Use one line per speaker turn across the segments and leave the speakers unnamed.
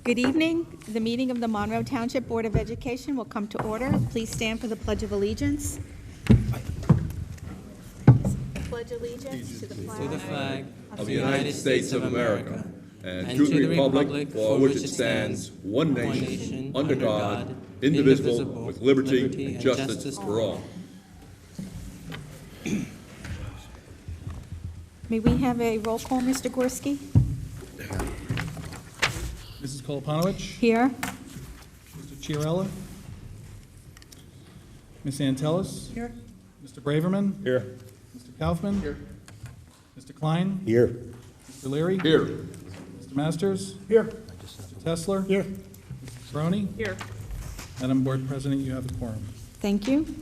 Good evening. The meeting of the Monroe Township Board of Education will come to order. Please stand for the Pledge of Allegiance. Pledge allegiance to the flag
of the United States of America and to the republic for which it stands, one nation, under God, indivisible, with liberty and justice for all.
May we have a roll call, Mr. Gorski?
Mrs. Koloponowicz?
Here.
Mr. Chiarella? Ms. Antelis? Here. Mr. Braverman?
Here.
Mr. Kaufman? Here. Mr. Klein?
Here.
Mr. Leary?
Here.
Mr. Masters?
Here.
Mr. Tesler?
Here.
Mr. Barone?
Here.
Madam Board President, you have a quorum.
Thank you.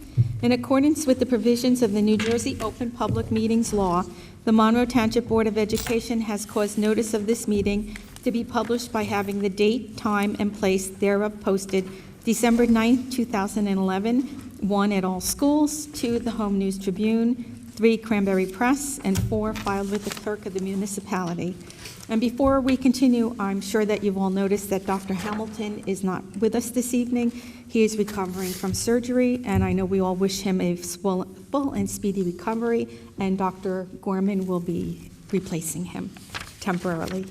In accordance with the provisions of the New Jersey Open Public Meetings Law, the Monroe Township Board of Education has caused notice of this meeting to be published by having the date, time, and place thereof posted December 9th, 2011, 1 at all schools, 2 the Home News Tribune, 3 Cranberry Press, and 4 filed with the clerk of the municipality. And before we continue, I'm sure that you've all noticed that Dr. Hamilton is not with us this evening. He is recovering from surgery, and I know we all wish him a full and speedy recovery, and Dr. Gorman will be replacing him temporarily.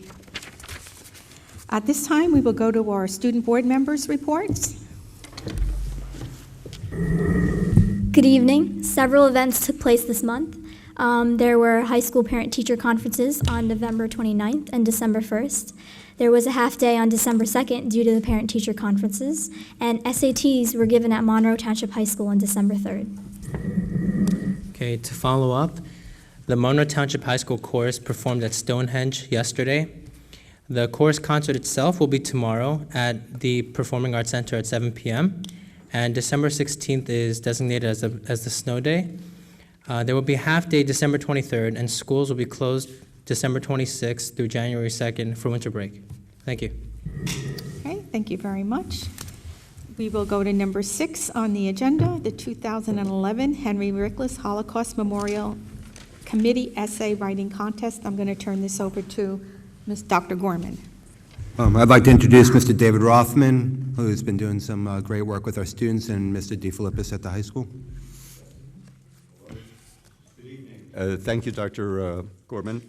At this time, we will go to our student board members' reports.
Good evening. Several events took place this month. There were high school parent-teacher conferences on November 29th and December 1st. There was a half-day on December 2nd due to the parent-teacher conferences, and SATs were given at Monroe Township High School on December 3rd.
Okay, to follow up, the Monroe Township High School chorus performed at Stonehenge yesterday. The chorus concert itself will be tomorrow at the Performing Arts Center at 7 p.m., and December 16th is designated as the snow day. There will be a half-day December 23rd, and schools will be closed December 26th through January 2nd for winter break. Thank you.
Okay, thank you very much. We will go to number 6 on the agenda, the 2011 Henry Rickless Holocaust Memorial Committee Essay Writing Contest. I'm going to turn this over to Dr. Gorman.
I'd like to introduce Mr. David Rothman, who's been doing some great work with our students, and Mr. DeFilippis at the high school.
Good evening. Thank you, Dr. Gorman.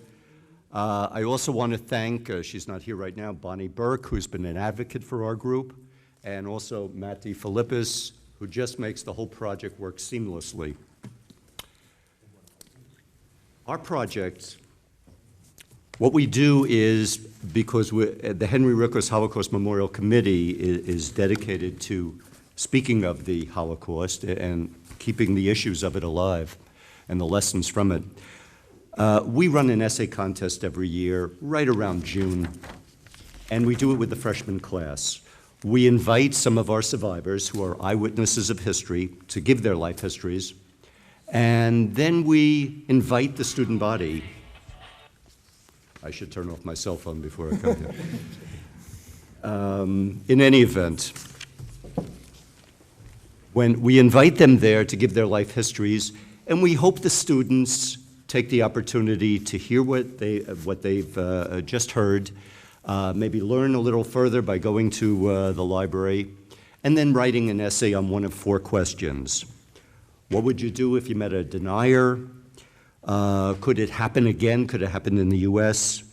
I also want to thank, she's not here right now, Bonnie Burke, who's been an advocate for our group, and also Matt DeFilippis, who just makes the whole project work seamlessly. Our project, what we do is, because the Henry Rickless Holocaust Memorial Committee is dedicated to speaking of the Holocaust and keeping the issues of it alive and the lessons from it. We run an essay contest every year, right around June, and we do it with the freshman class. We invite some of our survivors who are eyewitnesses of history to give their life histories, and then we invite the student body. I should turn off my cell phone before I come here. In any event, when we invite them there to give their life histories, and we hope the students take the opportunity to hear what they've just heard, maybe learn a little further by going to the library, and then writing an essay on one of 4 questions. What would you do if you met a denier? Could it happen again? Could it happen in the U.S.?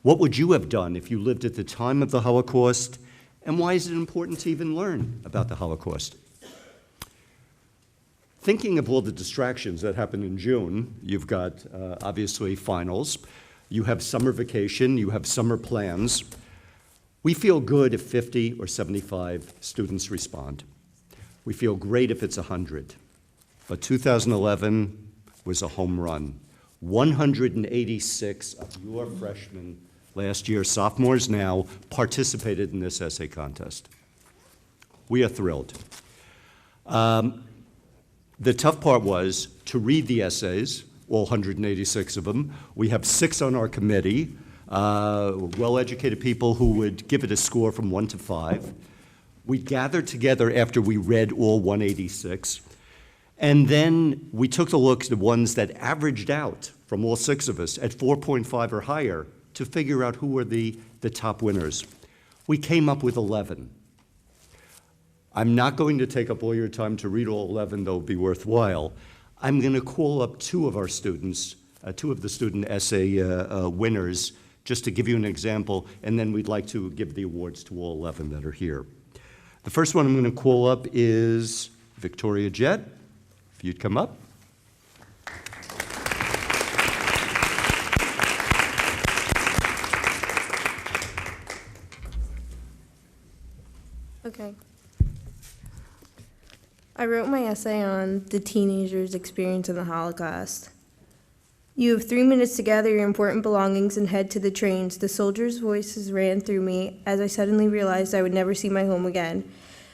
What would you have done if you lived at the time of the Holocaust? And why is it important to even learn about the Holocaust? Thinking of all the distractions that happen in June, you've got obviously finals, you have summer vacation, you have summer plans. We feel good if 50 or 75 students respond. We feel great if it's 100. But 2011 was a home run. 186 of your freshmen last year, sophomores now, participated in this essay contest. We are thrilled. The tough part was to read the essays, all 186 of them. We have 6 on our committee, well-educated people who would give it a score from 1 to 5. We gathered together after we read all 186. And then we took a look at the ones that averaged out from all 6 of us at 4.5 or higher to figure out who were the top winners. We came up with 11. I'm not going to take up all your time to read all 11, though it'll be worthwhile. I'm going to call up two of our students, two of the student essay winners, just to give you an example, and then we'd like to give the awards to all 11 that are here. The first one I'm going to call up is Victoria Jett. If you'd come up.
Okay. I wrote my essay on the teenager's experience in the Holocaust. You have 3 minutes to gather your important belongings and head to the trains. The soldiers' voices ran through me as I suddenly realized I would never see my home again.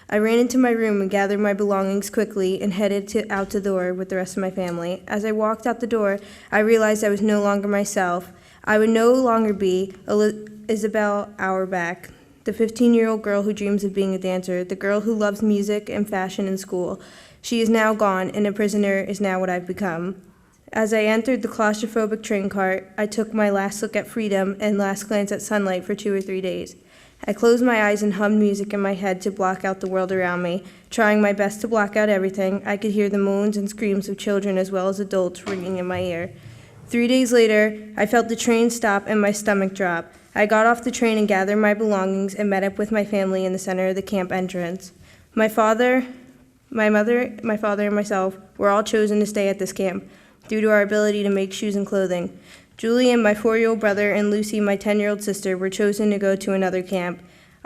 I ran into my room and gathered my belongings quickly and headed out the door with the rest of my family. As I walked out the door, I realized I was no longer myself. I would no longer be Isabel Auerbach, the 15-year-old girl who dreams of being a dancer, the girl who loves music and fashion in school. She is now gone, and a prisoner is now what I've become. As I entered the claustrophobic train cart, I took my last look at freedom and last glance at sunlight for 2 or 3 days. I closed my eyes and hummed music in my head to block out the world around me. Trying my best to block out everything, I could hear the moans and screams of children as well as adults ringing in my ear. 3 days later, I felt the train stop and my stomach drop. I got off the train and gathered my belongings and met up with my family in the center of the camp entrance. My father, my mother, my father, and myself were all chosen to stay at this camp due to our ability to make shoes and clothing. Julian, my 4-year-old brother, and Lucy, my 10-year-old sister, were chosen to go to another camp.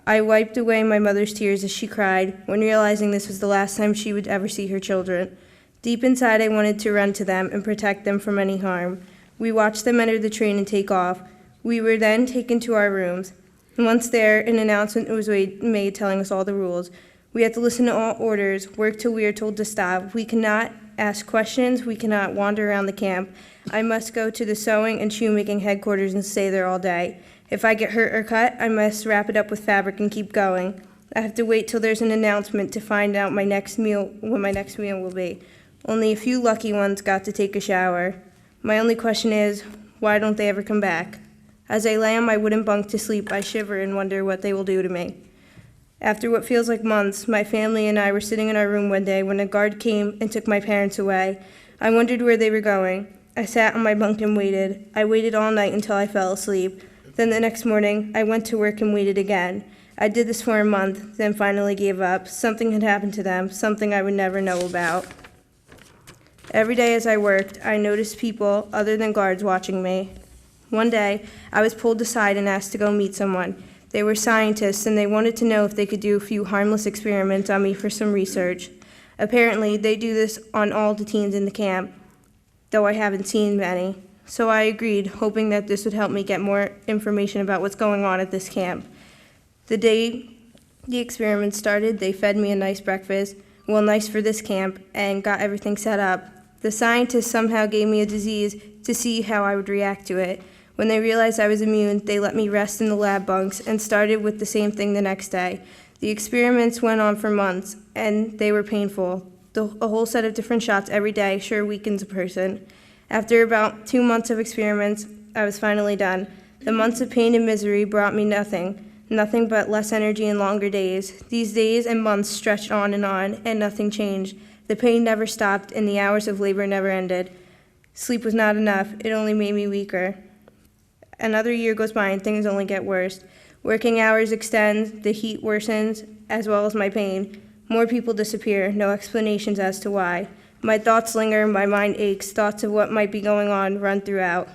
I wiped away my mother's tears as she cried when realizing this was the last time she would ever see her children. Deep inside, I wanted to run to them and protect them from any harm. We watched them enter the train and take off. We were then taken to our rooms. Once there, an announcement was made telling us all the rules. We had to listen to all orders, work till we are told to stop. We cannot ask questions. We cannot wander around the camp. I must go to the sewing and shoemaking headquarters and stay there all day. If I get hurt or cut, I must wrap it up with fabric and keep going. I have to wait till there's an announcement to find out when my next meal will be. Only a few lucky ones got to take a shower. My only question is, why don't they ever come back? As I lay on my wooden bunk to sleep, I shiver and wonder what they will do to me. After what feels like months, my family and I were sitting in our room one day when a guard came and took my parents away. I wondered where they were going. I sat on my bunk and waited. I waited all night until I fell asleep. Then the next morning, I went to work and waited again. I did this for a month, then finally gave up. Something had happened to them, something I would never know about. Every day as I worked, I noticed people other than guards watching me. One day, I was pulled aside and asked to go meet someone. They were scientists, and they wanted to know if they could do a few harmless experiments on me for some research. Apparently, they do this on all the teens in the camp, though I haven't seen many. So I agreed, hoping that this would help me get more information about what's going on at this camp. The day the experiment started, they fed me a nice breakfast, well, nice for this camp, and got everything set up. The scientists somehow gave me a disease to see how I would react to it. When they realized I was immune, they let me rest in the lab bunks and started with the same thing the next day. The experiments went on for months, and they were painful. A whole set of different shots every day sure weakens a person. After about 2 months of experiments, I was finally done. The months of pain and misery brought me nothing but less energy and longer days. These days and months stretched on, and nothing changed. The pain never stopped, and the hours of labor never ended. Sleep was not enough. It only made me weaker. Another year goes by, and things only get worse. Working hours extend, the heat worsens, as well as my pain. More people disappear, no explanations as to why. My thoughts linger, my mind aches, thoughts of what might be going on run throughout.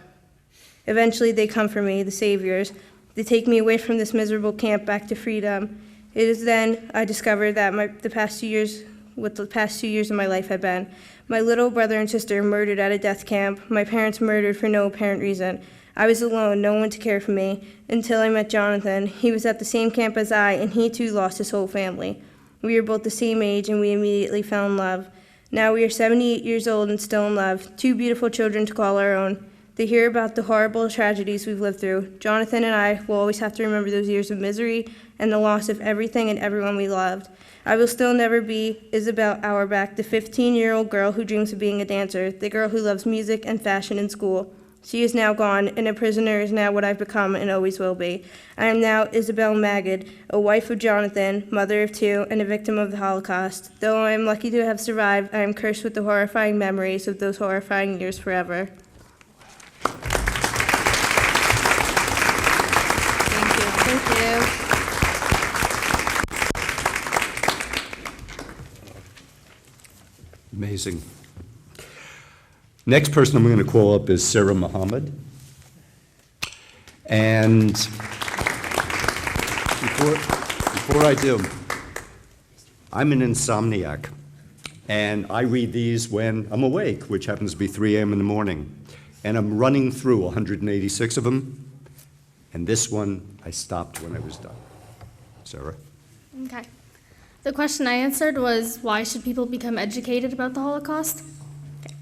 Eventually they come for me, the saviors. They take me away from this miserable camp back to freedom. It is then I discover that the past 2 years of my life had been. My little brother and sister murdered at a death camp, my parents murdered for no apparent reason. I was alone, no one to care for me, until I met Jonathan. He was at the same camp as I, and he too lost his whole family. We were both the same age, and we immediately fell in love. Now we are 78 years old and still in love, 2 beautiful children to call our own. They hear about the horrible tragedies we've lived through. Jonathan and I will always have to remember those years of misery and the loss of everything and everyone we loved. I will still never be Isabel Auerbach, the 15-year-old girl who dreams of being a dancer, the girl who loves music and fashion in school. She is now gone, and a prisoner is now what I've become and always will be. I am now Isabel Magid, a wife of Jonathan, mother of two, and a victim of the Holocaust. Though I am lucky to have survived, I am cursed with the horrifying memories of those horrifying years forever. Thank you.
Amazing. Next person I'm going to call up is Sarah Muhammad. And before I do, I'm an insomniac. And I read these when I'm awake, which happens to be 3 a.m. in the morning. And I'm running through 186 of them. And this one, I stopped when I was done. Sarah?
Okay. The question I answered was, why should people become educated about the Holocaust? Okay.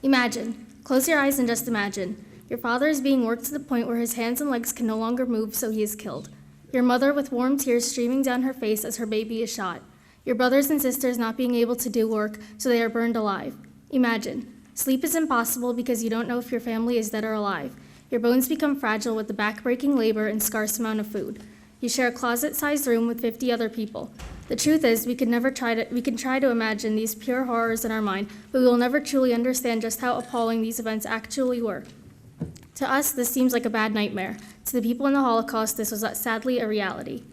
Imagine. Close your eyes and just imagine. Your father is being worked to the point where his hands and legs can no longer move, so he is killed. Your mother with warm tears streaming down her face as her baby is shot. Your brothers and sisters not being able to do work, so they are burned alive. Imagine. Sleep is impossible because you don't know if your family is dead or alive. Your bones become fragile with the back-breaking labor and scarce amount of food. You share a closet-sized room with 50 other people. The truth is, we can try to imagine these pure horrors in our mind, but we will never truly understand just how appalling these events actually were. To us, this seems like a bad nightmare. To the people in the Holocaust, this was sadly a reality.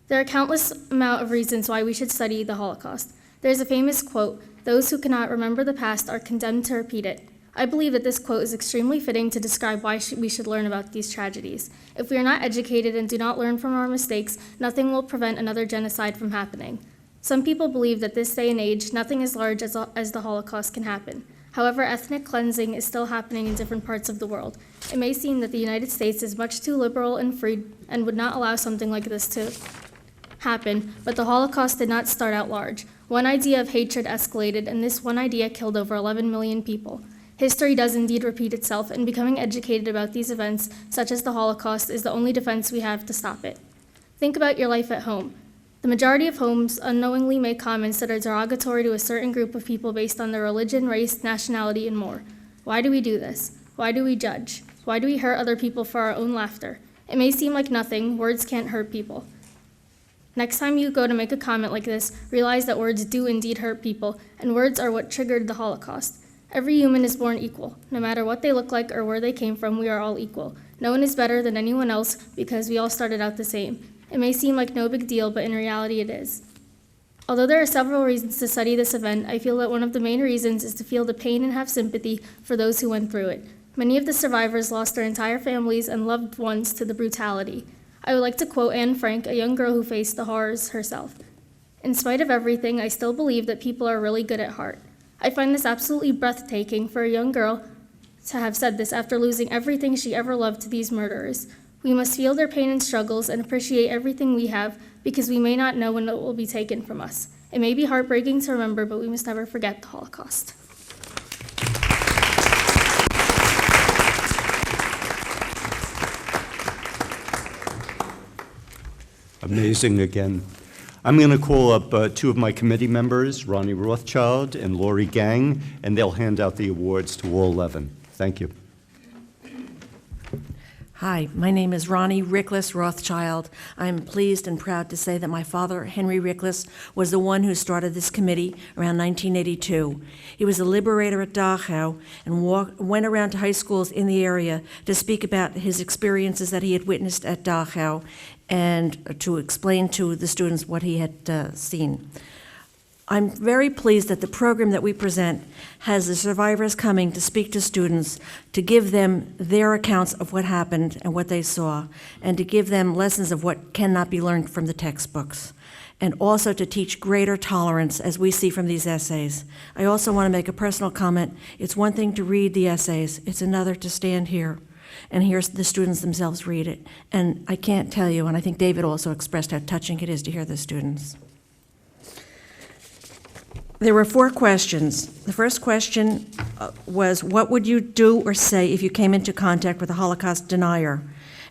There are countless amount of reasons why we should study the Holocaust. There is a famous quote, "Those who cannot remember the past are condemned to repeat it." I believe that this quote is extremely fitting to describe why we should learn about these tragedies. If we are not educated and do not learn from our mistakes, nothing will prevent another genocide from happening. Some people believe that this day and age, nothing as large as the Holocaust can happen. However, ethnic cleansing is still happening in different parts of the world. It may seem that the United States is much too liberal and free and would not allow something like this to happen, but the Holocaust did not start out large. One idea of hatred escalated, and this one idea killed over 11 million people. History does indeed repeat itself, and becoming educated about these events, such as the Holocaust, is the only defense we have to stop it. Think about your life at home. The majority of homes unknowingly make comments that are derogatory to a certain group of people based on their religion, race, nationality, and more. Why do we do this? Why do we judge? Why do we hurt other people for our own laughter? It may seem like nothing, words can't hurt people. Next time you go to make a comment like this, realize that words do indeed hurt people, and words are what triggered the Holocaust. Every human is born equal. No matter what they look like or where they came from, we are all equal. No one is better than anyone else because we all started out the same. It may seem like no big deal, but in reality it is. Although there are several reasons to study this event, I feel that one of the main reasons is to feel the pain and have sympathy for those who went through it. Many of the survivors lost their entire families and loved ones to the brutality. I would like to quote Anne Frank, a young girl who faced the horrors herself. "In spite of everything, I still believe that people are really good at heart." I find this absolutely breathtaking for a young girl to have said this after losing everything she ever loved to these murderers. We must feel their pain and struggles and appreciate everything we have because we may not know when it will be taken from us. It may be heartbreaking to remember, but we must never forget the Holocaust.
Amazing again. I'm going to call up two of my committee members, Ronnie Rothschild and Lori Gang, and they'll hand out the awards to all 11. Thank you.
Hi, my name is Ronnie Rickless Rothschild. I'm pleased and proud to say that my father, Henry Rickless, was the one who started this committee around 1982. He was a liberator at Dachau and went around to high schools in the area to speak about his experiences that he had witnessed at Dachau and to explain to the students what he had seen. I'm very pleased that the program that we present has the survivors coming to speak to students, to give them their accounts of what happened and what they saw, and to give them lessons of what cannot be learned from the textbooks, and also to teach greater tolerance as we see from these essays. I also want to make a personal comment. It's one thing to read the essays, it's another to stand here and hear the students themselves read it. And I can't tell you, and I think David also expressed how touching it is to hear the students. There were 4 questions. The first question was, what would you do or say if you came into contact with a Holocaust denier?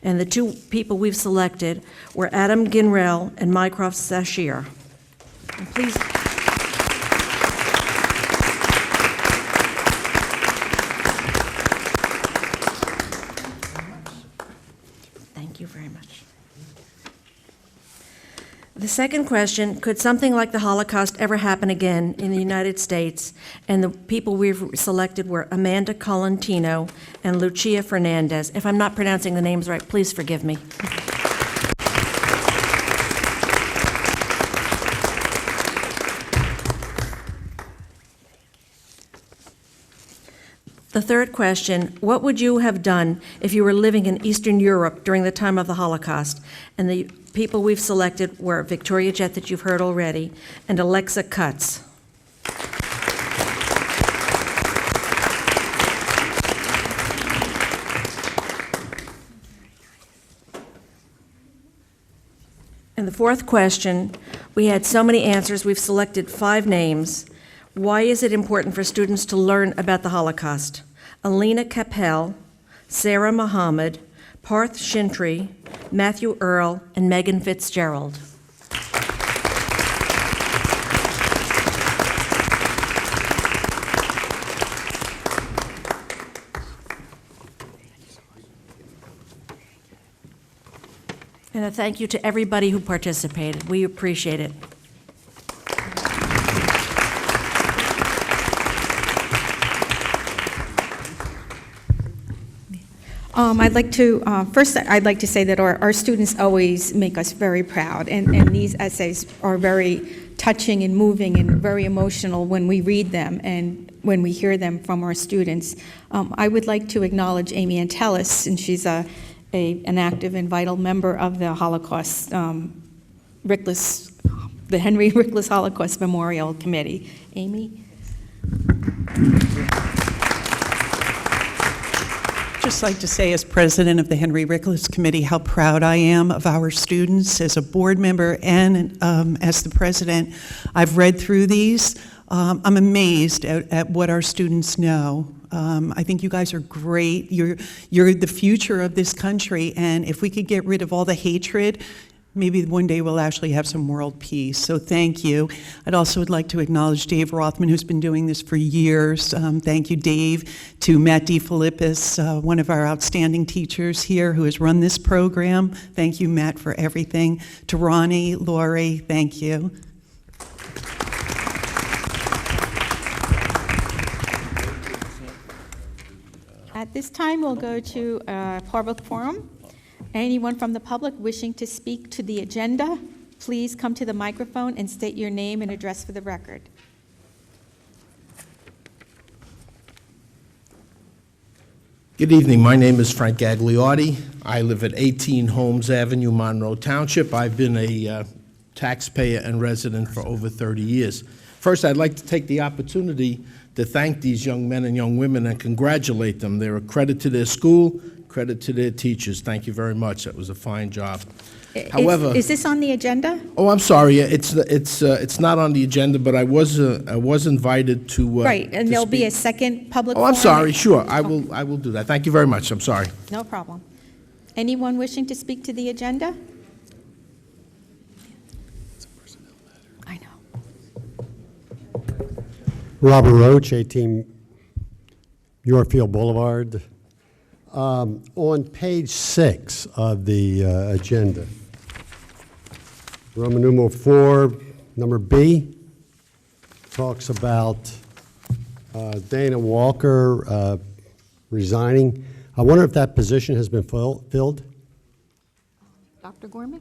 And the 2 people we've selected were Adam Ginrell and Mycroft Sashir. And please. Thank you very much. The second question, could something like the Holocaust ever happen again in the United States? And the people we've selected were Amanda Colantino and Lucia Fernandez. If I'm not pronouncing the names right, please forgive me. The third question, what would you have done if you were living in Eastern Europe during the time of the Holocaust? And the people we've selected were Victoria Jett, that you've heard already, and Alexa Cutts. And the fourth question, we had so many answers, we've selected 5 names. Why is it important for students to learn about the Holocaust? Alina Capel, Sarah Muhammad, Parth Shintry, Matthew Earl, and Megan Fitzgerald. And a thank you to everybody who participated. We appreciate it.
I'd like to, first, I'd like to say that our students always make us very proud, and these essays are very touching and moving and very emotional when we read them and when we hear them from our students. I would like to acknowledge Amy Antelis, and she's an active and vital member of the Holocaust, the Henry Rickless Holocaust Memorial Committee. Amy?
Just like to say, as president of the Henry Rickless Committee, how proud I am of our students. As a board member and as the president, I've read through these. I'm amazed at what our students know. I think you guys are great. You're the future of this country, and if we could get rid of all the hatred, maybe one day we'll actually have some world peace. So thank you. I'd also would like to acknowledge Dave Rothman, who's been doing this for years. Thank you, Dave. To Matt DeFilippis, one of our outstanding teachers here who has run this program. Thank you, Matt, for everything. To Ronnie, Lori, thank you.
At this time, we'll go to public forum. Anyone from the public wishing to speak to the agenda, please come to the microphone and state your name and address for the record.
Good evening. My name is Frank Gagliotti. I live at 18 Holmes Avenue, Monroe Township. I've been a taxpayer and resident for over 30 years. First, I'd like to take the opportunity to thank these young men and young women and congratulate them. They're a credit to their school, credit to their teachers. Thank you very much. That was a fine job. However,
is this on the agenda?
Oh, I'm sorry. It's not on the agenda, but I was invited to
Right, and
to
there'll be
speak.
a second public
Oh,
forum.
I'm sorry. Sure, I will do that. Thank you very much. I'm sorry.
No problem. Anyone wishing to speak to the agenda? I know.
Robert Roach, 18 Yorkfield Boulevard. On page 6 of the agenda, Roman numeral 4, number B, talks about Dana Walker resigning. I wonder if that position has been filled?
Dr. Gorman?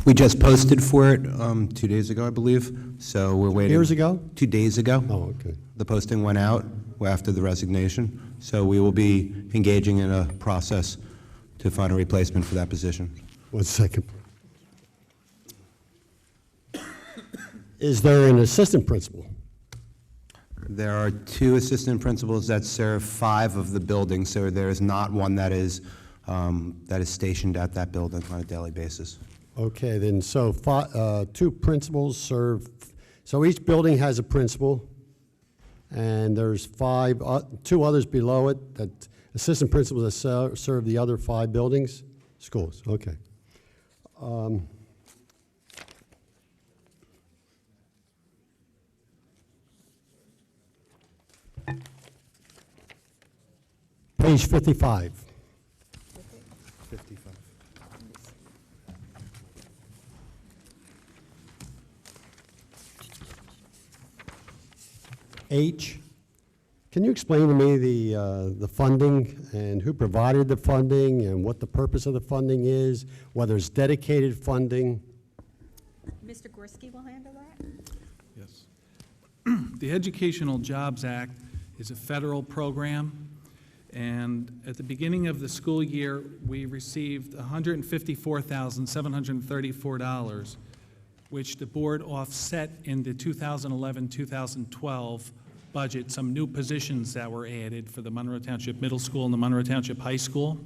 We just posted for it 2 days ago, I believe, so we're waiting.
Years ago?
2 days ago.
Oh, okay.
The posting went out after the resignation, so we will be engaging in a process to find a replacement for that position.
1 second. Is there an assistant principal?
There are 2 assistant principals that serve 5 of the buildings, so there is not one that is stationed at that building on a daily basis.
Okay, then, so 2 principals serve, so each building has a principal, and there's 5, 2 others below it, that assistant principals that serve the other 5 buildings? Schools, okay. Page 55. H. Can you explain to me the funding and who provided the funding and what the purpose of the funding is, whether it's dedicated funding?
Mr. Gorski will handle that.
Yes. The Educational Jobs Act is a federal program, and at the beginning of the school year, we received $154,734, which the board offset in the 2011-2012 budget, some new positions that were added for the Monroe Township Middle School and the Monroe Township High School.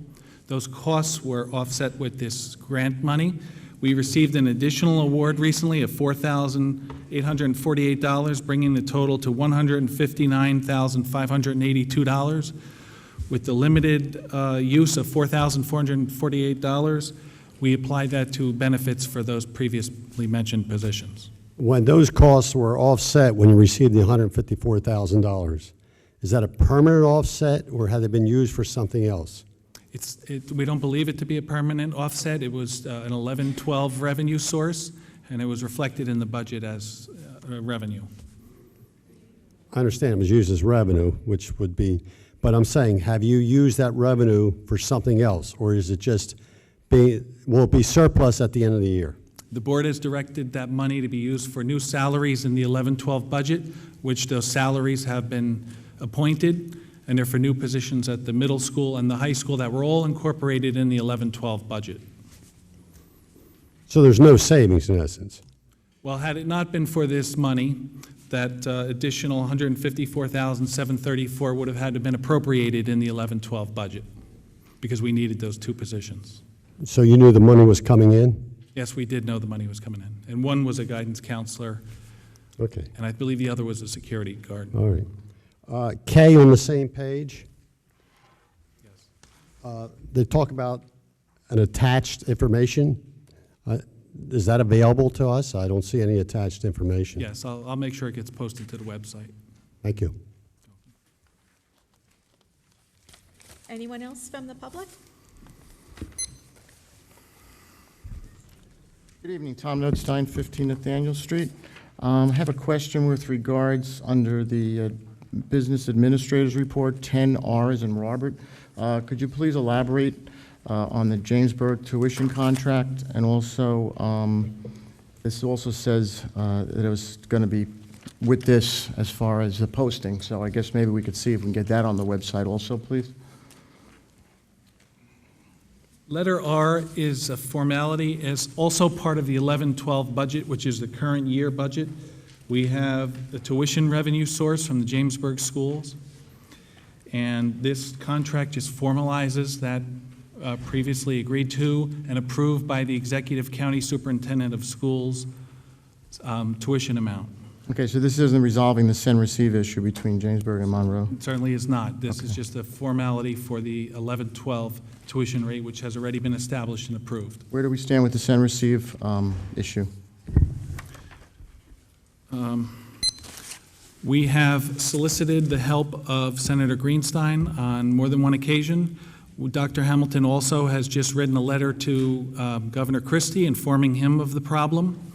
Those costs were offset with this grant money. We received an additional award recently of $4,848, bringing the total to $159,582. With the limited use of $4,448, we applied that to benefits for those previously mentioned positions.
When those costs were offset, when you received the $154,000, is that a permanent offset or have they been used for something else?
We don't believe it to be a permanent offset. It was an 11-12 revenue source, and it was reflected in the budget as revenue.
I understand it was used as revenue, which would be, but I'm saying, have you used that revenue for something else, or is it just will it be surplus at the end of the year?
The board has directed that money to be used for new salaries in the 11-12 budget, which those salaries have been appointed, and they're for new positions at the middle school and the high school that were all incorporated in the 11-12 budget.
So there's no savings in essence?
Well, had it not been for this money, that additional $154,734 would have had to have been appropriated in the 11-12 budget because we needed those two positions.
So you knew the money was coming in?
Yes, we did know the money was coming in. And one was a guidance counselor.
Okay.
And I believe the other was a security guard.
All right. K on the same page.
Yes.
They talk about an attached information. Is that available to us? I don't see any attached information.
Yes, I'll make sure it gets posted to the website.
Thank you.
Anyone else from the public?
Good evening, Tom Notstein, 15 Nathaniel Street. I have a question with regards under the Business Administrator's Report, 10R as in Robert. Could you please elaborate on the Jamesburg tuition contract? And also, this also says that it was going to be with this as far as the posting. So I guess maybe we could see if we can get that on the website also, please.
Letter R is a formality, is also part of the 11-12 budget, which is the current year budget. We have the tuition revenue source from the Jamesburg schools, and this contract just formalizes that previously agreed to and approved by the Executive County Superintendent of Schools tuition amount.
Okay, so this isn't resolving the send-receive issue between Jamesburg and Monroe?
It certainly is not. This is just a formality for the 11-12 tuition rate, which has already been established and approved.
Where do we stand with the send-receive issue?
We have solicited the help of Senator Greenstein on more than one occasion. Dr. Hamilton also has just written a letter to Governor Christie informing him of the problem.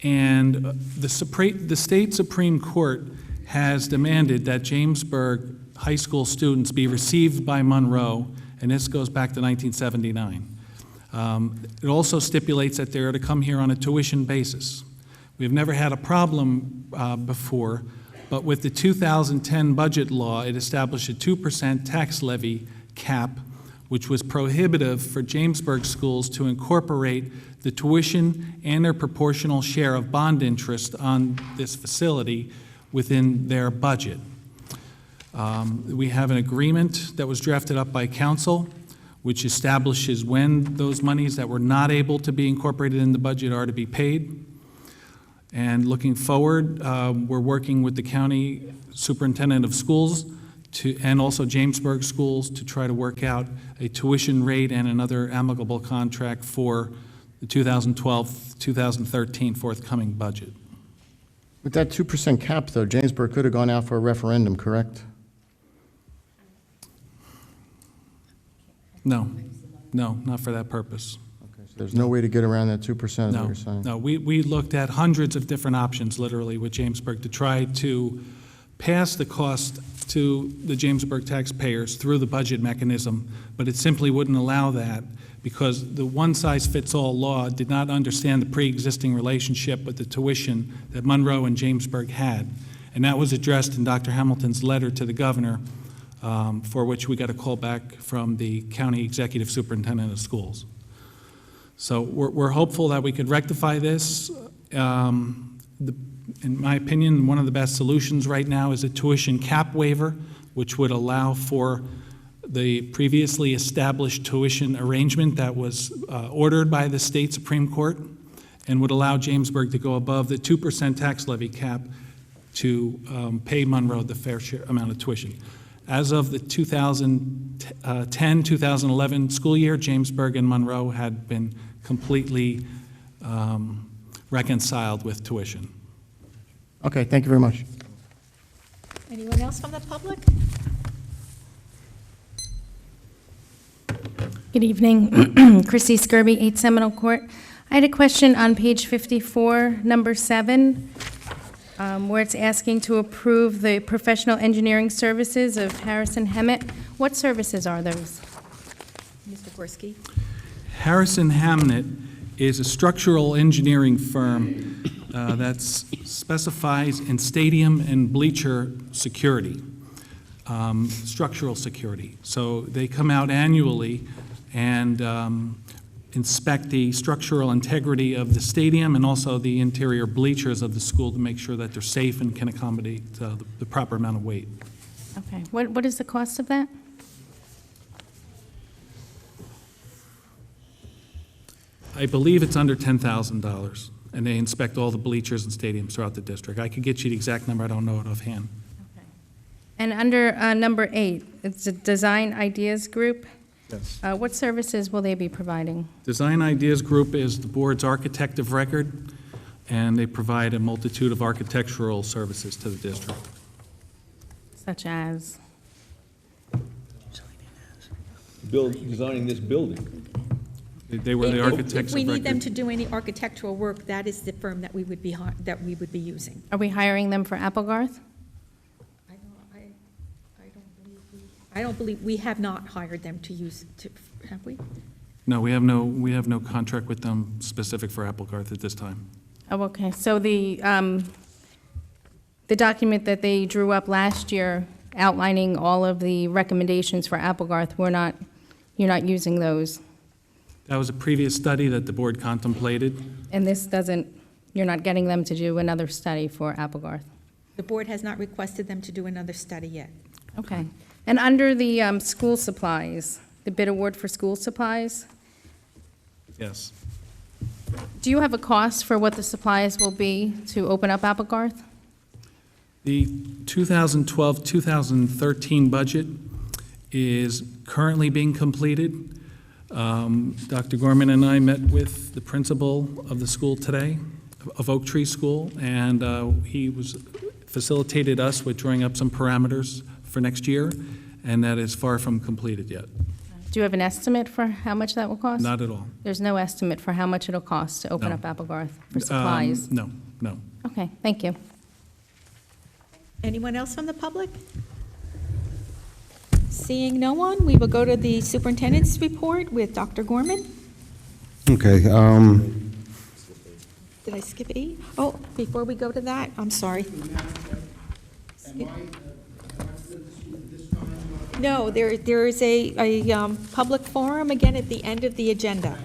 And the state Supreme Court has demanded that Jamesburg high school students be received by Monroe, and this goes back to 1979. It also stipulates that they're to come here on a tuition basis. We've never had a problem before, but with the 2010 budget law, it established a 2% tax levy cap, which was prohibitive for Jamesburg schools to incorporate the tuition and their proportional share of bond interest on this facility within their budget. We have an agreement that was drafted up by council, which establishes when those monies that were not able to be incorporated in the budget are to be paid. And looking forward, we're working with the county superintendent of schools and also Jamesburg schools to try to work out a tuition rate and another amicable contract for the 2012-2013 forthcoming budget.
With that 2% cap, though, Jamesburg could have gone out for a referendum, correct?
No, not for that purpose.
Okay, so there's no way to get around that 2% is what you're saying?
No, we looked at hundreds of different options, literally, with Jamesburg to try to pass the cost to the Jamesburg taxpayers through the budget mechanism, but it simply wouldn't allow that because the one-size-fits-all law did not understand the pre-existing relationship with the tuition that Monroe and Jamesburg had. And that was addressed in Dr. Hamilton's letter to the governor, for which we got a call back from the county executive superintendent of schools. So we're hopeful that we could rectify this. In my opinion, one of the best solutions right now is a tuition cap waiver, which would allow for the previously established tuition arrangement that was ordered by the state Supreme Court and would allow Jamesburg to go above the 2% tax levy cap to pay Monroe the fair share amount of tuition. As of the 2010-2011 school year, Jamesburg and Monroe had been completely reconciled with tuition.
Okay, thank you very much.
Anyone else from the public?
Good evening. Chrissy Skirby, 8 Seminole Court. I had a question on page 54, number 7, where it's asking to approve the professional engineering services of Harrison Hammett. What services are those?
Mr. Gorski?
Harrison Hammett is a structural engineering firm that specifies in stadium and bleacher security, structural security. So they come out annually and inspect the structural integrity of the stadium and also the interior bleachers of the school to make sure that they're safe and can accommodate the proper amount of weight.
Okay. What is the cost of that?
I believe it's under $10,000, and they inspect all the bleachers and stadiums throughout the district. I could get you the exact number. I don't know it offhand.
Okay. And under number 8, it's a Design Ideas Group.
Yes.
What services will they be providing?
Design Ideas Group is the board's architect of record, and they provide a multitude of architectural services to the district.
Such as?
Designing this building.
They were the architects of record.
If we need them to do any architectural work, that is the firm that we would be using.
Are we hiring them for Applegarth?
I don't believe, we have not hired them to use, have we?
No, we have no contract with them specific for Applegarth at this time.
Oh, okay. So the document that they drew up last year outlining all of the recommendations for Applegarth, you're not using those?
That was a previous study that the board contemplated.
And this doesn't, you're not getting them to do another study for Applegarth?
The board has not requested them to do another study yet.
Okay. And under the school supplies, the bid award for school supplies,
Yes.
do you have a cost for what the supplies will be to open up Applegarth?
The 2012-2013 budget is currently being completed. Dr. Gorman and I met with the principal of the school today, of Oak Tree School, and he facilitated us with drawing up some parameters for next year, and that is far from completed yet.
Do you have an estimate for how much that will cost?
Not at all.
There's no estimate for how much it'll cost to open
No.
up Applegarth for supplies?
No.
Okay, thank you.
Anyone else from the public? Seeing no one, we will go to the superintendent's report with Dr. Gorman.
Okay,
Did I skip 8? Oh, before we go to that, I'm sorry. No, there is a public forum again at the end of the agenda.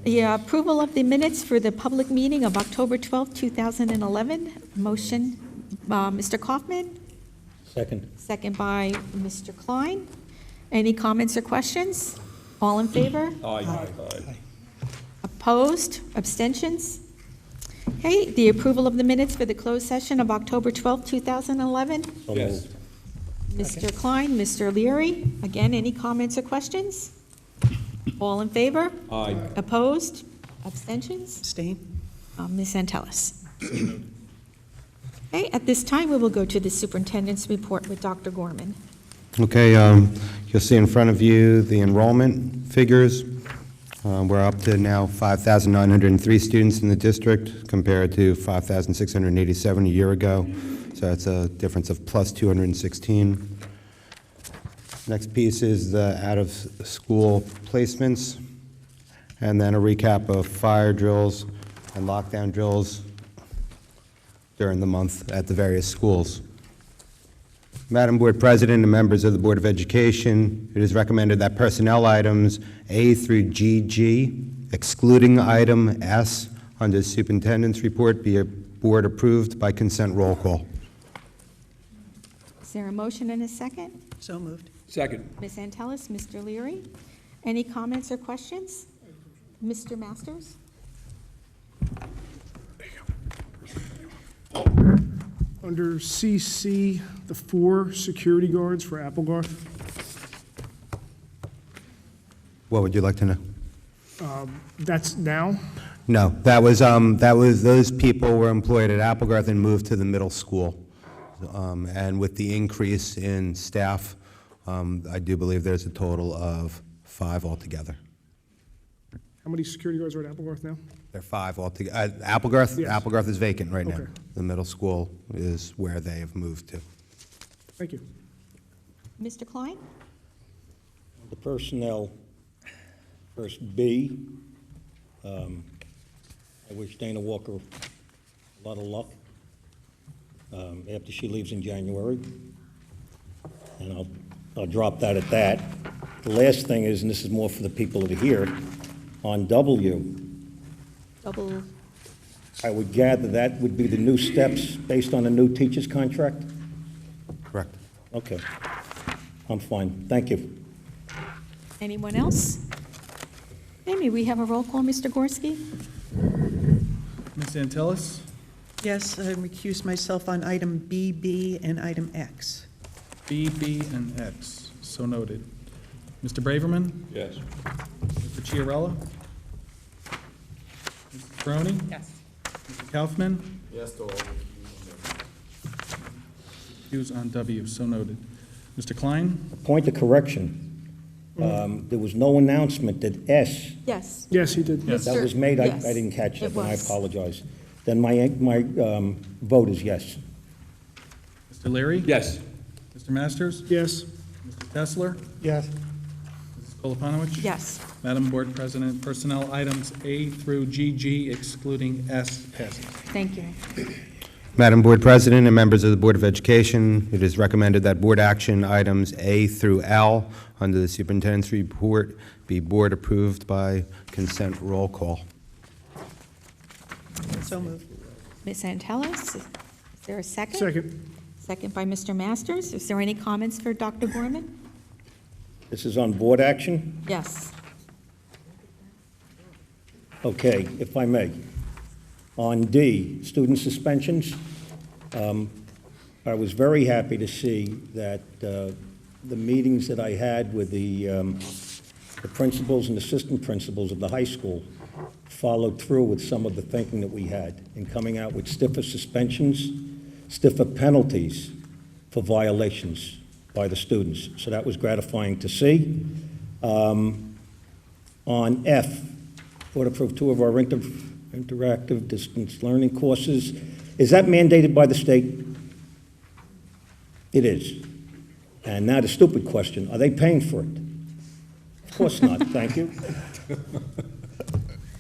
The approval of the minutes for the public meeting of October 12th, 2011. Motion, Mr. Kaufman?
Second.
Second by Mr. Klein. Any comments or questions? All in favor?
Aye.
Opposed? Abstentions? Okay, the approval of the minutes for the closed session of October 12th, 2011.
So
Yes.
moved.
Mr. Klein, Mr. Leary. Again, any comments or questions? All in favor?
Aye.
Opposed? Abstentions?
Abstain?
Ms. Antelis. Okay, at this time, we will go to the superintendent's report with Dr. Gorman.
okay, you'll see in front of you the enrollment figures. We're up to now 5,903 students in the district compared to 5,687 a year ago. So that's a difference of plus 216. Next piece is the out-of-school placements, and then a recap of fire drills and lockdown drills during the month at the various schools. Madam Board President and members of the Board of Education, it is recommended that personnel items A through GG, excluding item S under the superintendent's report, be board approved by consent roll call.
Is there a motion and a second?
So moved.
Second.
Ms. Antelis, Mr. Leary? Any comments or questions? Mr. Masters?
Under CC, the 4 security guards for Applegarth,
What would you like to know?
that's now?
No, that was those people were employed at Applegarth and moved to the middle school. And with the increase in staff, I do believe there's a total of 5 altogether.
How many security guards are at Applegarth now?
There are 5 altogether. Applegarth?
Yes.
Applegarth is vacant right now.
Okay.
The middle school is where they have moved to.
Thank you.
Mr. Klein?
The personnel, first B, I wish Dana Walker a lot of luck after she leaves in January. And I'll drop that at that. The last thing is, and this is more for the people that are here, on W,
Double,
I would gather that would be the new steps based on the new teacher's contract?
Correct.
Okay. I'm fine. Thank you.
anyone else? Amy, we have a roll call, Mr. Gorski?
Ms. Antelis?
Yes, I recuse myself on item BB and item X.
B, B, and X. So noted. Mr. Braverman?
Yes.
Mr. Chiarella? Mrs. Barone?
Yes.
Mr. Kaufman?
Yes to all.
Recuse on W. So noted. Mr. Klein?
Point of correction. There was no announcement that S,
Yes.
Yes, he did.
Yes.
that was made, I
Yes,
didn't catch
it
that, and I
was.
apologize. Then my vote is yes.
Mr. Leary?
Yes.
Mr. Masters?
Yes.
Mr. Kessler?
Yes.
Mrs. Koloponowicz?
Yes.
Madam Board President, personnel items A through GG excluding S passes.
Thank you.
Madam Board President and members of the Board of Education, it is recommended that board action items A through L under the superintendent's report be board approved by consent roll call.
So moved.
Ms. Antelis, is there a second?
Second.
Second by Mr. Masters. Is there any comments for Dr. Gorman?
This is on board action?
Yes.
Okay, if I may. On D, student suspensions, I was very happy to see that the meetings that I had with the principals and assistant principals of the high school followed through with some of the thinking that we had in coming out with stiffer suspensions, stiffer penalties for violations by the students. So that was gratifying to see. On F, board approved 2 of our interactive distance learning courses. Is that mandated by the state? It is. And now the stupid question, are they paying for it? Of course not, thank you.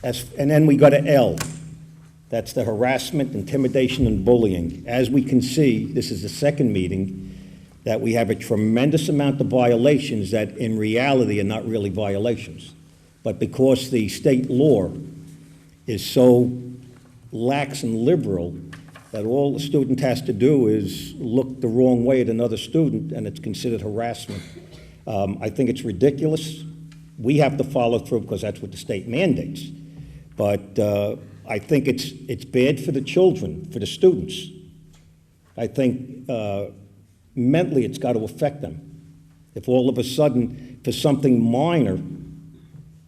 And then we go to L. That's the harassment, intimidation, and bullying. As we can see, this is the second meeting that we have a tremendous amount of violations that in reality are not really violations. But because the state law is so lax and liberal that all the student has to do is look the wrong way at another student and it's considered harassment. I think it's ridiculous. We have to follow through because that's what the state mandates. But I think it's bad for the children, for the students. I think mentally it's got to affect them. If all of a sudden, for something minor,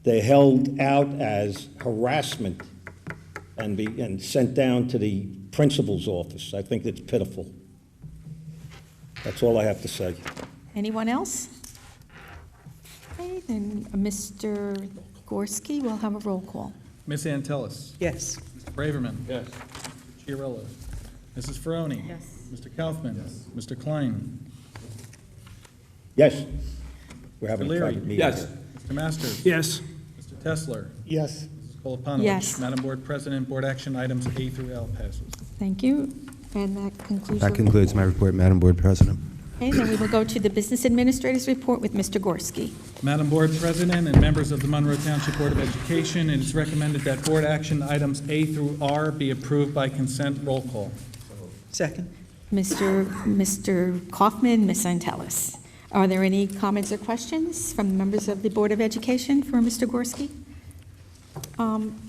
they're held out as harassment and sent down to the principal's office, I think it's pitiful. That's all I have to say.
Anyone else? Okay, then Mr. Gorski. We'll have a roll call.
Ms. Antelis?
Yes.
Mr. Braverman? Yes. Mr. Chiarella? Mrs. Ferroni?
Yes.
Mr. Kaufman? Yes. Mr. Klein?
Yes. We're having a
Leary?
private meeting.
Yes.
here.
Mr. Masters?
Yes.
Mr. Tesler?
Yes.
Mrs. Koloponowicz?
Yes.
Madam Board President, board action items A through L passes.
Thank you. And that concludes
That
your
concludes my report, Madam Board President.
Okay, then we will go to the Business Administrator's report with Mr. Gorski.
Madam Board President and members of the Monroe Township Board of Education, it is recommended that board action items A through R be approved by consent. Roll call.
Second.
Mr. Kaufman, Ms. Antelis. Are there any comments or questions from members of the Board of Education for Mr. Gorski?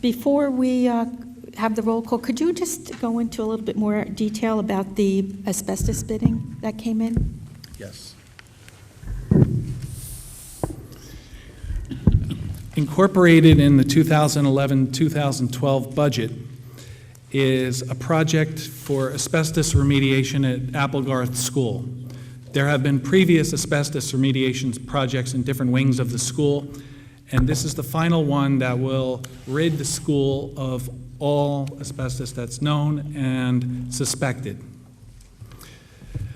Before we have the roll call, could you just go into a little bit more detail about the asbestos bidding that came in?
Yes. Incorporated in the 2011-2012 budget is a project for asbestos remediation at Applegarth School. There have been previous asbestos remediation projects in different wings of the school, and this is the final one that will rid the school of all asbestos that's known and suspected.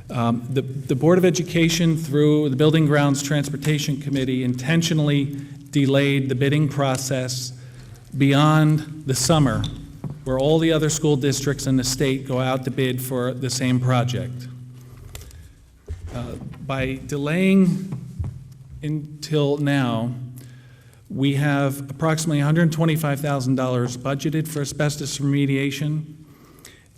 The Board of Education, through the Building Grounds Transportation Committee, intentionally delayed the bidding process beyond the summer, where all the other school districts in the state go out to bid for the same project. By delaying until now, we have approximately $125,000 budgeted for asbestos remediation,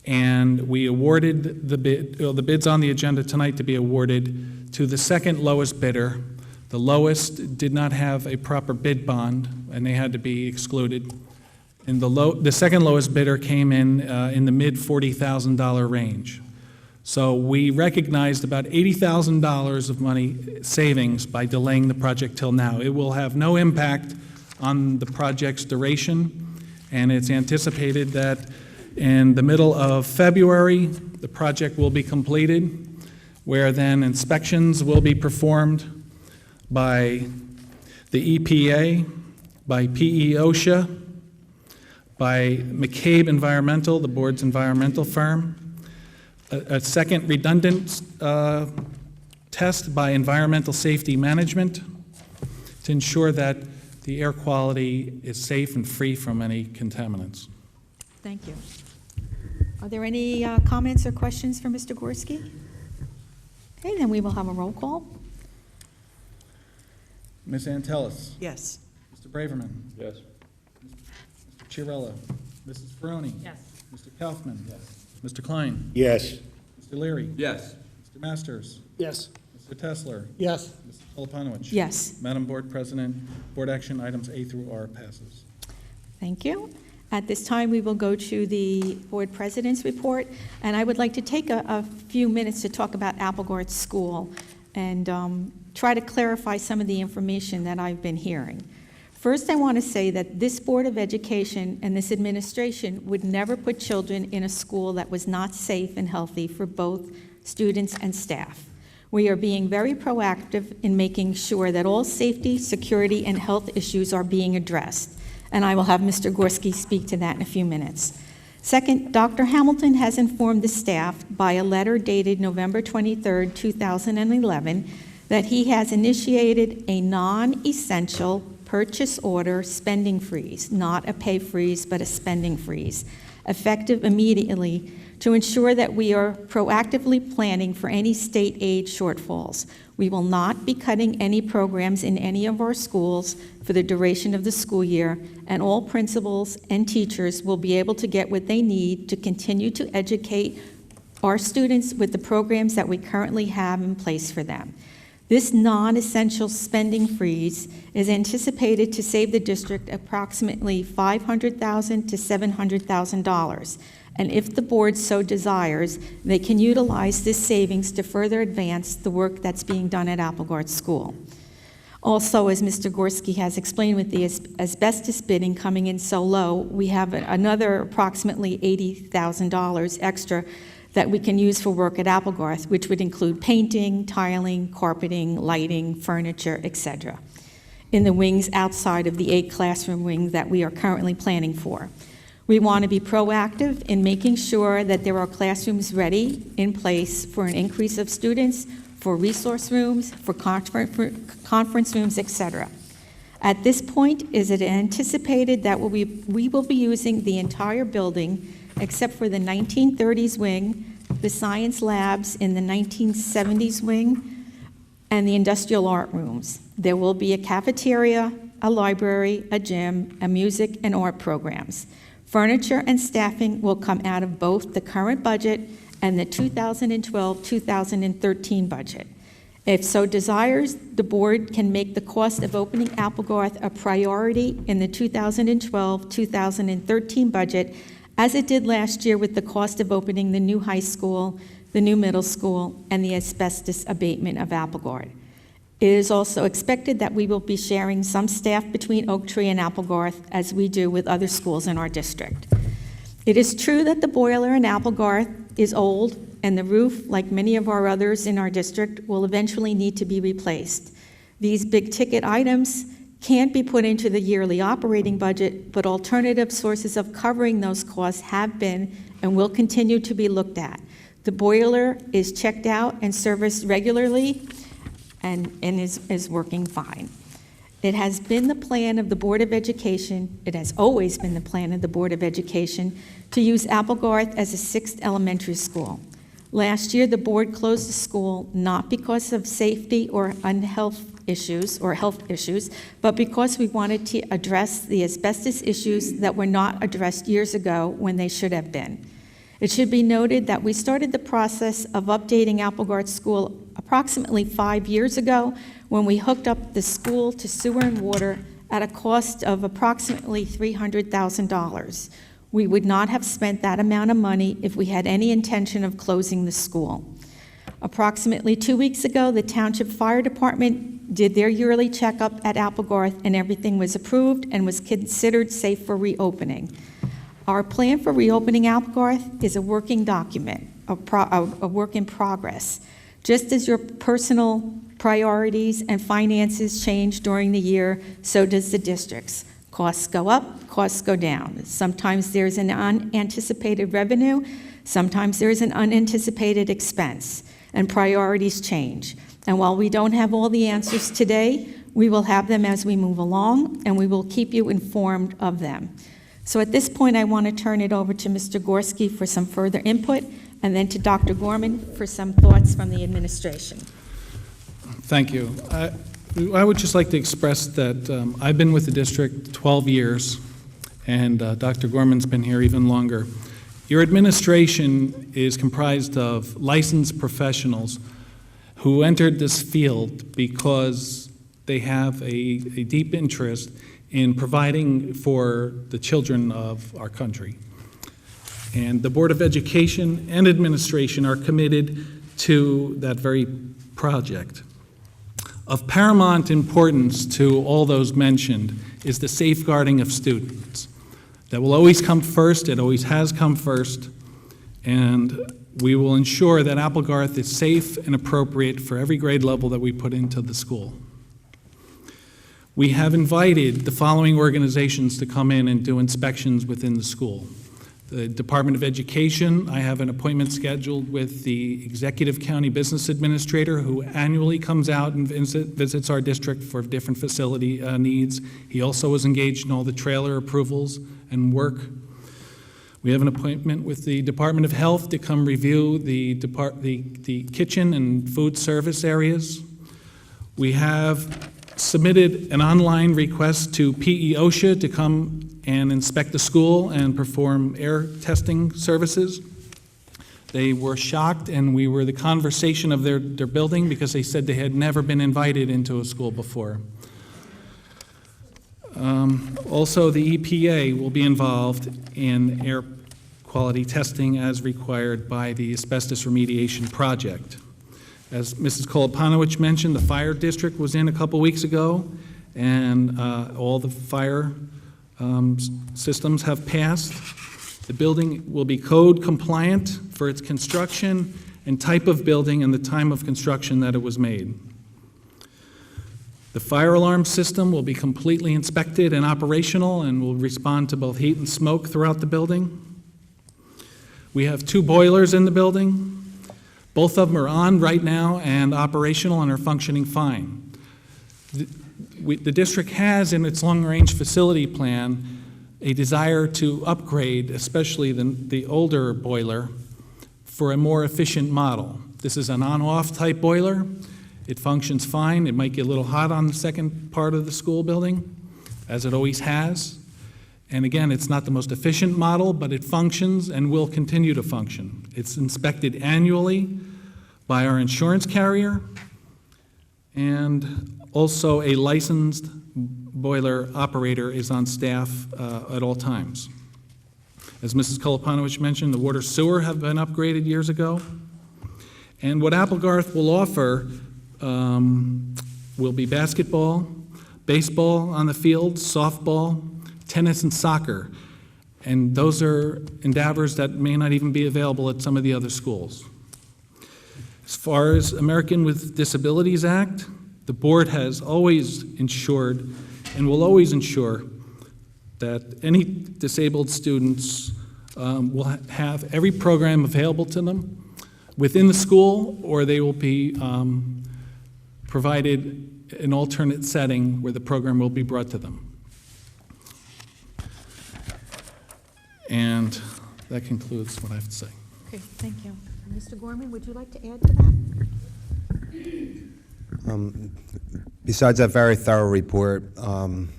and we awarded the bids on the agenda tonight to be awarded to the second lowest bidder. The lowest did not have a proper bid bond, and they had to be excluded. And the second lowest bidder came in the mid $40,000 range. So we recognized about $80,000 of money savings by delaying the project till now. It will have no impact on the project's duration, and it's anticipated that in the middle of February, the project will be completed, where then inspections will be performed by the EPA, by PE OSHA, by McCabe Environmental, the board's environmental firm, a second redundant test by Environmental Safety Management to ensure that the air quality is safe and free from any contaminants.
Thank you. Are there any comments or questions for Mr. Gorski? Okay, then we will have a roll call.
Ms. Antelis?
Yes.
Mr. Braverman?
Yes.
Mr. Chiarella? Mrs. Ferroni?
Yes.
Mr. Kaufman? Yes. Mr. Klein?
Yes.
Mr. Leary?
Yes.
Mr. Masters?
Yes.
Mr. Tesler?
Yes.
Mrs. Koloponowicz?
Yes.
Madam Board President, board action items A through R passes.
Thank you. At this time, we will go to the Board President's report, and I would like to take a few minutes to talk about Applegarth School and try to clarify some of the information that I've been hearing. First, I want to say that this Board of Education and this administration would never put children in a school that was not safe and healthy for both students and staff. We are being very proactive in making sure that all safety, security, and health issues are being addressed, and I will have Mr. Gorski speak to that in a few minutes. Second, Dr. Hamilton has informed the staff by a letter dated November 23, 2011, that he has initiated a non-essential purchase order spending freeze, not a pay freeze, but a spending freeze, effective immediately to ensure that we are proactively planning for any state aid shortfalls. We will not be cutting any programs in any of our schools for the duration of the school year, and all principals and teachers will be able to get what they need to continue to educate our students with the programs that we currently have in place for them. This non-essential spending freeze is anticipated to save the district approximately $500,000 to $700,000. And if the board so desires, they can utilize this savings to further advance the work that's being done at Applegarth School. Also, as Mr. Gorski has explained, with the asbestos bidding coming in so low, we have another approximately $80,000 extra that we can use for work at Applegarth, which would include painting, tiling, carpeting, lighting, furniture, etc. in the wings outside of the 8 classroom wings that we are currently planning for. We want to be proactive in making sure that there are classrooms ready in place for an increase of students, for resource rooms, for conference rooms, etc. At this point, is it anticipated that we will be using the entire building except for the 1930s wing, the science labs in the 1970s wing, and the industrial art rooms. There will be a cafeteria, a library, a gym, a music and art programs. Furniture and staffing will come out of both the current budget and the 2012-2013 budget. If so desires, the board can make the cost of opening Applegarth a priority in the 2012-2013 budget, as it did last year with the cost of opening the new high school, the new middle school, and the asbestos abatement of Applegarth. It is also expected that we will be sharing some staff between Oak Tree and Applegarth, as we do with other schools in our district. It is true that the boiler in Applegarth is old, and the roof, like many of our others in our district, will eventually need to be replaced. These big-ticket items can't be put into the yearly operating budget, but alternative sources of covering those costs have been and will continue to be looked at. The boiler is checked out and serviced regularly and is working fine. It has been the plan of the Board of Education, it has always been the plan of the Board of Education, to use Applegarth as a 6th elementary school. Last year, the board closed the school not because of safety or health issues, but because we wanted to address the asbestos issues that were not addressed years ago when they should have been. It should be noted that we started the process of updating Applegarth School approximately 5 years ago when we hooked up the school to sewer and water at a cost of approximately $300,000. We would not have spent that amount of money if we had any intention of closing the school. Approximately 2 weeks ago, the Township Fire Department did their yearly checkup at Applegarth, and everything was approved and was considered safe for reopening. Our plan for reopening Applegarth is a working document, a work in progress. Just as your personal priorities and finances change during the year, so does the district's. Costs go up, costs go down. Sometimes there's an unanticipated revenue, sometimes there's an unanticipated expense, and priorities change. And while we don't have all the answers today, we will have them as we move along, and we will keep you informed of them. So at this point, I want to turn it over to Mr. Gorski for some further input, and then to Dr. Gorman for some thoughts from the administration.
Thank you. I would just like to express that I've been with the district 12 years, and Dr. Gorman's been here even longer. Your administration is comprised of licensed professionals who entered this field because they have a deep interest in providing for the children of our country. And the Board of Education and Administration are committed to that very project. Of paramount importance to all those mentioned is the safeguarding of students. That will always come first, it always has come first, and we will ensure that Applegarth is safe and appropriate for every grade level that we put into the school. We have invited the following organizations to come in and do inspections within the school. The Department of Education, I have an appointment scheduled with the Executive County Business Administrator, who annually comes out and visits our district for different facility needs. He also is engaged in all the trailer approvals and work. We have an appointment with the Department of Health to come review the kitchen and food service areas. We have submitted an online request to PE OSHA to come and inspect the school and perform air testing services. They were shocked, and we were the conversation of their building because they said they had never been invited into a school before. Also, the EPA will be involved in air quality testing as required by the asbestos remediation project. As Mrs. Kolopanowicz mentioned, the fire district was in a couple weeks ago, and all the fire systems have passed. The building will be code compliant for its construction and type of building and the time of construction that it was made. The fire alarm system will be completely inspected and operational and will respond to both heat and smoke throughout the building. We have 2 boilers in the building. Both of them are on right now and operational and are functioning fine. The district has in its long-range facility plan a desire to upgrade, especially the older boiler, for a more efficient model. This is an on-off type boiler. It functions fine. It might get a little hot on the second part of the school building, as it always has. And again, it's not the most efficient model, but it functions and will continue to function. It's inspected annually by our insurance carrier, and also a licensed boiler operator is on staff at all times. As Mrs. Kolopanovich mentioned, the water sewer have been upgraded years ago. And what Applegarth will offer will be basketball, baseball on the field, softball, tennis, and soccer. And those are endeavors that may not even be available at some of the other schools. As far as American with Disabilities Act, the board has always ensured and will always ensure that any disabled students will have every program available to them within the school, or they will be provided an alternate setting where the program will be brought to them. And that concludes what I have to say.
Okay, thank you. Mr. Gorman, would you like to add to that?
Besides that very thorough report,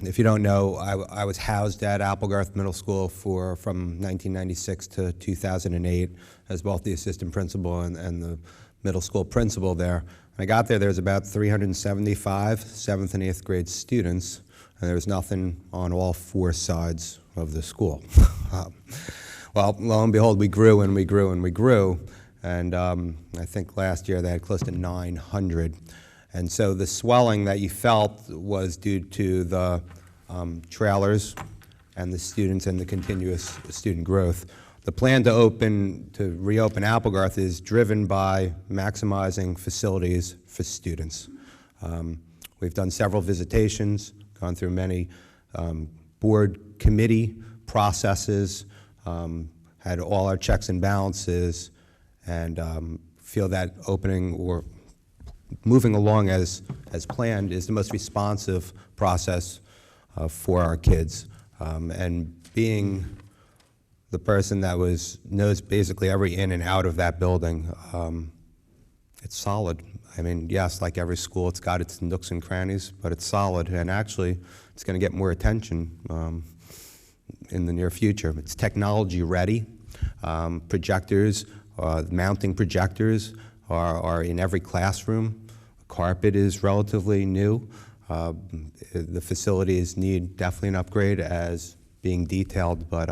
if you don't know, I was housed at Applegarth Middle School from 1996 to 2008 as both the assistant principal and the middle school principal there. When I got there, there was about 375 7th and 8th grade students, and there was nothing on all 4 sides of the school. Well, lo and behold, we grew and we grew and we grew, and I think last year they had close to 900. And so the swelling that you felt was due to the trailers and the students and the continuous student growth. The plan to reopen Applegarth is driven by maximizing facilities for students. We've done several visitations, gone through many board committee processes, had all our checks and balances, and feel that opening or moving along as planned is the most responsive process for our kids. And being the person that knows basically every in and out of that building, it's solid. I mean, yes, like every school, it's got its nooks and crannies, but it's solid, and actually it's going to get more attention in the near future. It's technology ready. Projectors, mounting projectors are in every classroom. Carpet is relatively new. The facilities need definitely an upgrade as being detailed, but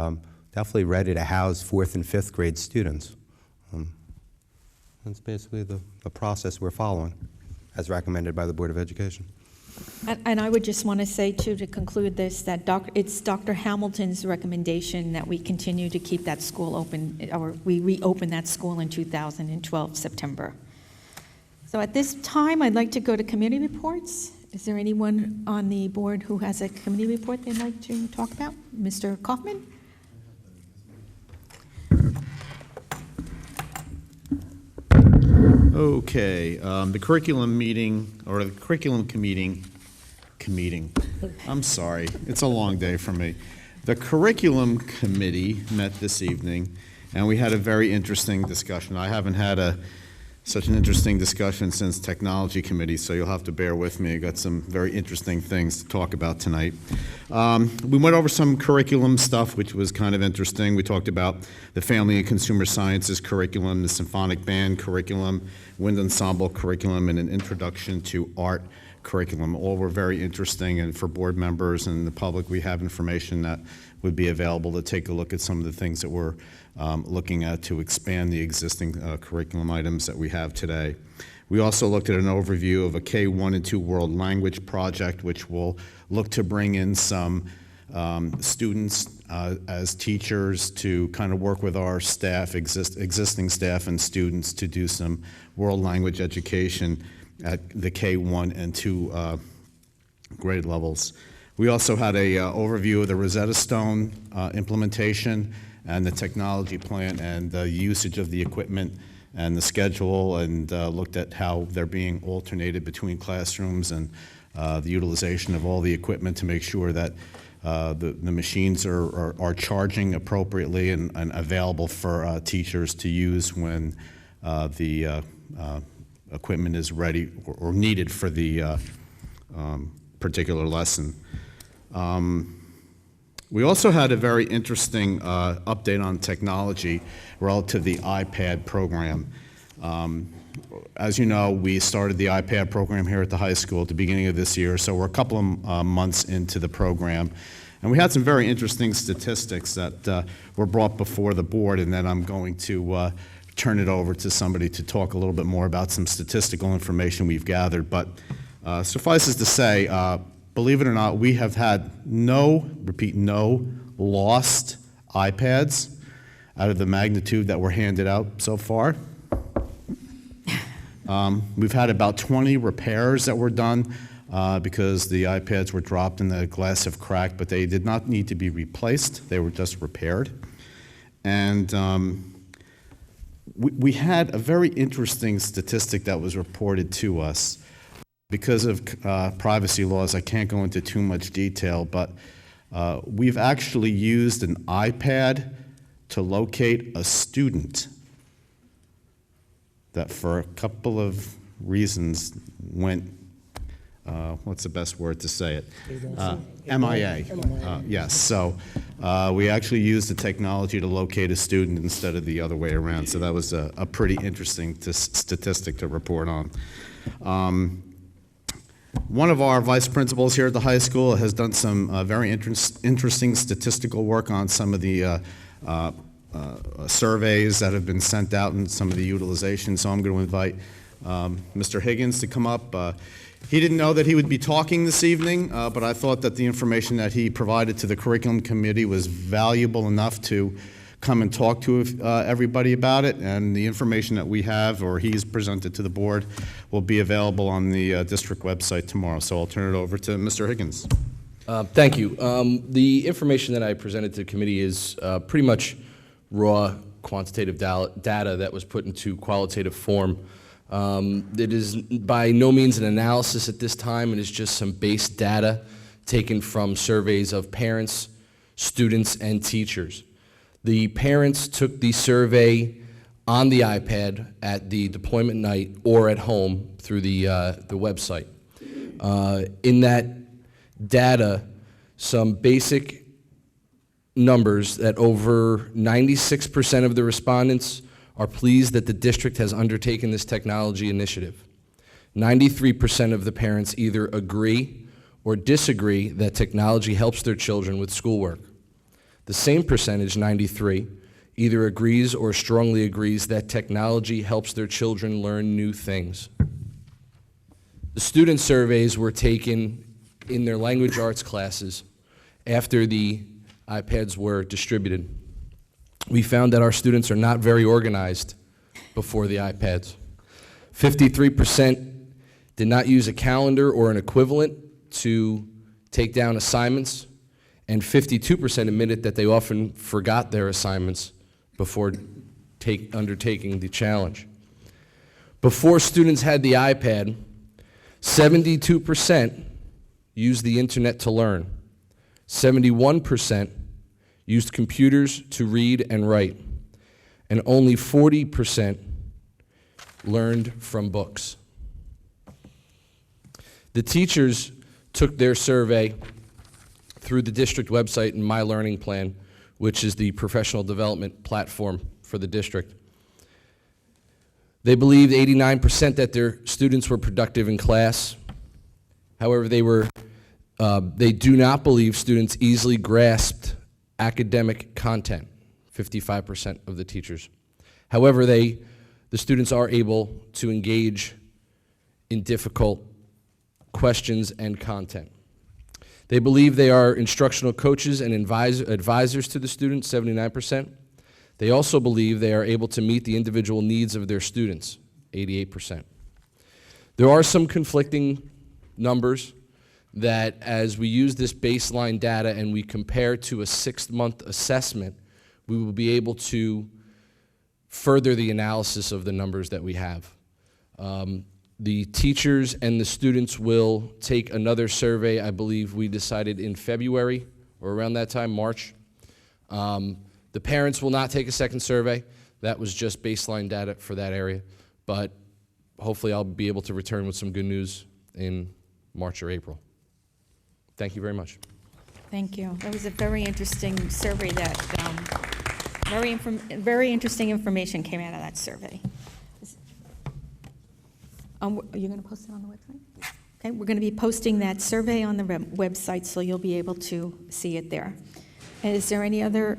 definitely ready to house 4th and 5th grade students. That's basically the process we're following, as recommended by the Board of Education.
And I would just want to say, too, to conclude this, that it's Dr. Hamilton's recommendation that we continue to keep that school open, or we reopen that school in 2012, September. So at this time, I'd like to go to committee reports. Is there anyone on the board who has a committee report they'd like to talk about? Mr. Kaufman?
Okay, the curriculum meeting, or the curriculum committee, I'm sorry, it's a long day for me. The curriculum committee met this evening, and we had a very interesting discussion. I haven't had such an interesting discussion since technology committee, so you'll have to bear with me. I got some very interesting things to talk about tonight. We went over some curriculum stuff, which was kind of interesting. We talked about the family and consumer sciences curriculum, the symphonic band curriculum, wind ensemble curriculum, and an introduction to art curriculum. All were very interesting, and for board members and the public, we have information that would be available to take a look at some of the things that we're looking at to expand the existing curriculum items that we have today. We also looked at an overview of a K1 and 2 world language project, which will look to bring in some students as teachers to kind of work with our staff, existing staff and students, to do some world language education at the K1 and 2 grade levels. We also had a overview of the Rosetta Stone implementation and the technology plan and the usage of the equipment and the schedule, and looked at how they're being alternated between classrooms and the utilization of all the equipment to make sure that the machines are charging appropriately and available for teachers to use when the equipment is ready or needed for the particular lesson. We also had a very interesting update on technology relative to the iPad program. As you know, we started the iPad program here at the high school at the beginning of this year, so we're a couple of months into the program. And we had some very interesting statistics that were brought before the board, and then I'm going to turn it over to somebody to talk a little bit more about some statistical information we've gathered. But suffices to say, believe it or not, we have had no lost iPads out of the magnitude that were handed out so far. We've had about 20 repairs that were done because the iPads were dropped and the glass have cracked, but they did not need to be replaced. They were just repaired. And we had a very interesting statistic that was reported to us. Because of privacy laws, I can't go into too much detail, but we've actually used an iPad to locate a student that for a couple of reasons went, what's the best word to say it? MIA. Yes, so we actually used the technology to locate a student instead of the other way around, so that was a pretty interesting statistic to report on. One of our vice principals here at the high school has done some very interesting statistical work on some of the surveys that have been sent out and some of the utilization, so I'm going to invite Mr. Higgins to come up. He didn't know that he would be talking this evening, but I thought that the information that he provided to the curriculum committee was valuable enough to come and talk to everybody about it, and the information that we have or he's presented to the board will be available on the district website tomorrow. So I'll turn it over to Mr. Higgins.
Thank you. The information that I presented to the committee is pretty much raw quantitative data that was put into qualitative form. It is by no means an analysis at this time. It is just some base data taken from surveys of parents, students, and teachers. The parents took the survey on the iPad at the deployment night or at home through the website. In that data, some basic numbers that over 96% of the respondents are pleased that the district has undertaken this technology initiative. 93% of the parents either agree or disagree that technology helps their children with schoolwork. The same percentage, 93, either agrees or strongly agrees that technology helps their children learn new things. The student surveys were taken in their language arts classes after the iPads were distributed. We found that our students are not very organized before the iPads. 53% did not use a calendar or an equivalent to take down assignments, and 52% admitted that they often forgot their assignments before undertaking the challenge. Before students had the iPad, 72% used the internet to learn. 71% used computers to read and write, and only 40% learned from books. The teachers took their survey through the district website and My Learning Plan, which is the professional development platform for the district. They believed 89% that their students were productive in class. However, they do not believe students easily grasped academic content, 55% of the teachers. However, the students are able to engage in difficult questions and content. They believe they are instructional coaches and advisors to the students, 79%. They also believe they are able to meet the individual needs of their students, 88%. There are some conflicting numbers. that as we use this baseline data and we compare to a 6-month assessment, we will be able to further the analysis of the numbers that we have. The teachers and the students will take another survey, I believe we decided in February or around that time, March. The parents will not take a second survey. That was just baseline data for that area. But hopefully I'll be able to return with some good news in March or April. Thank you very much.
Thank you. That was a very interesting survey that, very interesting information came out of that survey. Are you going to post it on the website? Okay, we're going to be posting that survey on the website, so you'll be able to see it there. Is there any other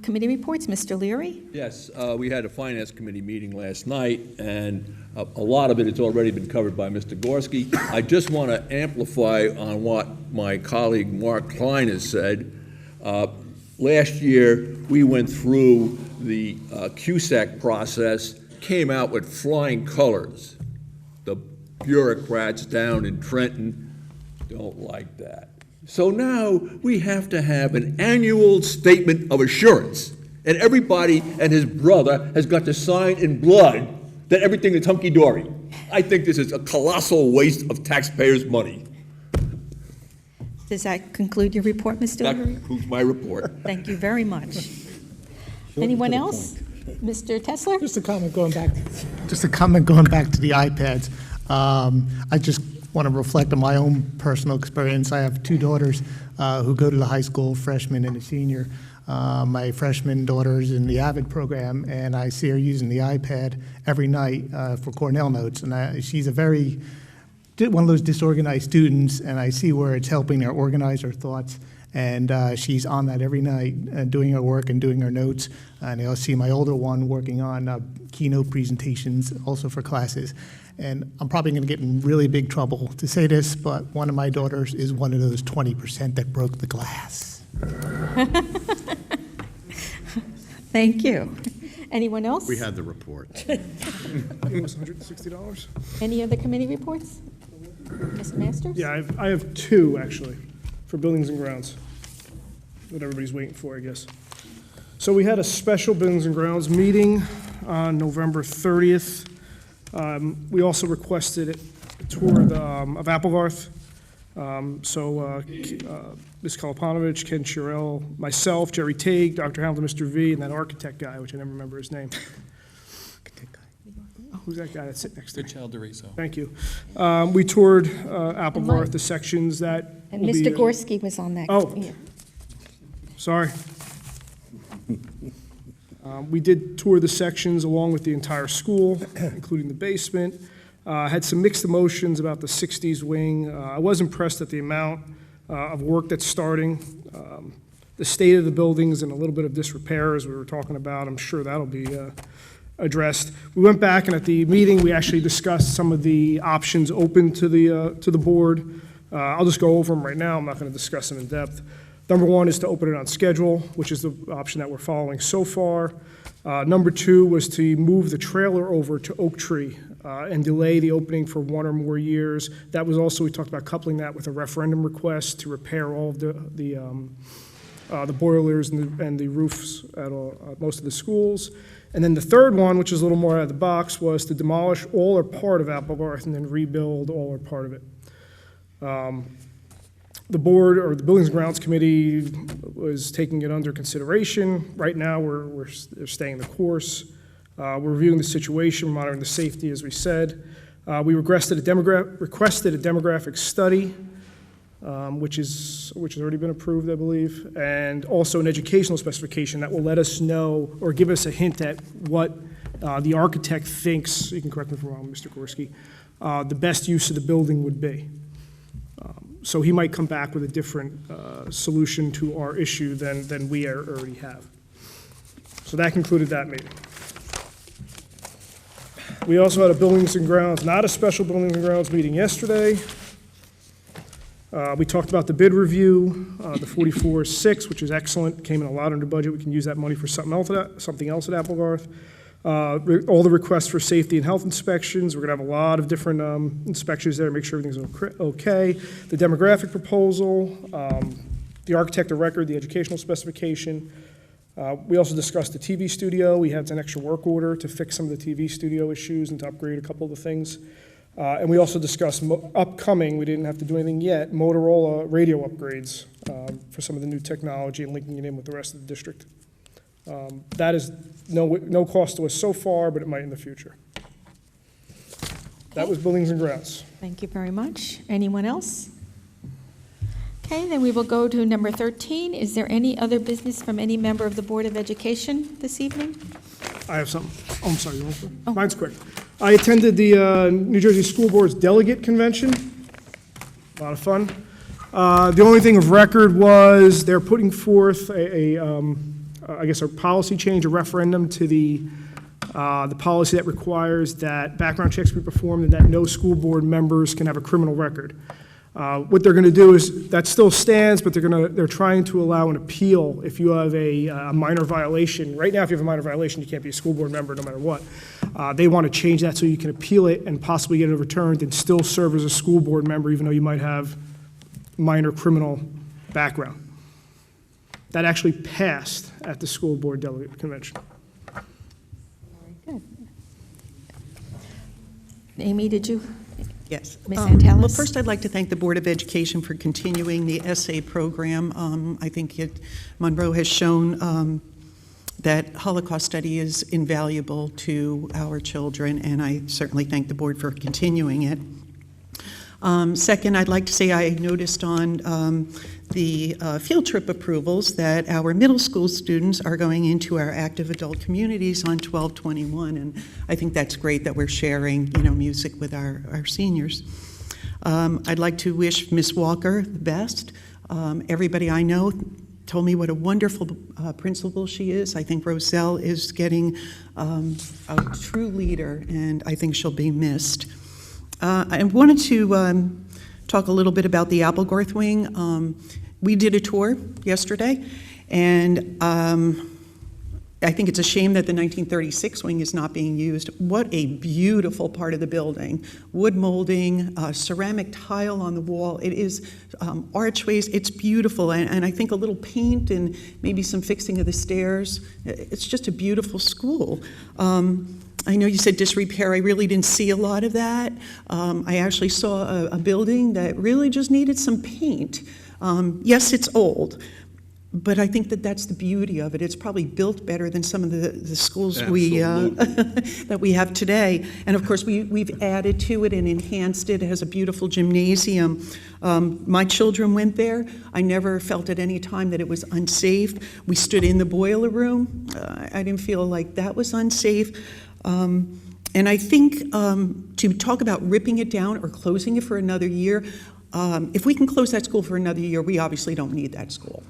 committee reports? Mr. Leary?
Yes, we had a Finance Committee meeting last night, and a lot of it has already been covered by Mr. Gorski. I just want to amplify on what my colleague Mark Klein has said. Last year, we went through the CUSAC process, came out with flying colors. The bureaucrats down in Trenton don't like that. So now we have to have an annual statement of assurance, and everybody and his brother has got to sign in blood that everything is hunky-dory. I think this is a colossal waste of taxpayers' money.
Does that conclude your report, Mr.
That
Leary?
concludes my report.
Thank you very much. Anyone else? Mr. Tesler?
Just a comment going back to the iPads. I just want to reflect on my own personal experience. I have 2 daughters who go to the high school, freshman and a senior. My freshman daughter's in the AVID program, and I see her using the iPad every night for Cornell notes. And she's one of those disorganized students, and I see where it's helping her organize her thoughts. And she's on that every night, doing her work and doing her notes. And I'll see my older one working on keynote presentations, also for classes. And I'm probably going to get in really big trouble to say this, but one of my daughters is one of those 20% that broke the glass.
Thank you. Anyone else?
We had the report.
I think it was $160.
Any other committee reports? Mr. Masters?
Yeah, I have 2, actually, for Buildings and Grounds, what everybody's waiting for, I guess. So we had a special Buildings and Grounds meeting on November 30th. We also requested a tour of Applegarth. Ms. Kalapanovich, Ken Chirell, myself, Jerry Tague, Dr. Hamilton, Mr. V, and that architect guy, which I never remember his name. Who's that guy that's sitting next to me?
Richard DeRiso.
Thank you. We toured Applegarth, the sections that
And
will be,
Mr. Gorski was on that.
Oh.
Yeah.
Sorry. We did tour the sections along with the entire school, including the basement. Had some mixed emotions about the 60s wing. I was impressed at the amount of work that's starting. The state of the buildings and a little bit of disrepair, as we were talking about. I'm sure that'll be addressed. We went back, and at the meeting, we actually discussed some of the options open to the board. I'll just go over them right now. I'm not going to discuss them in depth. Number 1 is to open it on schedule, which is the option that we're following so far. Number 2 was to move the trailer over to Oak Tree and delay the opening for 1 or more years. That was also, we talked about coupling that with a referendum request to repair all of the boilers and the roofs at most of the schools. And then the third one, which is a little more out of the box, was to demolish all or part of Applegarth and then rebuild all or part of it. The board, or the Buildings and Grounds Committee, was taking it under consideration. Right now, we're staying the course. We're reviewing the situation, monitoring the safety, as we said. We requested a demographic study, which has already been approved, I believe, and also an educational specification that will let us know or give us a hint at what the architect thinks, you can correct me if I'm wrong, Mr. Gorski, the best use of the building would be. So he might come back with a different solution to our issue than we already have. So that concluded that meeting. We also had a Buildings and Grounds, not a special Buildings and Grounds meeting yesterday. We talked about the bid review, the 44-6, which is excellent, came in a lot under budget. We can use that money for something else at Applegarth. All the requests for safety and health inspections. We're going to have a lot of different inspections there, make sure everything's okay. The demographic proposal, the architect of record, the educational specification. We also discussed the TV studio. We had an extra work order to fix some of the TV studio issues and to upgrade a couple of the things. And we also discussed upcoming, we didn't have to do anything yet, Motorola radio upgrades for some of the new technology and linking it in with the rest of the district. That is no cost to us so far, but it might in the future. That was buildings and grounds.
Thank you very much. Anyone else? Okay, then we will go to number 13. Is there any other business from any member of the Board of Education this evening?
I have something. Oh, I'm sorry. You want to? Oh. Mine's quick. I attended the New Jersey School Board's delegate convention. A lot of fun. The only thing of record was they're putting forth I guess a policy change, a referendum to the policy that requires that background checks be performed and that no school board members can have a criminal record. What they're going to do is, that still stands, but they're trying to allow an appeal if you have a minor violation. Right now, if you have a minor violation, you can't be a school board member no matter what. They want to change that so you can appeal it and possibly get it overturned and still serve as a school board member, even though you might have minor criminal background. That actually passed at the school board delegate convention.
Very good. Amy, did you?
Yes.
Ms. Antalis?
Well, first, I'd like to thank the Board of Education for continuing the essay program. I think Monroe has shown that Holocaust study is invaluable to our children, and I certainly thank the board for continuing it. Second, I'd like to say I noticed on the field trip approvals that our middle school students are going into our active adult communities on 12/21, and I think that's great that we're sharing, music with our seniors. I'd like to wish Miss Walker the best. Everybody I know told me what a wonderful principal she is. I think Roselle is getting a true leader, and I think she'll be missed. I wanted to talk a little bit about the Applegarth wing. We did a tour yesterday, and I think it's a shame that the 1936 wing is not being used. What a beautiful part of the building. Wood molding, ceramic tile on the wall. It is archways. It's beautiful, and I think a little paint and maybe some fixing of the stairs. It's just a beautiful school. I know you said disrepair. I really didn't see a lot of that. I actually saw a building that really just needed some paint. Yes, it's old, but I think that's the beauty of it. It's probably built better than some of the schools that we have today. And of course, we've added to it and enhanced it. It has a beautiful gymnasium. My children went there. I never felt at any time that it was unsafe. We stood in the boiler room. I didn't feel like that was unsafe. And I think to talk about ripping it down or closing it for another year, if we can close that school for another year, we obviously don't need that school.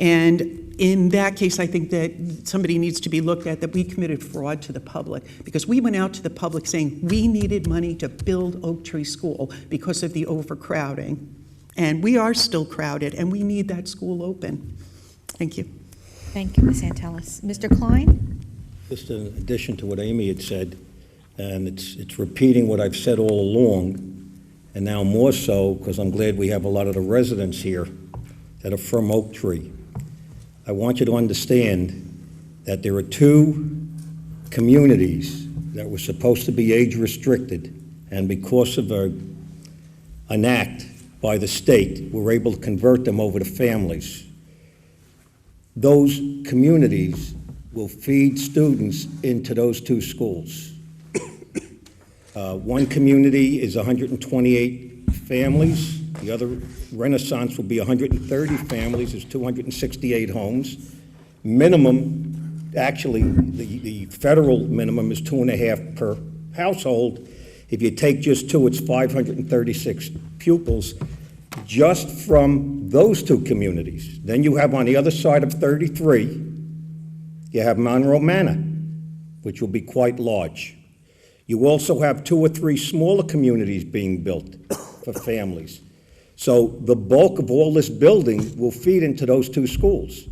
And in that case, I think that somebody needs to be looked at, that we committed fraud to the public, because we went out to the public saying we needed money to build Oak Tree School because of the overcrowding. And we are still crowded, and we need that school open. Thank you.
Thank you, Ms. Antalis. Mr. Klein?
Just in addition to what Amy had said, and it's repeating what I've said all along, and now more so because I'm glad we have a lot of the residents here that are from Oak Tree. I want you to understand that there are two communities that were supposed to be age restricted, and because of an act by the state, we're able to convert them over to families. Those communities will feed students into those two schools. One community is 128 families. The other, Renaissance, will be 130 families. There's 268 homes. Minimum, actually, the federal minimum is 2.5 per household. If you take just two, it's 536 pupils just from those two communities. Then you have on the other side of 33, you have Monroe Manor, which will be quite large. You also have 2 or 3 smaller communities being built for families. So the bulk of all this building will feed into those two schools.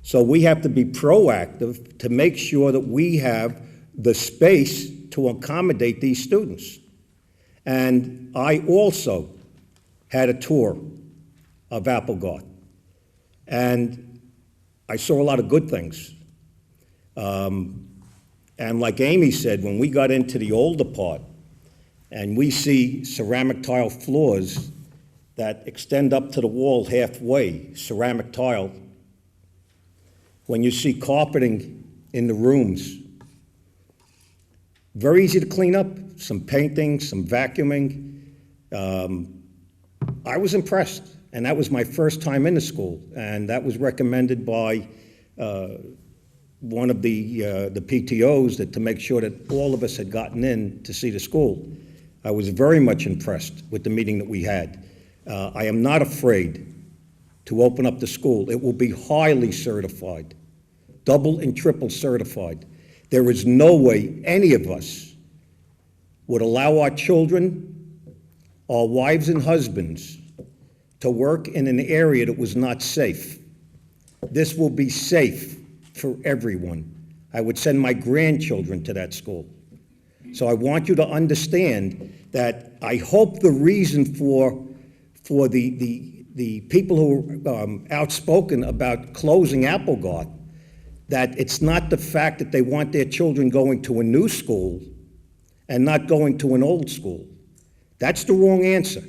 So we have to be proactive to make sure that we have the space to accommodate these students. And I also had a tour of Applegarth, and I saw a lot of good things. And like Amy said, when we got into the older part, and we see ceramic tile floors that extend up to the wall halfway, ceramic tile, when you see carpeting in the rooms, very easy to clean up, some painting, some vacuuming. I was impressed, and that was my first time in the school, and that was recommended by one of the PTOs to make sure that all of us had gotten in to see the school. I was very much impressed with the meeting that we had. I am not afraid to open up the school. It will be highly certified, double and triple certified. There is no way any of us would allow our children, our wives and husbands, to work in an area that was not safe. This will be safe for everyone. I would send my grandchildren to that school. So I want you to understand that I hope the reason for the people who are outspoken about closing Applegarth, that it's not the fact that they want their children going to a new school and not going to an old school. That's the wrong answer.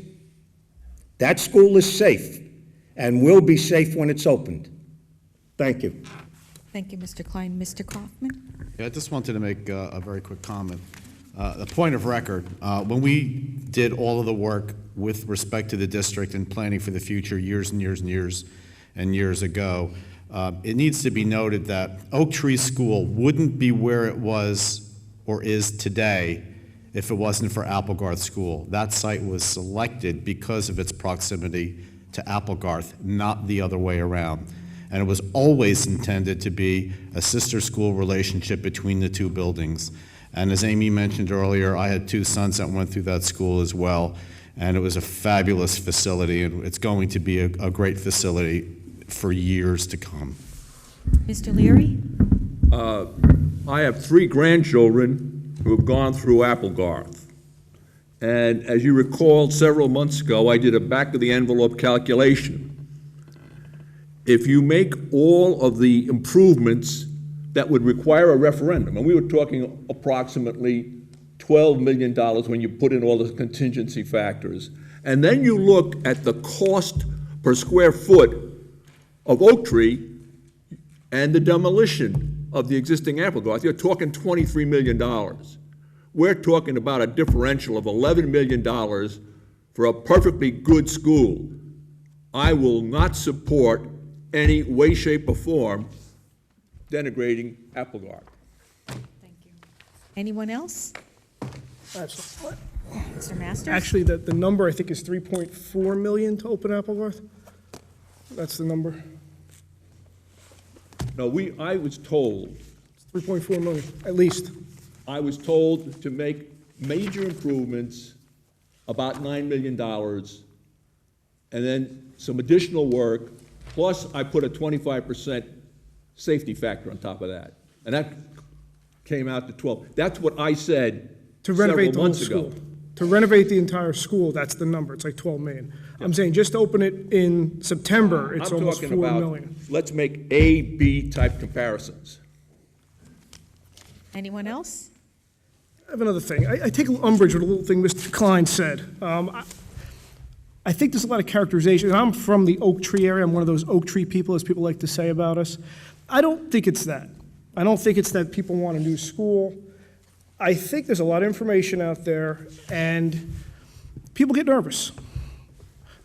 That school is safe and will be safe when it's opened. Thank you.
Thank you, Mr. Klein. Mr. Kaufman?
Yeah, I just wanted to make a very quick comment. A point of record, when we did all of the work with respect to the district and planning for the future years and years and years and years ago, it needs to be noted that Oak Tree School wouldn't be where it was or is today if it wasn't for Applegarth School. That site was selected because of its proximity to Applegarth, not the other way around. And it was always intended to be a sister school relationship between the two buildings. And as Amy mentioned earlier, I had two sons that went through that school as well, and it was a fabulous facility, and it's going to be a great facility for years to come.
Mr. Leary?
I have 3 grandchildren who have gone through Applegarth. And as you recall, several months ago, I did a back-of-the-envelope calculation. If you make all of the improvements that would require a referendum, and we were talking approximately $12 million when you put in all the contingency factors, and then you look at the cost per square foot of Oak Tree and the demolition of the existing Applegarth, you're talking $23 million. We're talking about a differential of $11 million for a perfectly good school. I will not support any way, shape, or form denigrating Applegarth.
Thank you. Anyone else? Mr. Masters?
Actually, the number, I think, is 3.4 million to open Applegarth. That's the number.
No, I was told.
3.4 million, at least.
I was told to make major improvements, about $9 million, and then some additional work, plus I put a 25% safety factor on top of that. And that came out to 12. That's what I said
To renovate the
several
whole
months ago.
school. To renovate the entire school, that's the number. It's like 12 million. I'm saying just to open it in September, it's almost 4 million.
Let's make A, B type comparisons.
Anyone else?
I have another thing. I take umbrage with a little thing Mr. Klein said. I think there's a lot of characterization. And I'm from the Oak Tree area. I'm one of those Oak Tree people, as people like to say about us. I don't think it's that. I don't think it's that people want a new school. I think there's a lot of information out there, and people get nervous.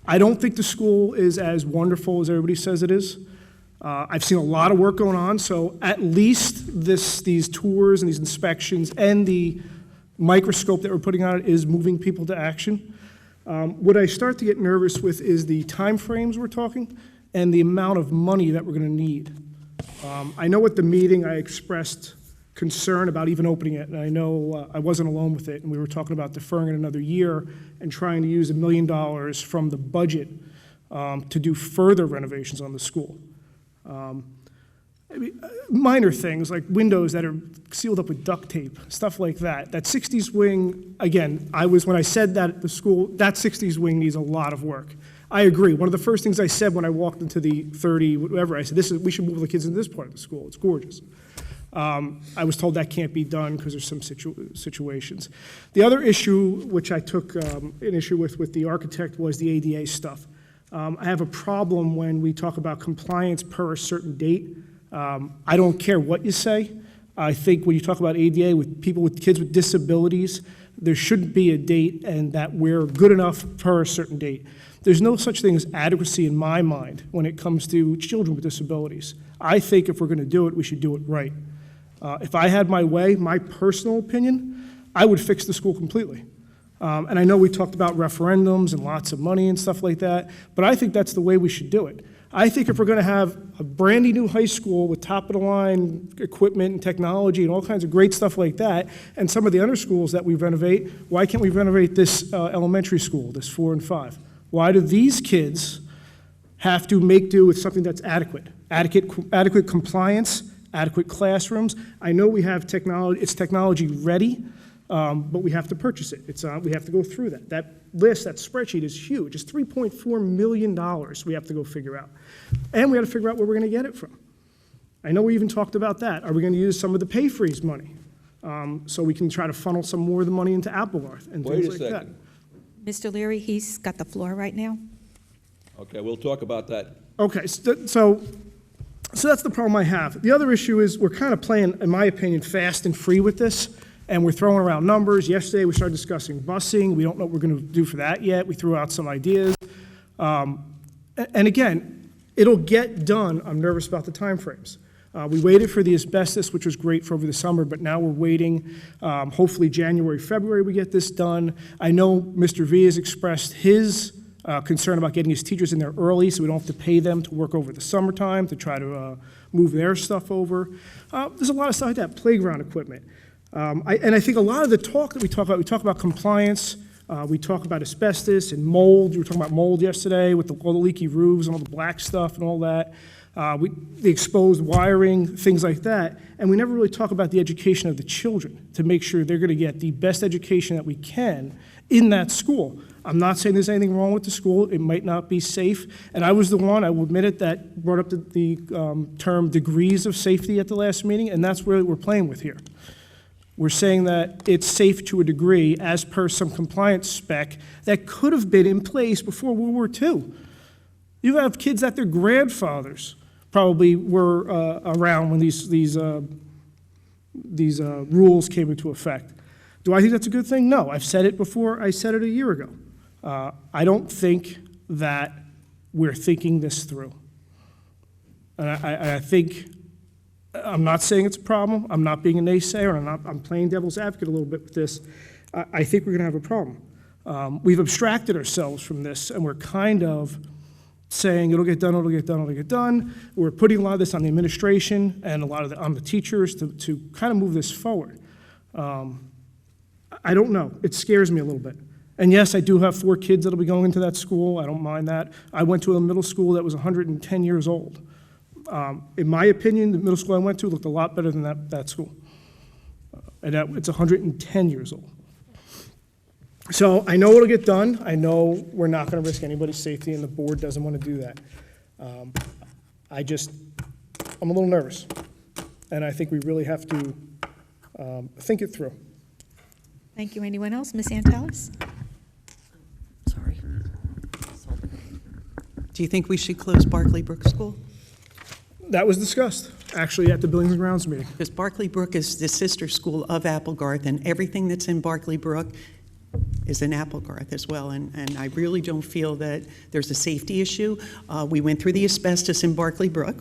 I don't think the school is as wonderful as everybody says it is. I've seen a lot of work going on, so at least these tours and these inspections and the microscope that we're putting on it is moving people to action. What I start to get nervous with is the timeframes we're talking and the amount of money that we're going to need. I know at the meeting I expressed concern about even opening it, and I know I wasn't alone with it, and we were talking about deferring it another year and trying to use $1 million from the budget to do further renovations on the school. I mean, minor things like windows that are sealed up with duct tape, stuff like that. That 60s wing, again, when I said that at the school, that 60s wing needs a lot of work. I agree. One of the first things I said when I walked into the 30, whatever, I said, we should move the kids into this part of the school. It's gorgeous. I was told that can't be done because there's some situations. The other issue, which I took an issue with the architect, was the ADA stuff. I have a problem when we talk about compliance per a certain date. I don't care what you say. I think when you talk about ADA with people with kids with disabilities, there shouldn't be a date and that we're good enough per a certain date. There's no such thing as adequacy in my mind when it comes to children with disabilities. I think if we're going to do it, we should do it right. If I had my way, my personal opinion, I would fix the school completely. And I know we talked about referendums and lots of money and stuff like that, but I think that's the way we should do it. I think if we're going to have a brandy new high school with top-of-the-line equipment and technology and all kinds of great stuff like that, and some of the other schools that we renovate, why can't we renovate this elementary school, this 4 and 5? Why do these kids have to make do with something that's adequate? Adequate compliance, adequate classrooms. I know we have technology, it's technology ready, but we have to purchase it. We have to go through that. That list, that spreadsheet is huge. It's $3.4 million we have to go figure out. And we have to figure out where we're going to get it from. I know we even talked about that. Are we going to use some of the pay freeze money so we can try to funnel some more of the money into Applegarth and things like that?
Mr. Leary, he's got the floor right now.
Okay, we'll talk about that.
Okay, so that's the problem I have. The other issue is we're kind of playing, in my opinion, fast and free with this, and we're throwing around numbers. Yesterday, we started discussing busing. We don't know what we're going to do for that yet. We threw out some ideas. And again, it'll get done. I'm nervous about the timeframes. We waited for the asbestos, which was great for over the summer, but now we're waiting. Hopefully January, February, we get this done. I know Mr. V has expressed his concern about getting his teachers in there early so we don't have to pay them to work over the summertime to try to move their stuff over. There's a lot of stuff like that, playground equipment. And I think a lot of the talk that we talk about compliance, we talk about asbestos and mold. We were talking about mold yesterday with all the leaky roofs and all the black stuff and all that. The exposed wiring, things like that. And we never really talk about the education of the children to make sure they're going to get the best education that we can in that school. I'm not saying there's anything wrong with the school. It might not be safe. And I was the one, I will admit it, that brought up the term degrees of safety at the last meeting, and that's what we're playing with here. We're saying that it's safe to a degree as per some compliance spec that could have been in place before World War II. You have kids that their grandfathers probably were around when these rules came into effect. Do I think that's a good thing? No. I've said it before. I said it a year ago. I don't think that we're thinking this through. And I think, I'm not saying it's a problem. I'm not being a naysayer. I'm playing devil's advocate a little bit with this. I think we're going to have a problem. We've abstracted ourselves from this, and we're kind of saying it'll get done, it'll get done, it'll get done. We're putting a lot of this on the administration and a lot of on the teachers to kind of move this forward. I don't know. It scares me a little bit. And yes, I do have 4 kids that'll be going into that school. I don't mind that. I went to a middle school that was 110 years old. In my opinion, the middle school I went to looked a lot better than that school. And it's 110 years old. So I know it'll get done. I know we're not going to risk anybody's safety, and the board doesn't want to do that. I'm a little nervous, and I think we really have to think it through.
Thank you. Anyone else? Ms. Antelis?
Sorry.
Do you think we should close Barclay Brook School?
That was discussed, actually, at the Buildings and Grounds meeting.
Because Barclay Brook is the sister school of Applegarth, and everything that's in Barclay Brook is in Applegarth as well, and I really don't feel that there's a safety issue. We went through the asbestos in Barclay Brook,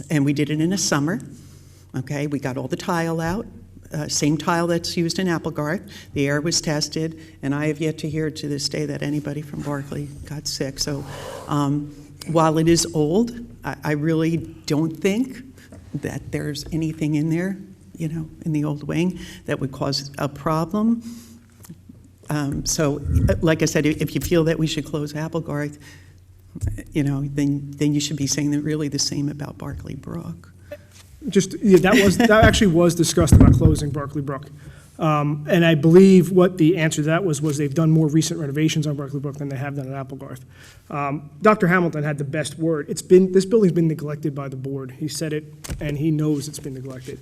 and we did it in a summer. Okay, we got all the tile out, same tile that's used in Applegarth. The air was tested, and I have yet to hear to this day that anybody from Barclay got sick. So while it is old, I really don't think that there's anything in there, you know, in the old wing that would cause a problem. So, like I said, if you feel that we should close Applegarth, you know, then you should be saying that really the same about Barclay Brook.
That actually was discussed about closing Barclay Brook. And I believe what the answer to that was they've done more recent renovations on Barclay Brook than they have done at Applegarth. Dr. Hamilton had the best word. This building's been neglected by the board. He said it, and he knows it's been neglected.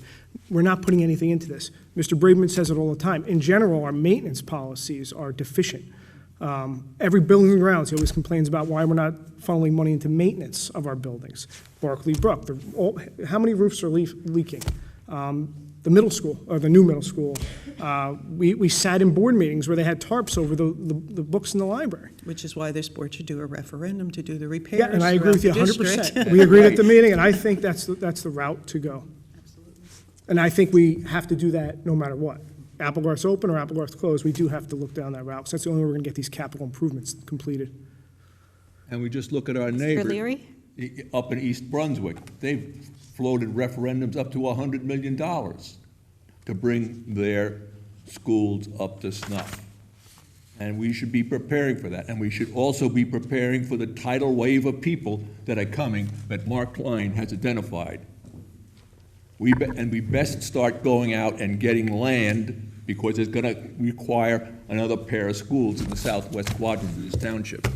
We're not putting anything into this. Mr. Braidman says it all the time. In general, our maintenance policies are deficient. Every building and grounds, he always complains about why we're not funneling money into maintenance of our buildings. Barclay Brook, how many roofs are leaking? The middle school, or the new middle school, we sat in board meetings where they had tarps over the books in the library.
Which is why this board should do a referendum to do the repairs.
Yeah, and I agree with you
throughout the
100%.
district.
We agreed at the meeting, and I think that's the route to go. Absolutely. And I think we have to do that no matter what. Applegarth's open or Applegarth's closed, we do have to look down that route, because that's the only way we're going to get these capital improvements completed.
And we just look at our neighbor
Leary?
up in East Brunswick. They've floated referendums up to $100 million to bring their schools up to snuff. And we should be preparing for that. And we should also be preparing for the tidal wave of people that are coming that Mark Klein has identified. We best start going out and getting land, because it's going to require another pair of schools in the southwest quadrant of this township.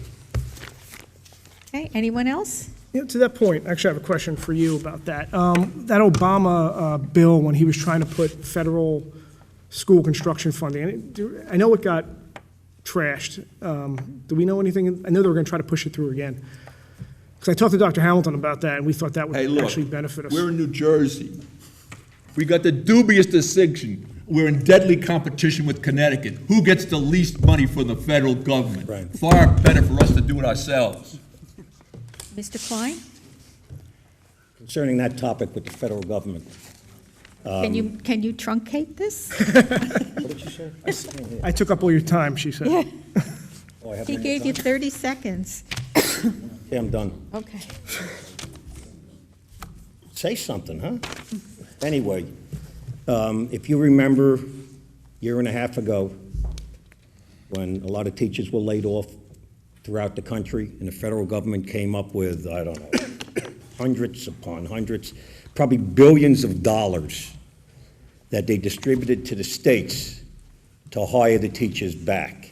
Okay, anyone else?
Yeah, to that point, actually, I have a question for you about that. That Obama bill, when he was trying to put federal school construction funding, I know it got trashed. Do we know anything? I know they were going to try to push it through again. Because I talked to Dr. Hamilton about that, and we thought that would actually benefit us.
We're in New Jersey. We got the dubious distinction. We're in deadly competition with Connecticut. Who gets the least money from the federal government?
Right.
Far better for us to do it ourselves.
Mr. Klein?
Concerning that topic with the federal government.
Can you truncate this?
What did you say?
I took up all your time, she said.
Yeah.
Oh, I have
He
no more
gave you
time?
30 seconds.
Okay, I'm done.
Okay.
Say something, huh? Anyway, if you remember a year and a half ago, when a lot of teachers were laid off throughout the country, and the federal government came up with, I don't know, hundreds upon hundreds, probably billions of dollars that they distributed to the states to hire the teachers back.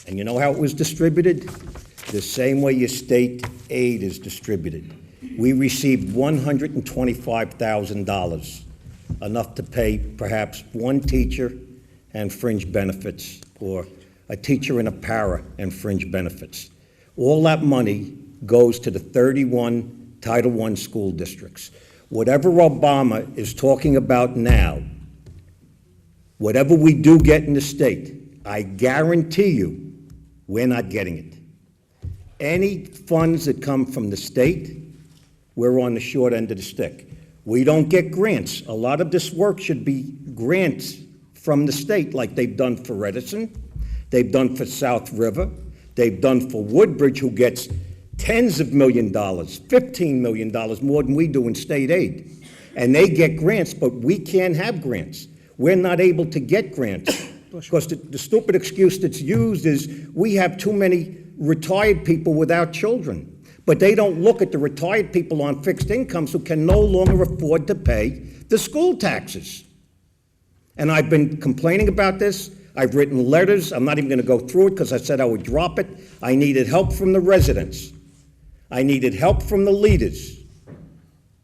And you know how it was distributed? The same way your state aid is distributed. We received $125,000, enough to pay perhaps one teacher and fringe benefits, or a teacher and a para and fringe benefits. All that money goes to the 31 Title I school districts. Whatever Obama is talking about now, whatever we do get in the state, I guarantee you, we're not getting it. Any funds that come from the state, we're on the short end of the stick. We don't get grants. A lot of this work should be grants from the state, like they've done for Edison, they've done for South River, they've done for Woodbridge, who gets tens of $millions, $15 million more than we do in state aid. And they get grants, but we can't have grants. We're not able to get grants. Because the stupid excuse that's used is we have too many retired people without children. But they don't look at the retired people on fixed incomes who can no longer afford to pay the school taxes. And I've been complaining about this. I've written letters. I'm not even going to go through it because I said I would drop it. I needed help from the residents. I needed help from the leaders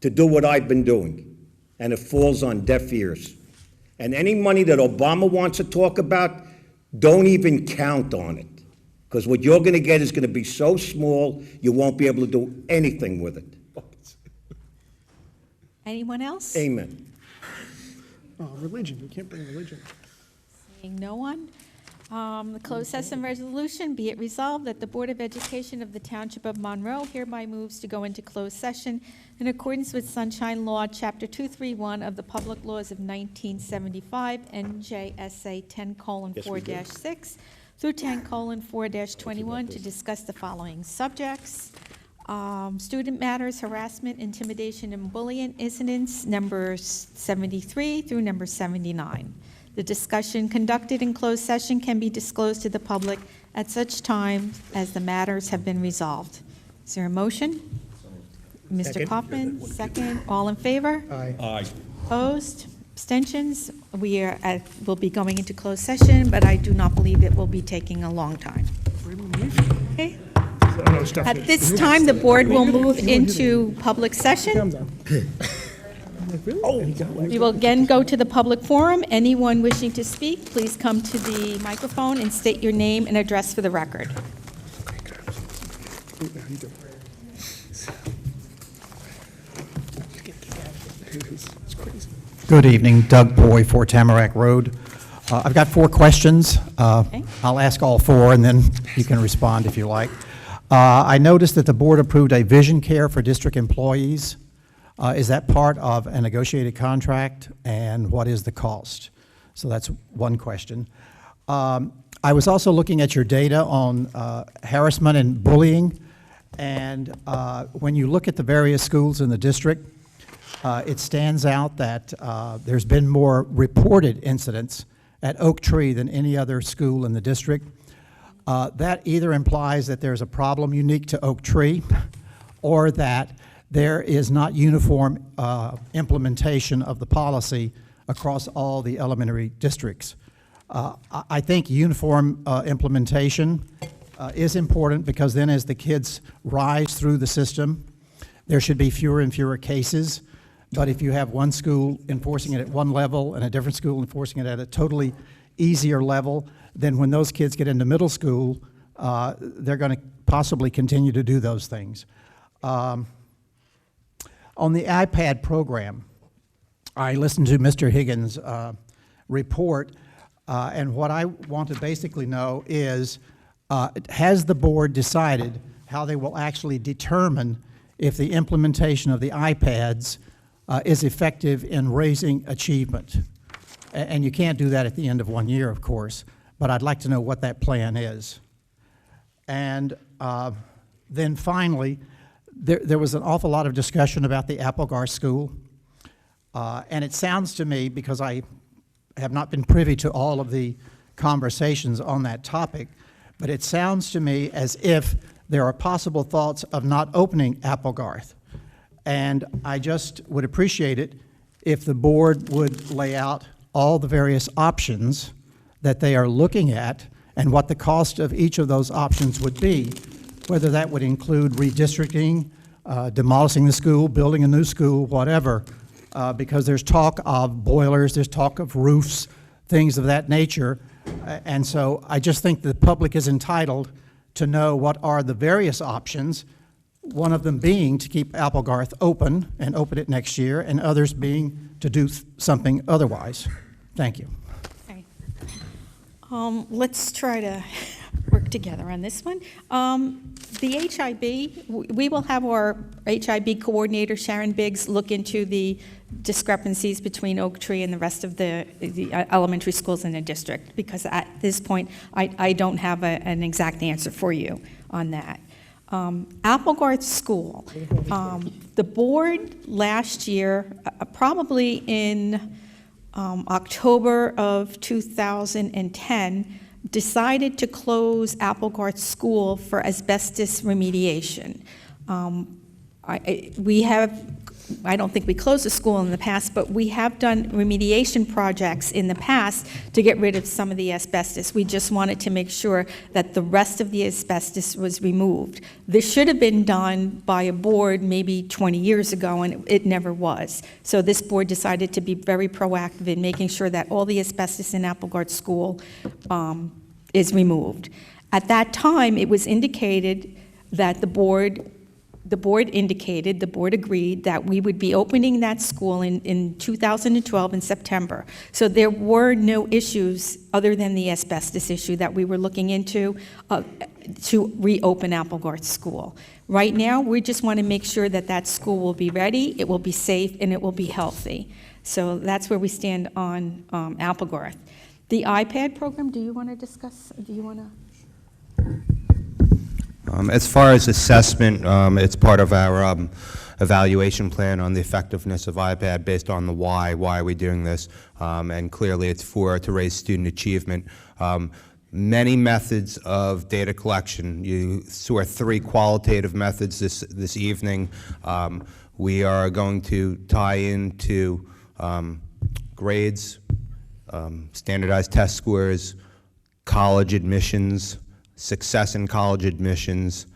to do what I've been doing. And it falls on deaf ears. And any money that Obama wants to talk about, don't even count on it. Because what you're going to get is going to be so small, you won't be able to do anything with it.
Anyone else?
Amen.
Oh, religion, you can't bring religion.
Seeing no one. The closed session resolution, be it resolved that the Board of Education of the Township of Monroe hereby moves to go into closed session in accordance with Sunshine Law, Chapter 231 of the Public Laws of 1975, NJSA 10:4-6 through 10:4-21 to discuss the following subjects. Student matters, harassment, intimidation, and bullying incidents, numbers 73 through number 79. The discussion conducted in closed session can be disclosed to the public at such time as the matters have been resolved. Is there a motion? Mr.
Second.
Kaufman, second. All in favor?
Aye.
Opposed? Abstentions? We'll be going into closed session, but I do not believe it will be taking a long time. Okay. At this time, the board will move into public session. We will again go to the public forum. Anyone wishing to speak, please come to the microphone and state your name and address for the record.
Good evening, Doug Boy, 4 Tamarack Road. I've got 4 questions. I'll ask all 4, and then you can respond if you like. I noticed that the board approved a vision care for district employees. Is that part of a negotiated contract, and what is the cost? So that's one question. I was also looking at your data on harassment and bullying, and when you look at the various schools in the district, it stands out that there's been more reported incidents at Oak Tree than any other school in the district. That either implies that there's a problem unique to Oak Tree, or that there is not uniform implementation of the policy across all the elementary districts. I think uniform implementation is important, because then as the kids rise through the system, there should be fewer and fewer cases. But if you have one school enforcing it at one level and a different school enforcing it at a totally easier level, then when those kids get into middle school, they're going to possibly continue to do those things. On the iPad program, I listened to Mr. Higgins' report, and what I want to basically know is, has the board decided how they will actually determine if the implementation of the iPads is effective in raising achievement? And you can't do that at the end of 1 year, of course, but I'd like to know what that plan is. And then finally, there was an awful lot of discussion about the Applegar School, and it sounds to me, because I have not been privy to all of the conversations on that topic, but it sounds to me as if there are possible thoughts of not opening Applegarth. And I just would appreciate it if the board would lay out all the various options that they are looking at and what the cost of each of those options would be, whether that would include redistricting, demolishing the school, building a new school, whatever, because there's talk of boilers, there's talk of roofs, things of that nature. And so I just think the public is entitled to know what are the various options, one of them being to keep Applegarth open and open it next year, and others being to do something otherwise. Thank you.
Okay. Let's try to work together on this one. The HIB, we will have our HIB coordinator, Sharon Biggs, look into the discrepancies between Oak Tree and the rest of the elementary schools in the district, because at this point, I don't have an exact answer for you on that. Applegarth School, the board last year, probably in October of 2010, decided to close Applegarth School for asbestos remediation. I don't think we closed the school in the past, but we have done remediation projects in the past to get rid of some of the asbestos. We just wanted to make sure that the rest of the asbestos was removed. This should have been done by a board maybe 20 years ago, and it never was. So this board decided to be very proactive in making sure that all the asbestos in Applegarth School is removed. At that time, it was indicated that the board agreed that we would be opening that school in 2012 in September. So there were no issues other than the asbestos issue that we were looking into to reopen Applegarth School. Right now, we just want to make sure that that school will be ready, it will be safe, and it will be healthy. So that's where we stand on Applegarth. The iPad program, do you want to discuss? Do you want to?
As far as assessment, it's part of our evaluation plan on the effectiveness of iPad based on the why are we doing this, and clearly it's to raise student achievement. many methods of data collection. You saw 3 qualitative methods this evening. We are going to tie into grades, standardized test scores, college admissions, success in college admissions,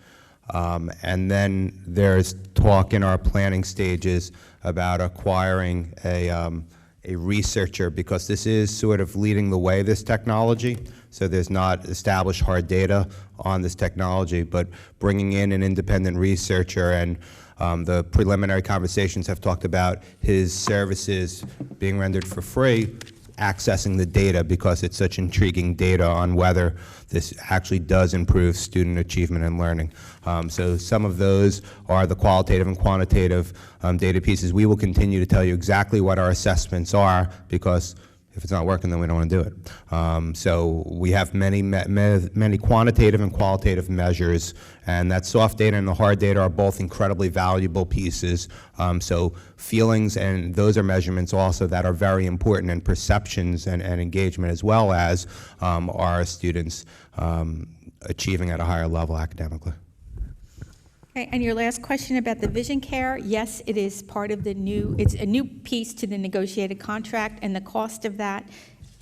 and then there's talk in our planning stages about acquiring a researcher, because this is sort of leading the way, this technology. So there's not established hard data on this technology, but bringing in an independent researcher, and the preliminary conversations have talked about his services being rendered for free, accessing the data because it's such intriguing data on whether this actually does improve student achievement and learning. So some of those are the qualitative and quantitative data pieces. We will continue to tell you exactly what our assessments are, because if it's not working, then we don't want to do it. So we have many quantitative and qualitative measures, and that soft data and the hard data are both incredibly valuable pieces. So feelings, and those are measurements also that are very important, and perceptions and engagement, as well as our students achieving at a higher level academically.
Okay, and your last question about the vision care, yes, it is part of the new, it's a new piece to the negotiated contract, and the cost of that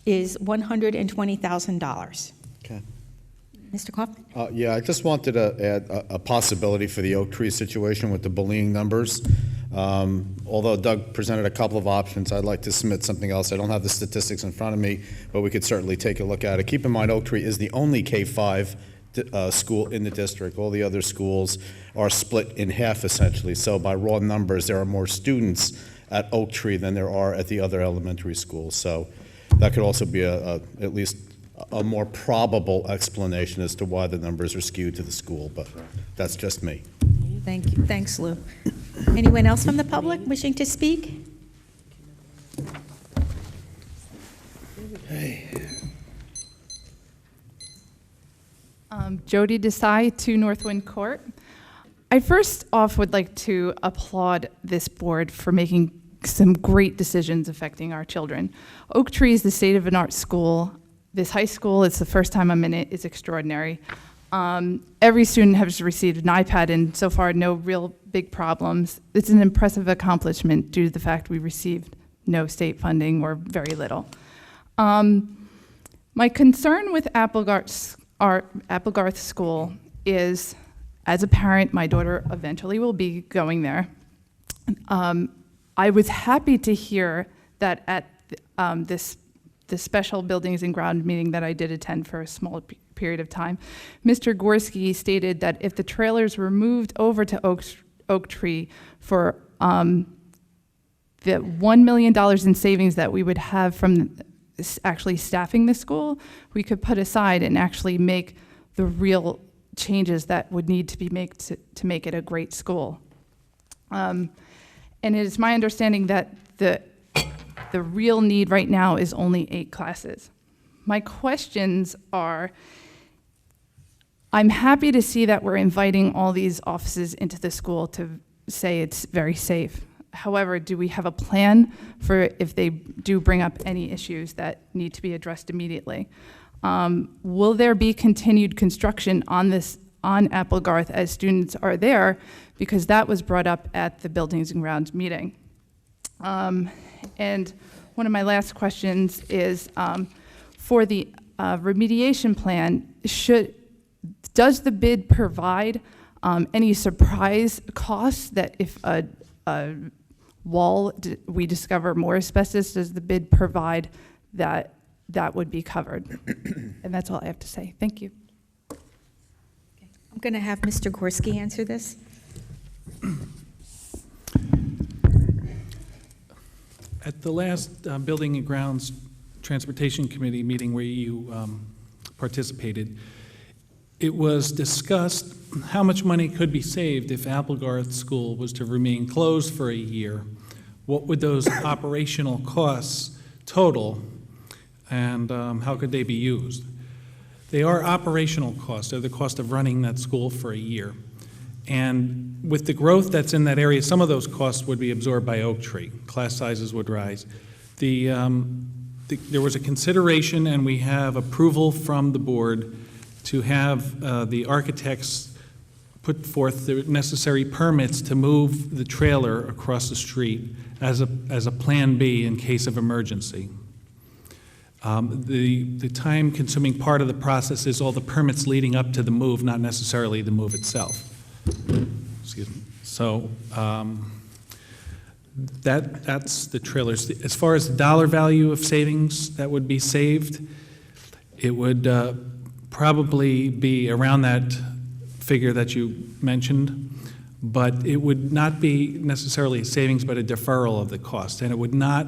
is $120,000.
Okay.
Mr. Kaufman?
Yeah, I just wanted to add a possibility for the oak tree situation with the bullying numbers. Although Doug presented a couple of options, I'd like to submit something else. I don't have the statistics in front of me, but we could certainly take a look at it. Keep in mind, Oak Tree is the only K-5 school in the district. All the other schools are split in half, essentially. So by raw numbers, there are more students at Oak Tree than there are at the other elementary schools. So that could also be at least a more probable explanation as to why the numbers are skewed to the school, but that's just me.
Thank you. Thanks, Lou. Anyone else from the public wishing to speak?
Jody Desai, 2 Northwind Court. I first off would like to applaud this board for making some great decisions affecting our children. Oak Tree is the state-of-the-art school. This high school, it's the first time I'm in it, is extraordinary. Every student has received an iPad, and so far no real big problems. It's an impressive accomplishment due to the fact we received no state funding or very little. My concern with Applegarth School is, as a parent, my daughter eventually will be going there. I was happy to hear that at this special buildings and ground meeting that I did attend for a small period of time, Mr. Gorski stated that if the trailers were moved over to Oak Tree for the $1 million in savings that we would have from actually staffing the school, we could put aside and actually make the real changes that would need to be made to make it a great school. And it is my understanding that the real need right now is only 8 classes. My questions are, I'm happy to see that we're inviting all these offices into the school to say it's very safe. However, do we have a plan for if they do bring up any issues that need to be addressed immediately? Will there be continued construction on Applegarth as students are there? Because that was brought up at the Buildings and Grounds meeting. And one of my last questions is, for the remediation plan, does the bid provide any surprise costs that if a wall, we discover more asbestos, does the bid provide that would be covered? And that's all I have to say. Thank you.
I'm going to have Mr. Gorski answer this.
At the last Building and Grounds Transportation Committee meeting where you participated, it was discussed how much money could be saved if Applegarth School was to remain closed for a year. What would those operational costs total, and how could they be used? They are operational costs. They're the cost of running that school for a year. And with the growth that's in that area, some of those costs would be absorbed by Oak Tree. Class sizes would rise. The there was a consideration, and we have approval from the board to have the architects put forth the necessary permits to move the trailer across the street as a Plan B in case of emergency. The time-consuming part of the process is all the permits leading up to the move, not necessarily the move itself. Excuse me. So that's the trailers. As far as the dollar value of savings that would be saved, it would probably be around that figure that you mentioned, but it would not be necessarily a savings, but a deferral of the cost, and it would not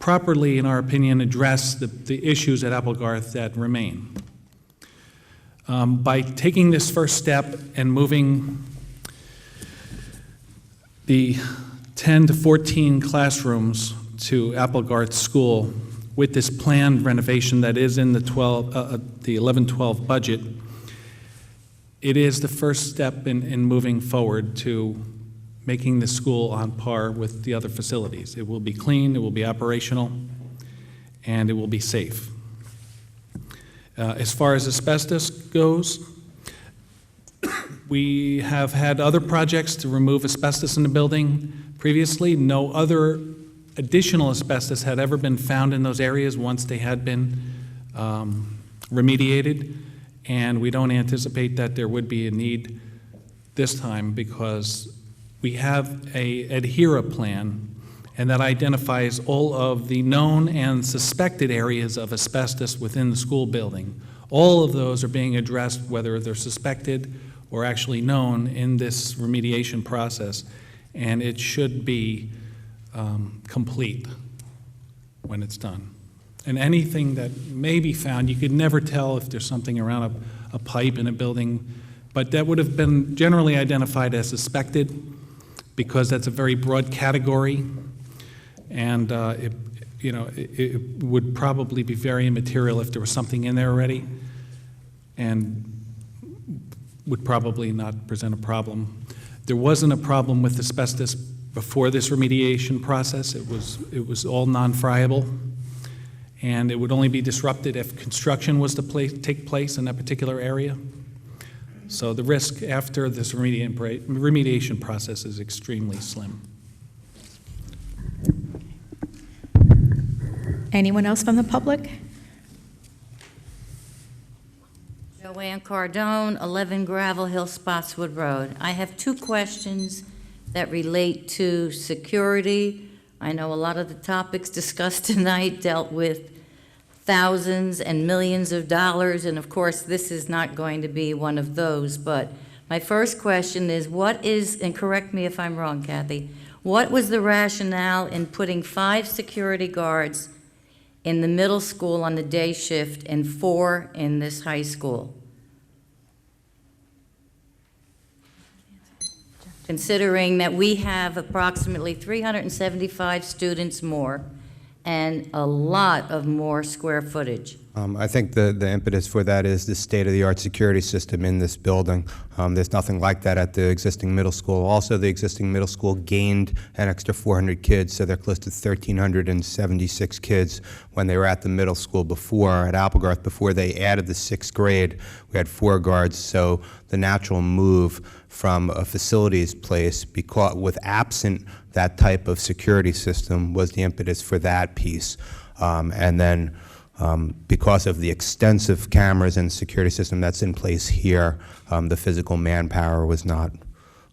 properly, in our opinion, address the issues at Applegarth that remain. By taking this first step and moving the 10 to 14 classrooms to Applegarth School with this planned renovation that is in the 11-12 budget, it is the first step in moving forward to making the school on par with the other facilities. It will be clean, it will be operational, and it will be safe. As far as asbestos goes, we have had other projects to remove asbestos in the building previously. No other additional asbestos had ever been found in those areas once they had been remediated, and we don't anticipate that there would be a need this time because we have a ADHERA plan, and that identifies all of the known and suspected areas of asbestos within the school building. All of those are being addressed, whether they're suspected or actually known, in this remediation process, and it should be complete when it's done. And anything that may be found, you could never tell if there's something around a pipe in a building, but that would have been generally identified as suspected, because that's a very broad category, and it would probably be very immaterial if there was something in there already, and would probably not present a problem. There wasn't a problem with asbestos before this remediation process. It was all non-friable, and it would only be disrupted if construction was to take place in that particular area. So the risk after this remediation process is extremely slim.
Anyone else from the public?
Joanne Cardone, 11 Gravel Hill, Spotswood Road. I have two questions that relate to security. I know a lot of the topics discussed tonight dealt with thousands and millions of dollars, and of course this is not going to be one of those, but my first question is, what is, and correct me if I'm wrong, Kathy, what was the rationale in putting 5 security guards in the middle school on the day shift and 4 in this high school? Considering that we have approximately 375 students more and a lot of more square footage.
I think the impetus for that is the state-of-the-art security system in this building. There's nothing like that at the existing middle school. Also, the existing middle school gained an extra 400 kids, so they're close to 1,376 kids when they were at the middle school before, at Applegarth, before they added the 6th grade. We had 4 guards, so the natural move from a facilities place, because with absent that type of security system, was the impetus for that piece. And then because of the extensive cameras and security system that's in place here, the physical manpower was not,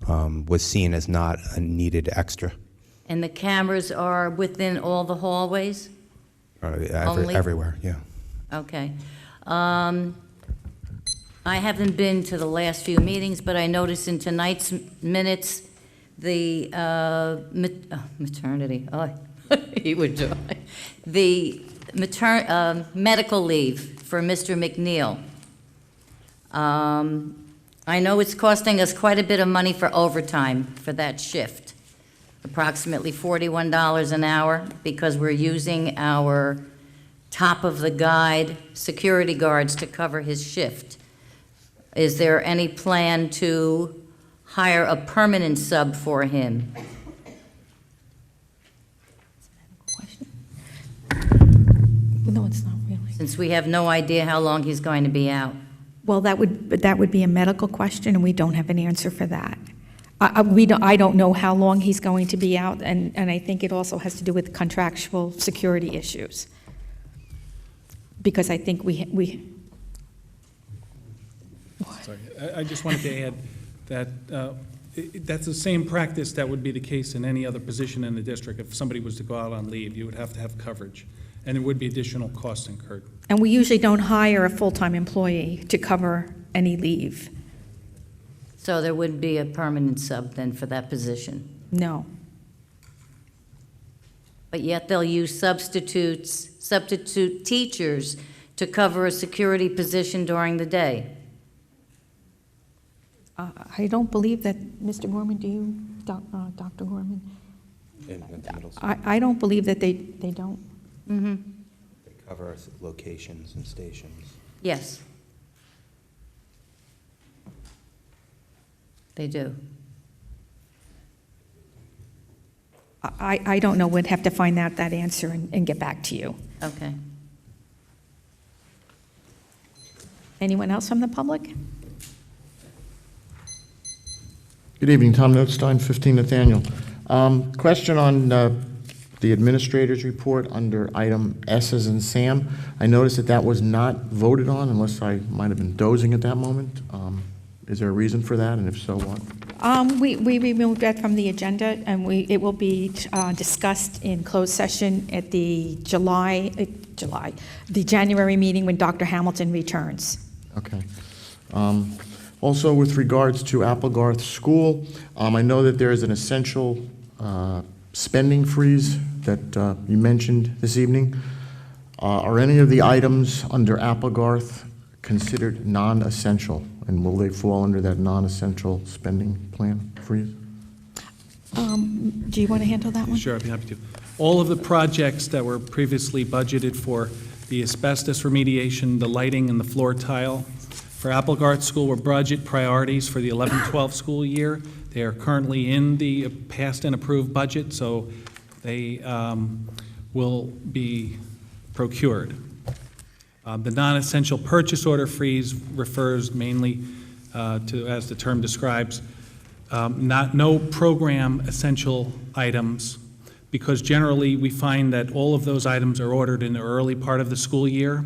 was seen as not a needed extra.
And the cameras are within all the hallways?
Everywhere, yeah.
Okay. I haven't been to the last few meetings, but I noticed in tonight's minutes, the maternity, he would do it. The medical leave for Mr. McNeil. I know it's costing us quite a bit of money for overtime for that shift, approximately $41 an hour, because we're using our top-of-the-guide security guards to cover his shift. Is there any plan to hire a permanent sub for him?
no, it's not really.
Since we have no idea how long he's going to be out.
Well, that would be a medical question, and we don't have an answer for that. I don't know how long he's going to be out, and I think it also has to do with contractual security issues. Because I think we
Sorry, I just wanted to add that that's the same practice that would be the case in any other position in the district. If somebody was to go out on leave, you would have to have coverage, and there would be additional costs incurred.
And we usually don't hire a full-time employee to cover any leave.
So there wouldn't be a permanent sub then for that position?
No.
But yet they'll use substitute teachers to cover a security position during the day?
I don't believe that, Mr. Gorman, do you, Dr. Gorman? I don't believe that they don't.
Mm-hmm.
They cover locations and stations.
Yes. They do.
I don't know. We'd have to find out that answer and get back to you.
Okay.
Anyone else from the public?
Good evening, Tom Notstein, 15 Nathaniel. Question on the administrator's report under item S as in Sam. I noticed that was not voted on, unless I might have been dozing at that moment. Is there a reason for that, and if so, what?
We removed that from the agenda, and it will be discussed in closed session at the the January meeting when Dr. Hamilton returns.
Okay. Also, with regards to Applegarth School, I know that there is an essential spending freeze that you mentioned this evening. Are any of the items under Applegarth considered non-essential, and will they fall under that non-essential spending plan freeze?
Do you want to handle that one?
Sure, I'd be happy to. All of the projects that were previously budgeted for the asbestos remediation, the lighting, and the floor tile for Applegarth School were budget priorities for the 11-12 school year. They are currently in the passed and approved budget, so they will be procured. The non-essential purchase order freeze refers mainly to, as the term describes, no program essential items, because generally we find that all of those items are ordered in the early part of the school year.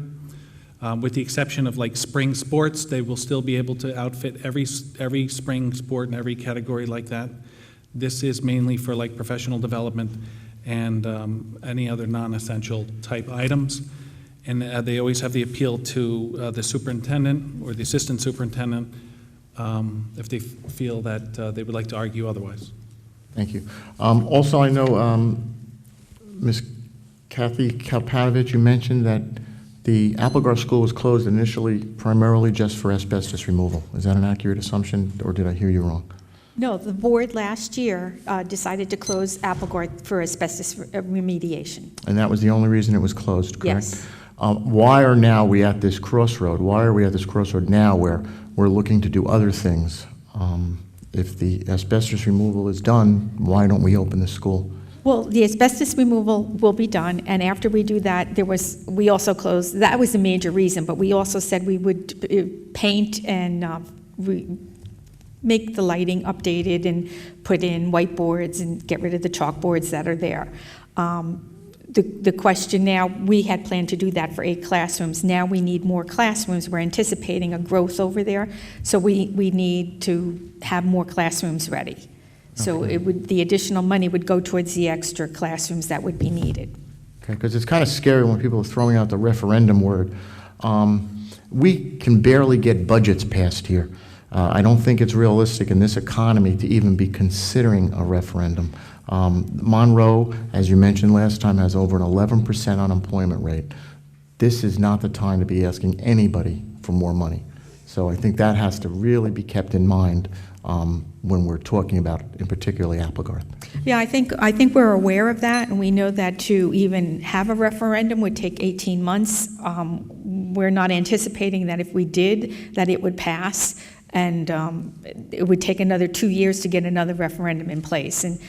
With the exception of like spring sports, they will still be able to outfit every spring sport in every category like that. This is mainly for like professional development and any other non-essential type items. And they always have the appeal to the superintendent or the assistant superintendent if they feel that they would like to argue otherwise.
Thank you. Also, I know Ms. Kathy Kalpanovich, you mentioned that the Applegarth School was closed initially primarily just for asbestos removal. Is that an accurate assumption, or did I hear you wrong?
No, the board last year decided to close Applegarth for asbestos remediation.
And that was the only reason it was closed, correct?
Yes.
Why are now we at this crossroad? Why are we at this crossroad now where we're looking to do other things? If the asbestos removal is done, why don't we open the school?
Well, the asbestos removal will be done, and after we do that, we also closed, that was a major reason, but we also said we would paint and make the lighting updated and put in whiteboards and get rid of the chalkboards that are there. The question now, we had planned to do that for 8 classrooms. Now we need more classrooms. We're anticipating a growth over there, so we need to have more classrooms ready. So the additional money would go towards the extra classrooms that would be needed.
Okay, because it's kind of scary when people are throwing out the referendum word. We can barely get budgets passed here. I don't think it's realistic in this economy to even be considering a referendum. Monroe, as you mentioned last time, has over an 11% unemployment rate. This is not the time to be asking anybody for more money. So I think that has to really be kept in mind when we're talking about, in particularly Applegarth.
Yeah, I think we're aware of that, and we know that to even have a referendum would take 18 months. We're not anticipating that if we did, that it would pass, and it would take another 2 years to get another referendum in place. And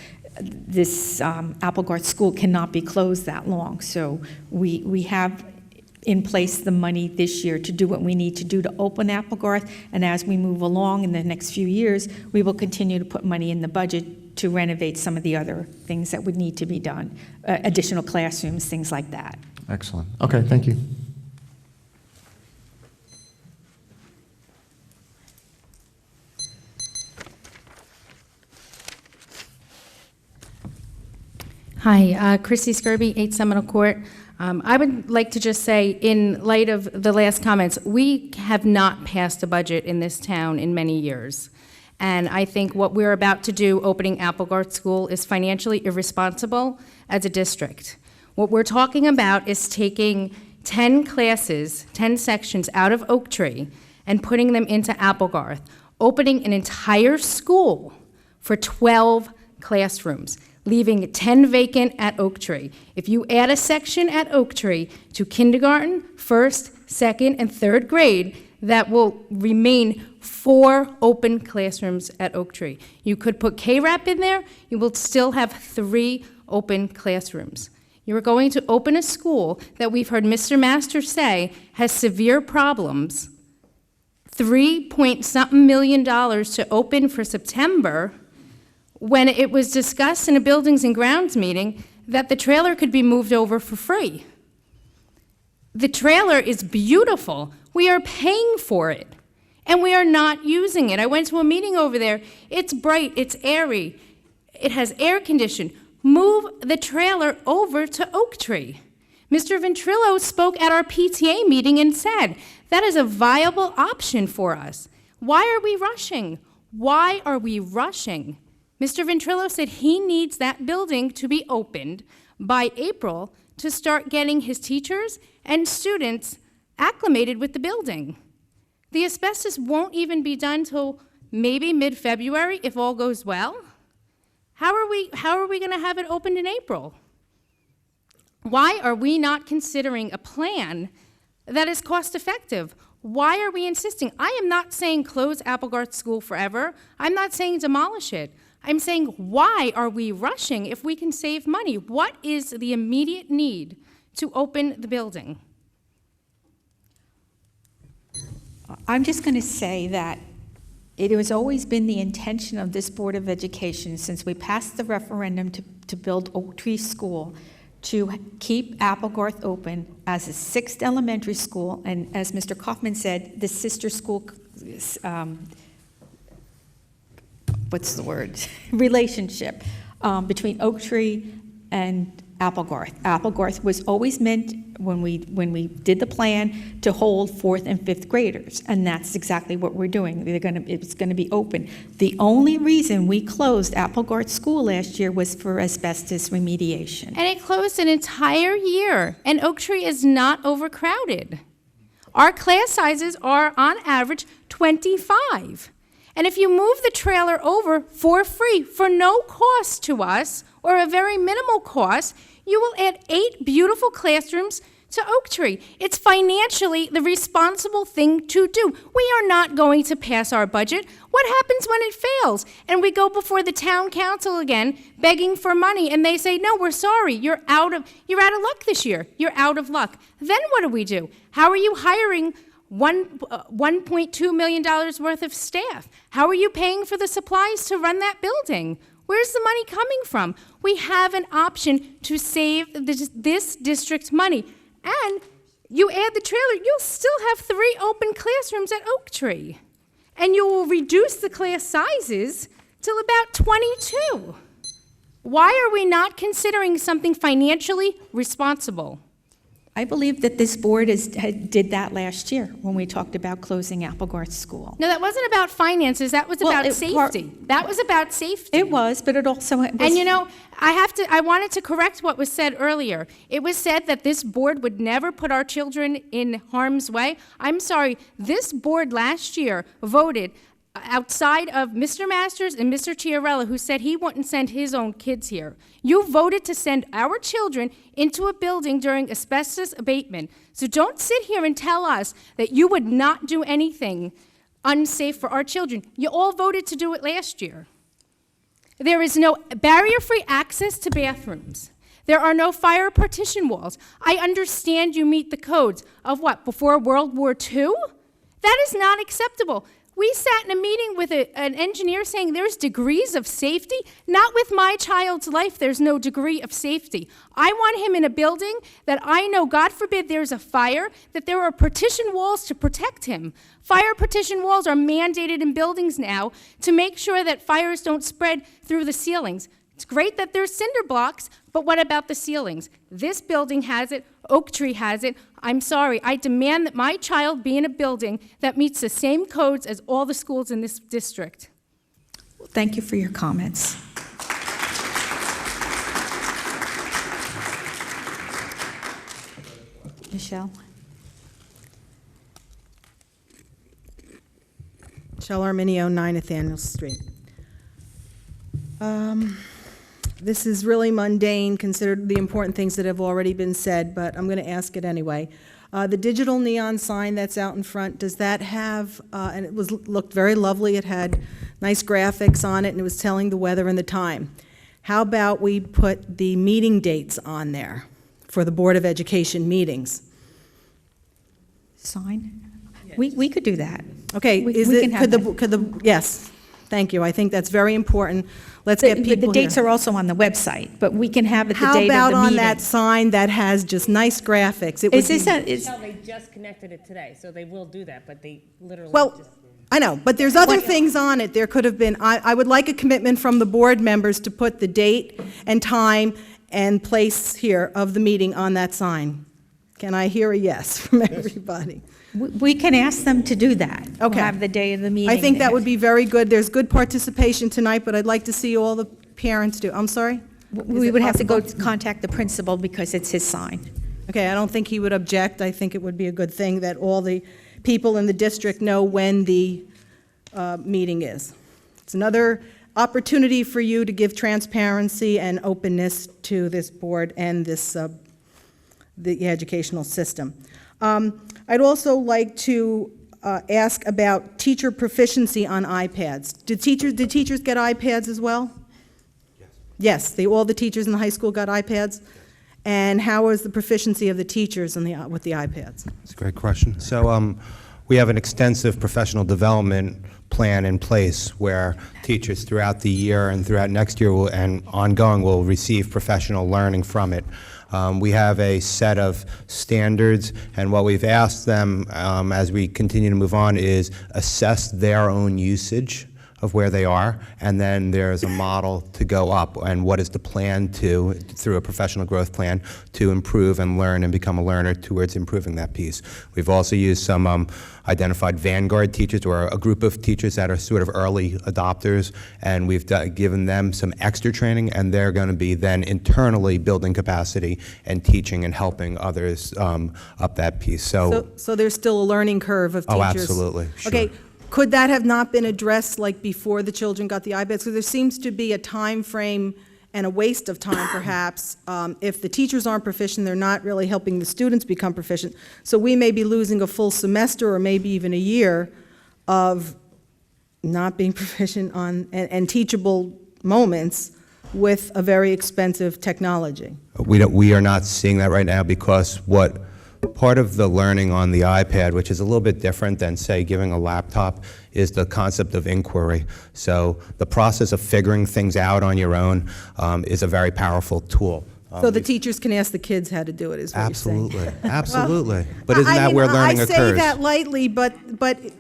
this Applegarth School cannot be closed that long. So we have in place the money this year to do what we need to do to open Applegarth, and as we move along in the next few years, we will continue to put money in the budget to renovate some of the other things that would need to be done, additional classrooms, things like that.
Excellent. Okay, thank you.
Hi, Chrissy Skirby, 8 Seminole Court. I would like to just say, in light of the last comments, we have not passed a budget in this town in many years. And I think what we're about to do, opening Applegarth School, is financially irresponsible as a district. What we're talking about is taking 10 classes, 10 sections out of Oak Tree and putting them into Applegarth, opening an entire school for 12 classrooms, leaving 10 vacant at Oak Tree. If you add a section at Oak Tree to kindergarten, first, second, and third grade, that will remain 4 open classrooms at Oak Tree. You could put K-RAP in there, you will still have 3 open classrooms. You're going to open a school that we've heard Mr. Masters say has severe problems, $3-point-something million to open for September, when it was discussed in a Buildings and Grounds meeting that the trailer could be moved over for free. The trailer is beautiful. We are paying for it, and we are not using it. I went to a meeting over there. It's bright, it's airy, it has air conditioning. Move the trailer over to Oak Tree. Mr. Ventrilo spoke at our PTA meeting and said that is a viable option for us. Why are we rushing? Why are we rushing? Mr. Ventrilo said he needs that building to be opened by April to start getting his teachers and students acclimated with the building. The asbestos won't even be done till maybe mid-February if all goes well. How are we going to have it opened in April? Why are we not considering a plan that is cost-effective? Why are we insisting? I am not saying close Applegarth School forever. I'm not saying demolish it. I'm saying, why are we rushing if we can save money? What is the immediate need to open the building?
I'm just going to say that it has always been the intention of this Board of Education, since we passed the referendum to build Oak Tree School, to keep Applegarth open as a 6th elementary school, and as Mr. Kaufman said, the sister school, relationship between Oak Tree and Applegarth. Applegarth was always meant, when we did the plan, to hold 4th and 5th graders, and that's exactly what we're doing. It's going to be open. The only reason we closed Applegarth School last year was for asbestos remediation.
And it closed an entire year, and Oak Tree is not overcrowded. Our class sizes are, on average, 25. And if you move the trailer over for free, for no cost to us, or a very minimal cost, you will add 8 beautiful classrooms to Oak Tree. It's financially the responsible thing to do. We are not going to pass our budget. What happens when it fails? And we go before the town council again, begging for money, and they say, no, we're sorry, you're out of luck this year. You're out of luck. Then what do? How are you hiring $1.2 million worth of staff? How are you paying for the supplies to run that building? Where's the money coming from? We have an option to save this district's money. And you add the trailer, you'll still have 3 open classrooms at Oak Tree. And you will reduce the class sizes till about 22. Why are we not considering something financially responsible?
I believe that this board did that last year when we talked about closing Applegarth School.
No, that wasn't about finances. That was about safety. That was about safety.
It was, but it also was.
And you know, I wanted to correct what was said earlier. It was said that this board would never put our children in harm's way. I'm sorry, this board last year voted outside of Mr. Masters and Mr. Chiarella, who said he wouldn't send his own kids here. You voted to send our children into a building during asbestos abatement. So don't sit here and tell us that you would not do anything unsafe for our children. You all voted to do it last year. There is no barrier-free access to bathrooms. There are no fire partition walls. I understand you meet the codes of what, before World War II? That is not acceptable. We sat in a meeting with an engineer saying there's degrees of safety. Not with my child's life, there's no degree of safety. I want him in a building that I know, God forbid there's a fire, that there are partition walls to protect him. Fire partition walls are mandated in buildings now to make sure that fires don't spread through the ceilings. It's great that there's cinder blocks, but what about the ceilings? This building has it, Oak Tree has it. I'm sorry, I demand that my child be in a building that meets the same codes as all the schools in this district.
Thank you for your comments. Michelle?
Michelle Arminio, 9 Nathaniel Street. This is really mundane, considered the important things that have already been said, but I'm going to ask it anyway. The digital neon sign that's out in front, does that have, and it looked very lovely, it had nice graphics on it, and it was telling the weather and the time. How about we put the meeting dates on there for the Board of Education meetings?
Sign? We could do that.
Okay, yes, thank you. I think that's very important. Let's get people
The dates
here.
are also on the website, but we can have it the date of the meeting.
How about on that sign that has just nice graphics? It would be-
They just connected it today, so they will do that, but they literally
Well,
just...
I know, but there's other things on it. There could have been, I would like a commitment from the board members to put the date and time and place here of the meeting on that sign. Can I hear a yes from everybody?
We can ask them to do that. We'll
Okay.
have the day of the meeting.
I think that would be very good. There's good participation tonight, but I'd like to see all the parents do. I'm sorry?
We would have to go contact the principal because it's his sign.
Okay, I don't think he would object. I think it would be a good thing that all the people in the district know when the meeting is. It's another opportunity for you to give transparency and openness to this board and this the educational system. I'd also like to ask about teacher proficiency on iPads. Did teachers get iPads as well? Yes, all the teachers in the high school got iPads? And how was the proficiency of the teachers with the iPads?
That's a great question. So we have an extensive professional development plan in place where teachers throughout the year and throughout next year and ongoing will receive professional learning from it. We have a set of standards, and what we've asked them as we continue to move on is assess their own usage of where they are, and then there's a model to go up, and what is the plan through a professional growth plan, to improve and learn and become a learner towards improving that piece. We've also used some identified vanguard teachers, or a group of teachers that are sort of early adopters, and we've given them some extra training, and they're going to be then internally building capacity and teaching and helping others up that piece. So
there's still a learning curve of teachers?
Oh, absolutely, sure.
Okay. Could that have not been addressed like before the children got the iPads? Because there seems to be a time frame and a waste of time, perhaps. If the teachers aren't proficient, they're not really helping the students become proficient. So we may be losing a full semester or maybe even a year of not being proficient on and teachable moments with a very expensive technology.
we are not seeing that right now, because part of the learning on the iPad, which is a little bit different than, say, giving a laptop, is the concept of inquiry. So the process of figuring things out on your own is a very powerful tool.
So the teachers can ask the kids how to do it, is what you're saying.
Absolutely. But isn't that where learning occurs?
I say that lightly, but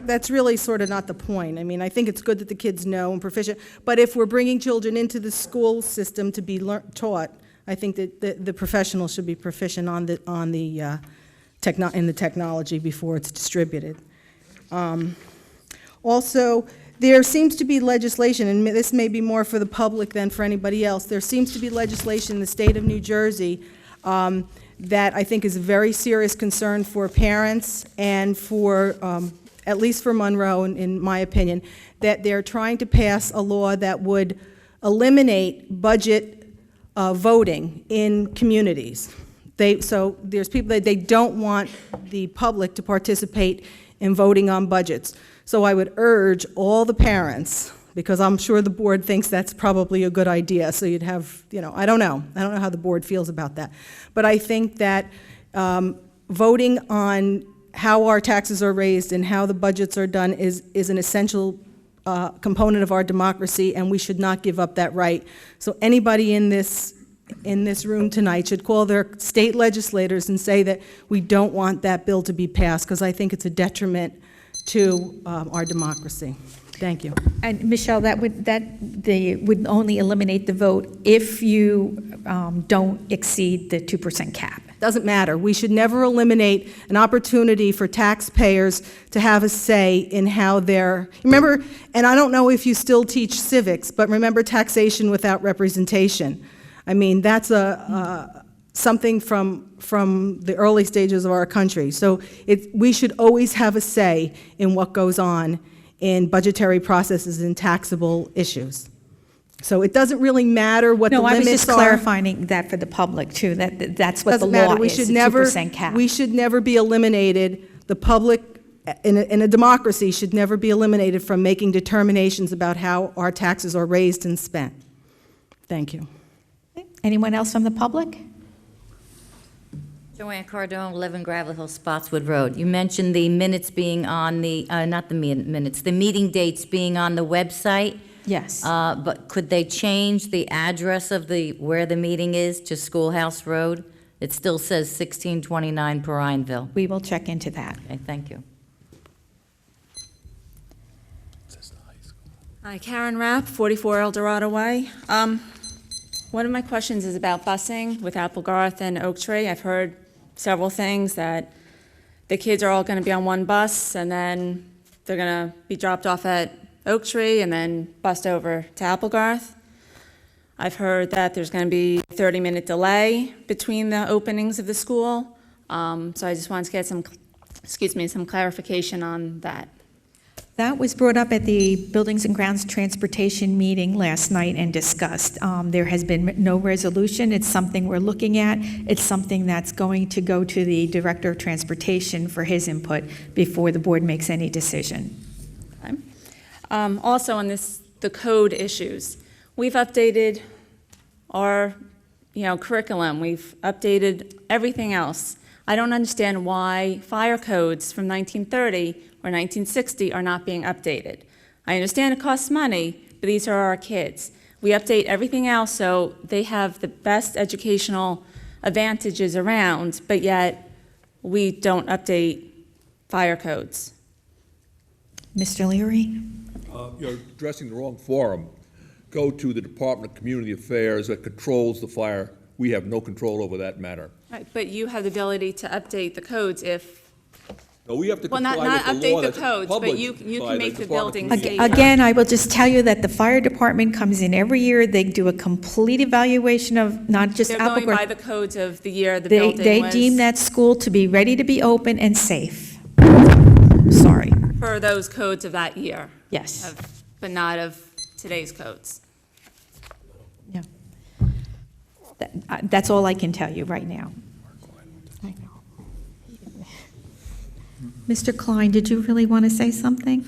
that's really sort of not the point. I mean, I think it's good that the kids know and proficient, but if we're bringing children into the school system to be taught, I think that the professionals should be proficient in the technology before it's distributed. Also, there seems to be legislation, and this may be more for the public than for anybody else, there seems to be legislation in the state of New Jersey that I think is a very serious concern for parents and for, at least for Monroe, in my opinion, that they're trying to pass a law that would eliminate budget voting in communities. So there's people that they don't want the public to participate in voting on budgets. So I would urge all the parents, because I'm sure the board thinks that's probably a good idea, so you'd have, I don't know how the board feels about that. But I think that voting on how our taxes are raised and how the budgets are done is an essential component of our democracy, and we should not give up that right. So anybody in this room tonight should call their state legislators and say that we don't want that bill to be passed, because I think it's a detriment to our democracy. Thank you.
And Michelle, they would only eliminate the vote if you don't exceed the 2% cap.
Doesn't matter. We should never eliminate an opportunity for taxpayers to have a say in how remember, and I don't know if you still teach civics, but remember taxation without representation. I mean, that's something from the early stages of our country. So we should always have a say in what goes on in budgetary processes and taxable issues. So it doesn't really matter what the limits are.
No, I was just clarifying that for the public, too, that's what the
Doesn't matter.
law is, the 2% cap.
We should never be eliminated. The public, in a democracy, should never be eliminated from making determinations about how our taxes are raised and spent. Thank you.
Anyone else from the public?
Joanne Cardone, 11 Gravel Hill, Spotswood Road. You mentioned the minutes being on the, not the minutes, the meeting dates being on the website.
Yes.
But could they change the address of where the meeting is to Schoolhouse Road? It still says 1629 Perineville.
We will check into that.
Okay, thank you.
Hi, Karen Rapp, 44 El Dorado Way. One of my questions is about busing with Applegarth and Oak Tree. I've heard several things that the kids are all going to be on one bus, and then they're going to be dropped off at Oak Tree and then bused over to Applegarth. I've heard that there's going to be a 30-minute delay between the openings of the school. So I just wanted to get some clarification on that.
That was brought up at the Buildings and Grounds Transportation meeting last night and discussed. There has been no resolution. It's something we're looking at. It's something that's going to go to the Director of Transportation for his input before the board makes any decision.
Okay. Also on the code issues, we've updated our curriculum. We've updated everything else. I don't understand why fire codes from 1930 or 1960 are not being updated. I understand it costs money, but these are our kids. We update everything else so they have the best educational advantages around, but yet we don't update fire codes.
Mr. Leary?
You're addressing the wrong forum. Go to the Department of Community Affairs that controls the fire. We have no control over that matter.
Right, but you have the ability to update the codes if
No, we have to
Well,
comply
not
with the law
update the
that's
codes, but
published
you
by
can make the
Department of
buildings
Community
safer.
Again, I will just tell you that the fire department comes in every year. They do a complete evaluation of not just
They're going by
Applegarth.
the codes of the year the building was.
They deem that school to be ready to be open and safe. Sorry.
For those codes of that year.
Yes.
But not of today's codes.
Yeah. That's all I can tell you right now. Mr. Klein, did you really want to say something?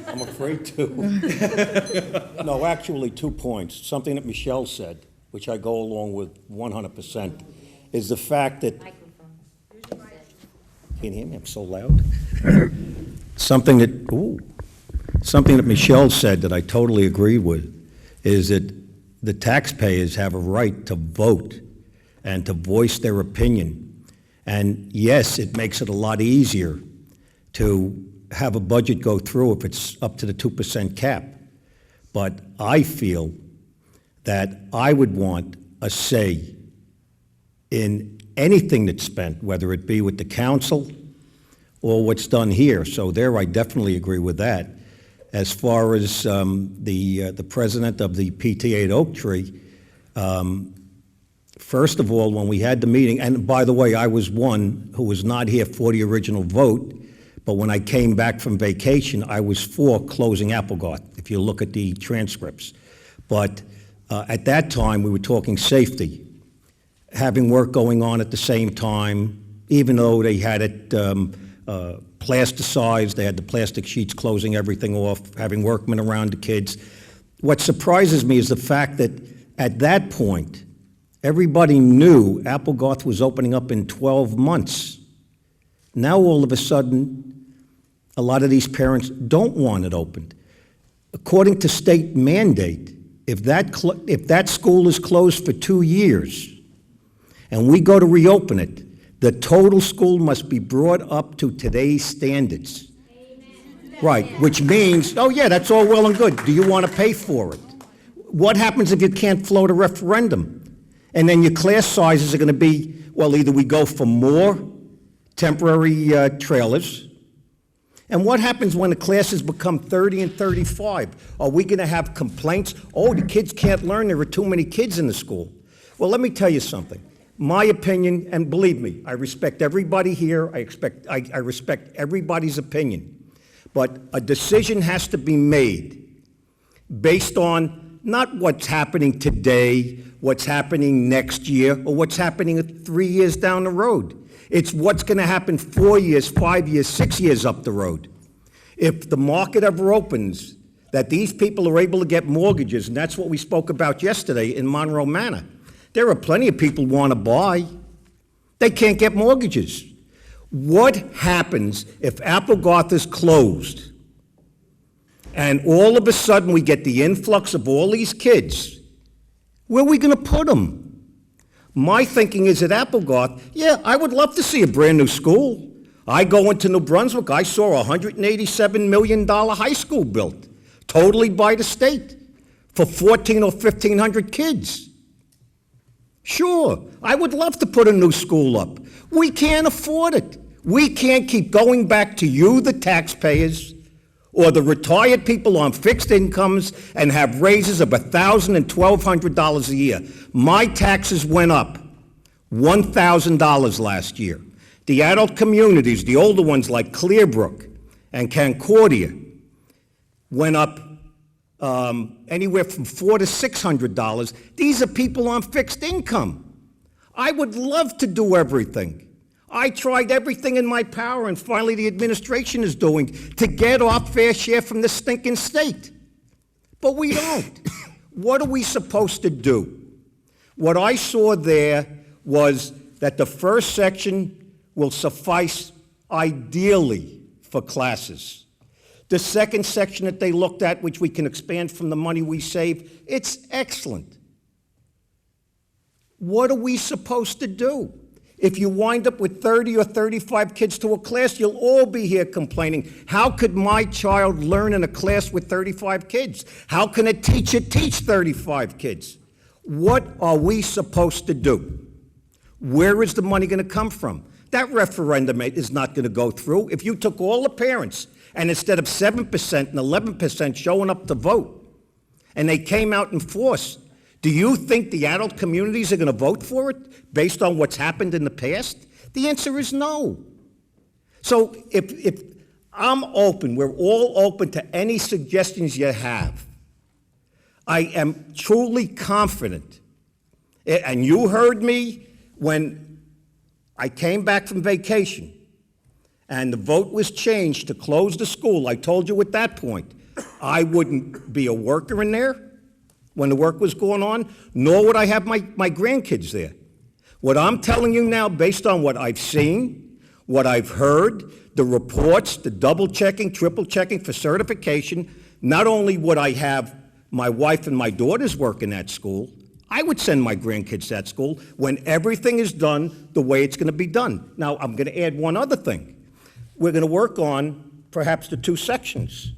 I'm afraid to. No, actually, 2 points. Something that Michelle said, which I go along with 100%, is the fact that... Can't hear me, I'm so loud. Something that Michelle said that I totally agree with is that the taxpayers have a right to vote and to voice their opinion. And yes, it makes it a lot easier to have a budget go through if it's up to the 2% cap. But I feel that I would want a say in anything that's spent, whether it be with the council or what's done here. So there, I definitely agree with that. As far as the president of the PTA at Oak Tree, first of all, when we had the meeting, and by the way, I was one who was not here for the original vote, but when I came back from vacation, I was for closing Applegarth, if you look at the transcripts. But at that time, we were talking safety, having work going on at the same time, even though they had it plasticized, they had the plastic sheets closing everything off, having workmen around the kids. What surprises me is the fact that at that point, everybody knew Applegarth was opening up in 12 months. Now, all of a sudden, a lot of these parents don't want it opened. According to state mandate, if that school is closed for 2 years and we go to reopen it, the total school must be brought up to today's standards. Right, which means, oh yeah, that's all well and good. Do you want to pay for it? What happens if you can't float a referendum? And then your class sizes are going to be, well, either we go for more temporary trailers, and what happens when the classes become 30 and 35? Are we going to have complaints? Oh, the kids can't learn, there are too many kids in the school. Well, let me tell you something. My opinion, and believe me, I respect everybody here, I respect everybody's opinion. But a decision has to be made based on not what's happening today, what's happening next year, or what's happening 3 years down the road. It's what's going to happen 4 years, 5 years, 6 years up the road. If the market ever opens, that these people are able to get mortgages, and that's what we spoke about yesterday in Monroe Manor. There are plenty of people who want to buy. They can't get mortgages. What happens if Applegarth is closed and all of a sudden we get the influx of all these kids? Where are we going to put them? My thinking is at Applegarth, yeah, I would love to see a brand new school. I go into New Brunswick, I saw a $187 million high school built, totally by the state, for 1,400 or 1,500 kids. Sure, I would love to put a new school up. We can't afford it. We can't keep going back to you, the taxpayers, or the retired people on fixed incomes and have raises of $1,000 and $1,200 a year. My taxes went up $1,000 last year. The adult communities, the older ones like Clearbrook and Concordia, went up anywhere from $400 to $600. These are people on fixed income. I would love to do everything. I tried everything in my power, and finally the administration is doing to get our fair share from this stinking state. But we don't. What are we supposed to do? What I saw there was that the first section will suffice ideally for classes. The second section that they looked at, which we can expand from the money we save, it's excellent. What are we supposed to do? If you wind up with 30 or 35 kids to a class, you'll all be here complaining, how could my child learn in a class with 35 kids? How can a teacher teach 35 kids? What are we supposed to do? Where is the money going to come from? That referendum is not going to go through. If you took all the parents, and instead of 7% and 11% showing up to vote, and they came out in force, do you think the adult communities are going to vote for it based on what's happened in the past? The answer is no. So if I'm open, we're all open to any suggestions you have. I am truly confident, and you heard me when I came back from vacation and the vote was changed to close the school. I told you at that point I wouldn't be a worker in there when the work was going on, nor would I have my grandkids there. What I'm telling you now, based on what I've seen, what I've heard, the reports, the double-checking, triple-checking for certification, not only would I have my wife and my daughters work in that school, I would send my grandkids to that school when everything is done the way it's going to be done. Now, I'm going to add one other thing. We're going to work on perhaps the 2 sections.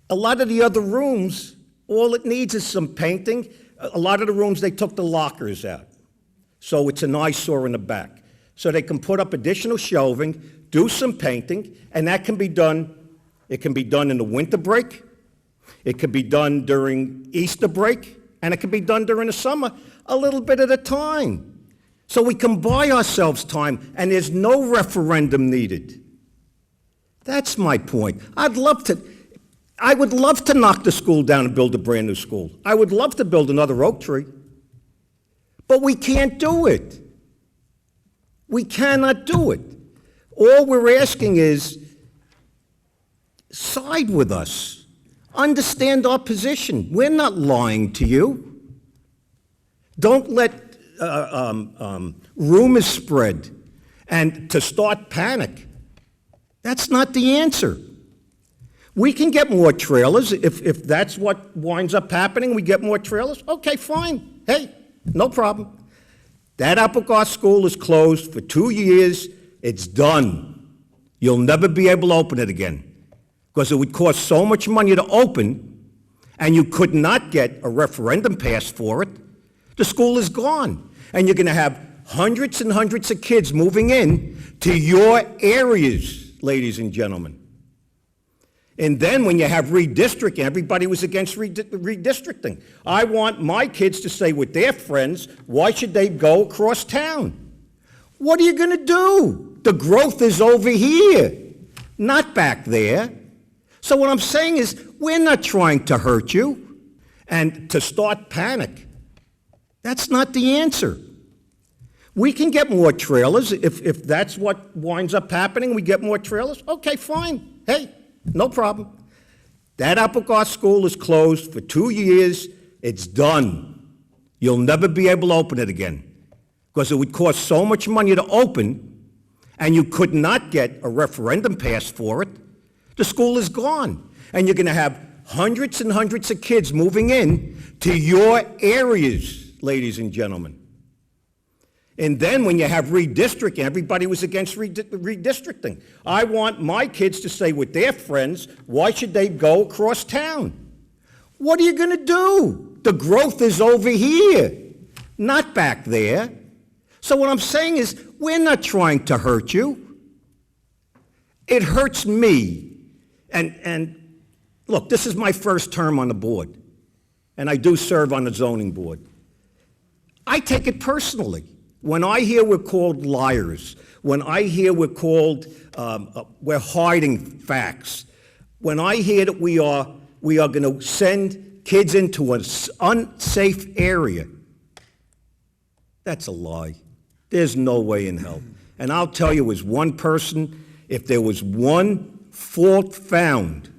A lot of the other rooms, all it needs is some painting. A lot of the rooms, they took the lockers out. So it's an eyesore in the back. So they can put up additional shelving, do some painting, and that can be done. It can be done in the winter break. It could be done during Easter break, and it can be done during the summer, a little bit at a time. So we can buy ourselves time, and there's no referendum needed. That's my point. I would love to knock the school down and build a brand new school. I would love to build another oak tree. But we can't do it. We cannot do it. All we're asking is, side with us. Understand our position. We're not lying to you. Don't let rumors spread and to start panic. That's not the answer. We can get more trailers. If that's what winds up happening, we get more trailers. Okay, fine. Hey, no problem. That Applegarth School is closed for 2 years. It's done. You'll never be able to open it again because it would cost so much money to open, and you could not get a referendum passed for it. The school is gone, and you're going to have hundreds and hundreds of kids moving in to your areas, ladies and gentlemen. And then when you have redistricting, everybody was against redistricting. I want my kids to stay with their friends. Why should they go across town? What are you going to do? The growth is over here, not back there. So what I'm saying is, we're not trying to hurt you and to start panic. That's not the answer. We can get more trailers. If that's what winds up happening, we get more trailers. Okay, fine. Hey, no problem. That Applegarth School is closed for 2 years. It's done. You'll never be able to open it again because it would cost so much money to open, and you could not get a referendum passed for it. The school is gone, and you're going to have hundreds and hundreds of kids moving in to your areas, ladies and gentlemen. And then when you have redistricting, everybody was against redistricting. I want my kids to stay with their friends. Why should they go across town? What are you going to do? The growth is over here, not back there. So what I'm saying is, we're not trying to hurt you. It hurts me. And look, this is my first term on the board, and I do serve on the zoning board. I take it personally. When I hear we're called liars, when I hear we're called, we're hiding facts, when I hear that we are going to send kids into an unsafe area, that's a lie. There's no way in hell. And I'll tell you, as one person, if there was one fault found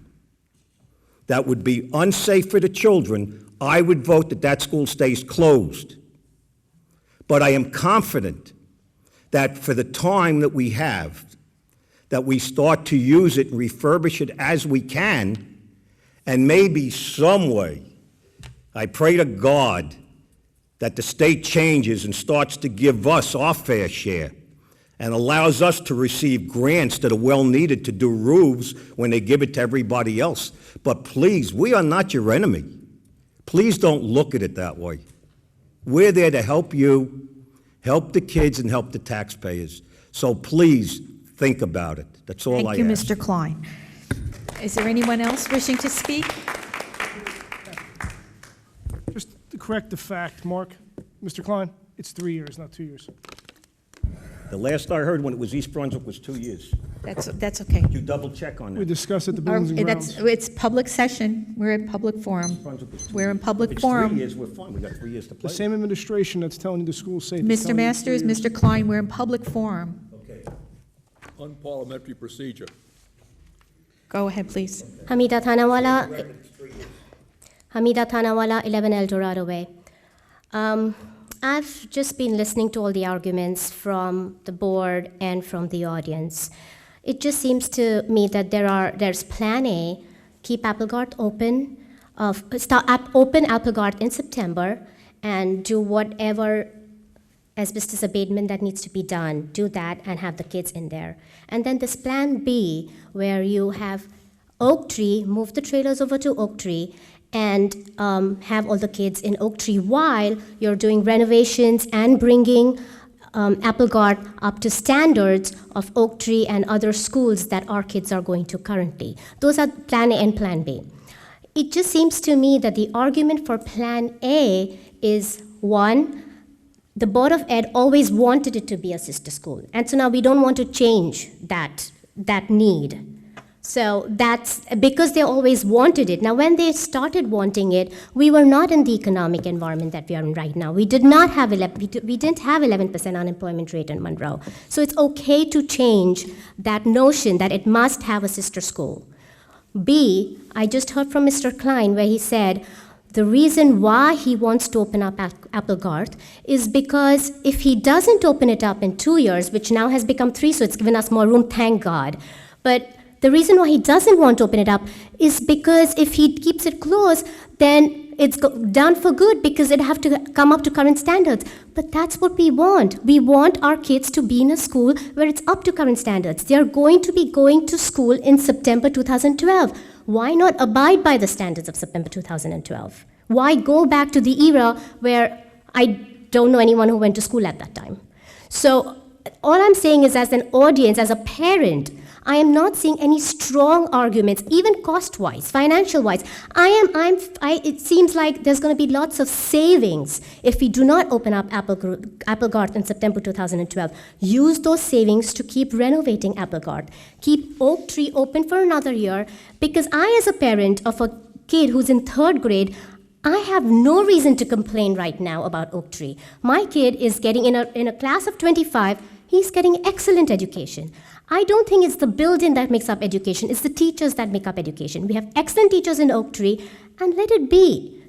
that would be unsafe for the children, I would vote that that school stays closed. But I am confident that for the time that we have, that we start to use it and refurbish it as we can, and maybe some way, I pray to God that the state changes and starts to give us our fair share and allows us to receive grants that are well needed to do roofs when they give it to everybody else. But please, we are not your enemy. Please don't look at it that way. We're there to help you, help the kids, and help the taxpayers. So please, think about it. That's all I ask.
Thank you, Mr. Klein. Is there anyone else wishing to speak?
Just to correct the fact, Mark, Mr. Klein, it's 3 years, not 2 years.
The last I heard when it was East Brunswick was 2 years.
That's okay.
You double check on that.
We discussed at the Buildings and Grounds.
It's public session. We're in public forum. We're in public
If it's
forum.
3 years, we're fine. We got 3 years to play.
The same administration that's telling you the school's safe. is
Mr.
telling you
Masters,
3 years.
Mr. Klein, we're in public forum.
Okay. Unparliamentary procedure.
Go ahead, please.
Hamida Thanawala, 11 El Dorado Way. I've just been listening to all the arguments from the board and from the audience. It just seems to me that there's Plan A, keep Applegarth open, open Applegarth in September, and do whatever asbestos abatement that needs to be done. Do that and have the kids in there. And then this Plan B, where you have Oak Tree, move the trailers over to Oak Tree, and have all the kids in Oak Tree while you're doing renovations and bringing Applegarth up to standards of Oak Tree and other schools that our kids are going to currently. Those are Plan A and Plan B. It just seems to me that the argument for Plan A is, one, the Board of Ed always wanted it to be a sister school, and so now we don't want to change that need. So that's because they always wanted it. Now, when they started wanting it, we were not in the economic environment that we are in right now. We didn't have 11% unemployment rate in Monroe. So it's okay to change that notion that it must have a sister school. B, I just heard from Mr. Klein where he said the reason why he wants to open up Applegarth is because if he doesn't open it up in 2 years, which now has become 3, so it's given us more room, thank God. But the reason why he doesn't want to open it up is because if he keeps it closed, then it's done for good because it'd have to come up to current standards. But that's what we want. We want our kids to be in a school where it's up to current standards. They're going to be going to school in September 2012. Why not abide by the standards of September 2012? Why go back to the era where I don't know anyone who went to school at that time? So all I'm saying is, as an audience, as a parent, I am not seeing any strong arguments, even cost-wise, financial-wise. It seems like there's going to be lots of savings if we do not open up Applegarth in September 2012. Use those savings to keep renovating Applegarth. Keep Oak Tree open for another year, because I, as a parent of a kid who's in 3rd grade, I have no reason to complain right now about Oak Tree. My kid is getting in a class of 25, he's getting excellent education. I don't think it's the building that makes up education, it's the teachers that make up education. We have excellent teachers in Oak Tree, and let it be.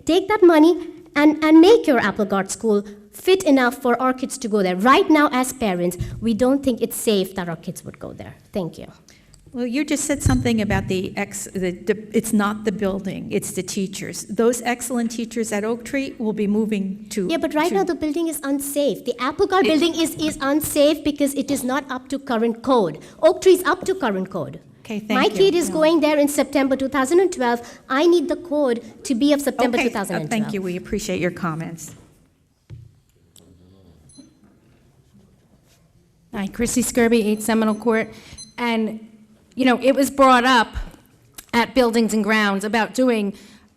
Take that money and make your Applegarth school fit enough for our kids to go there. Right now, as parents, we don't think it's safe that our kids would go there. Thank you.
Well, you just said something about it's not the building, it's the teachers. Those excellent teachers at Oak Tree will be moving to...
Yeah, but right now the building is unsafe. The Applegarth building is unsafe because it is not up to current code. Oak Tree is up to current code.
Okay, thank
My
you.
kid is going there in September 2012. I need the code to be of September 2012.
Thank you, we appreciate your comments.
Hi, Chrissy Skirby, 8 Seminole Court. And, you know, it was brought up at Buildings and Grounds about doing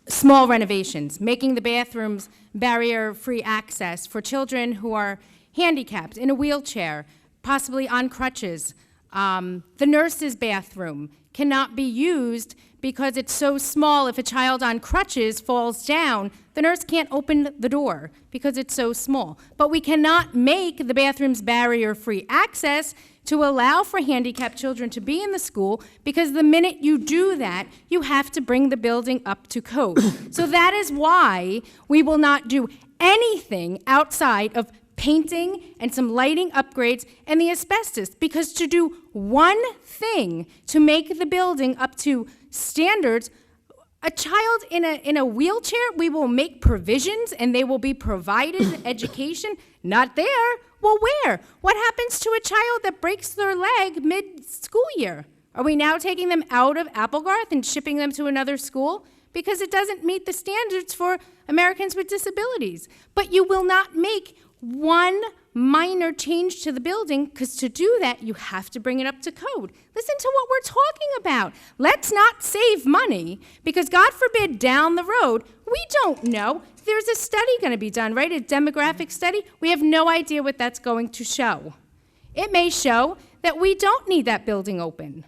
small renovations, making the bathrooms barrier-free access for children who are handicapped, in a wheelchair, possibly on crutches. The nurse's bathroom cannot be used because it's so small. If a child on crutches falls down, the nurse can't open the door because it's so small. But we cannot make the bathrooms barrier-free access to allow for handicapped children to be in the school, because the minute you do that, you have to bring the building up to code. So that is why we will not do anything outside of painting and some lighting upgrades and the asbestos, because to do one thing to make the building up to standards, a child in a wheelchair, we will make provisions and they will be provided education. Not there. Well, where? What happens to a child that breaks their leg mid-school year? Are we now taking them out of Applegarth and shipping them to another school? Because it doesn't meet the standards for Americans with disabilities. But you will not make one minor change to the building, because to do that, you have to bring it up to code. Listen to what we're talking about. Let's not save money, because God forbid down the road, we don't know. There's a study going to be done, right? A demographic study. We have no idea what that's going to show. It may show that we don't need that building open.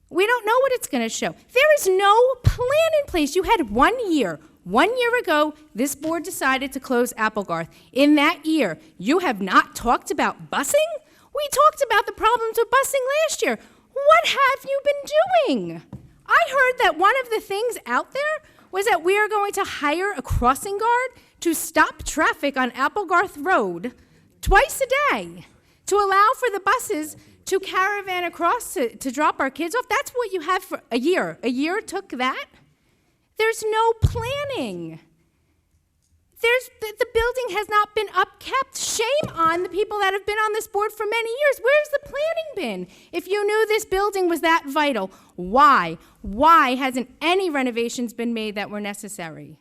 We don't know what it's going to show. There is no plan in place. You had 1 year. 1 year ago, this board decided to close Applegarth. In that year, you have not talked about busing? We talked about the problems with busing last year. What have you been doing? I heard that one of the things out there was that we are going to hire a crossing guard to stop traffic on Applegarth Road twice a day to allow for the buses to caravan across to drop our kids off. That's what you have for a year. A year took that? There's no planning. The building has not been upkept. Shame on the people that have been on this board for many years. Where's the planning been? If you knew this building was that vital, why? Why hasn't any renovations been made that were necessary?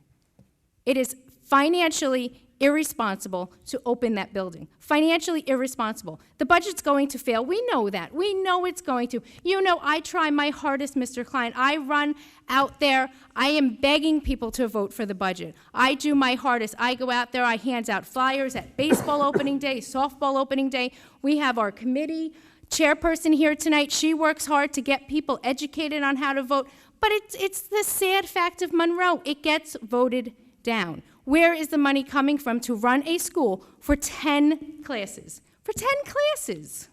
It is financially irresponsible to open that building. Financially irresponsible. The budget's going to fail. We know that. We know it's going to. You know, I try my hardest, Mr. Klein. I run out there. I am begging people to vote for the budget. I do my hardest. I go out there. I hand out flyers at baseball opening day, softball opening day. We have our committee chairperson here tonight, she works hard to get people educated on how to vote, but it's the sad fact of Monroe. It gets voted down. Where is the money coming from to run a school for 10 classes? For 10 classes.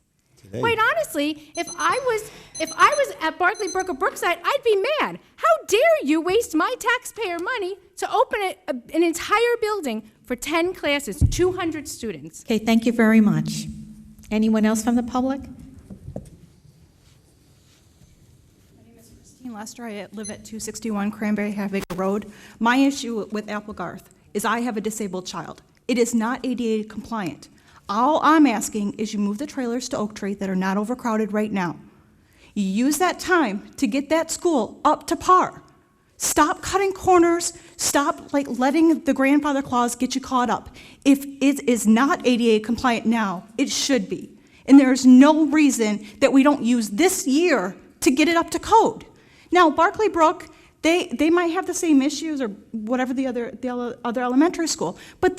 Quite honestly, if I was at Barclay Brook or Brookside, I'd be mad. How dare you waste my taxpayer money to open an entire building for 10 classes, 200 students?
Okay, thank you very much. Anyone else from the public?
Christine Lester, I live at 261 Cranberry Havig Road. My issue with Applegarth is I have a disabled child. It is not ADA compliant. All I'm asking is you move the trailers to Oak Tree that are not overcrowded right now. You use that time to get that school up to par. Stop cutting corners. Stop letting the grandfather clause get you caught up. If it is not ADA compliant now, it should be. And there is no reason that we don't use this year to get it up to code. Now, Barclay Brook, they might have the same issues or whatever the other elementary school, but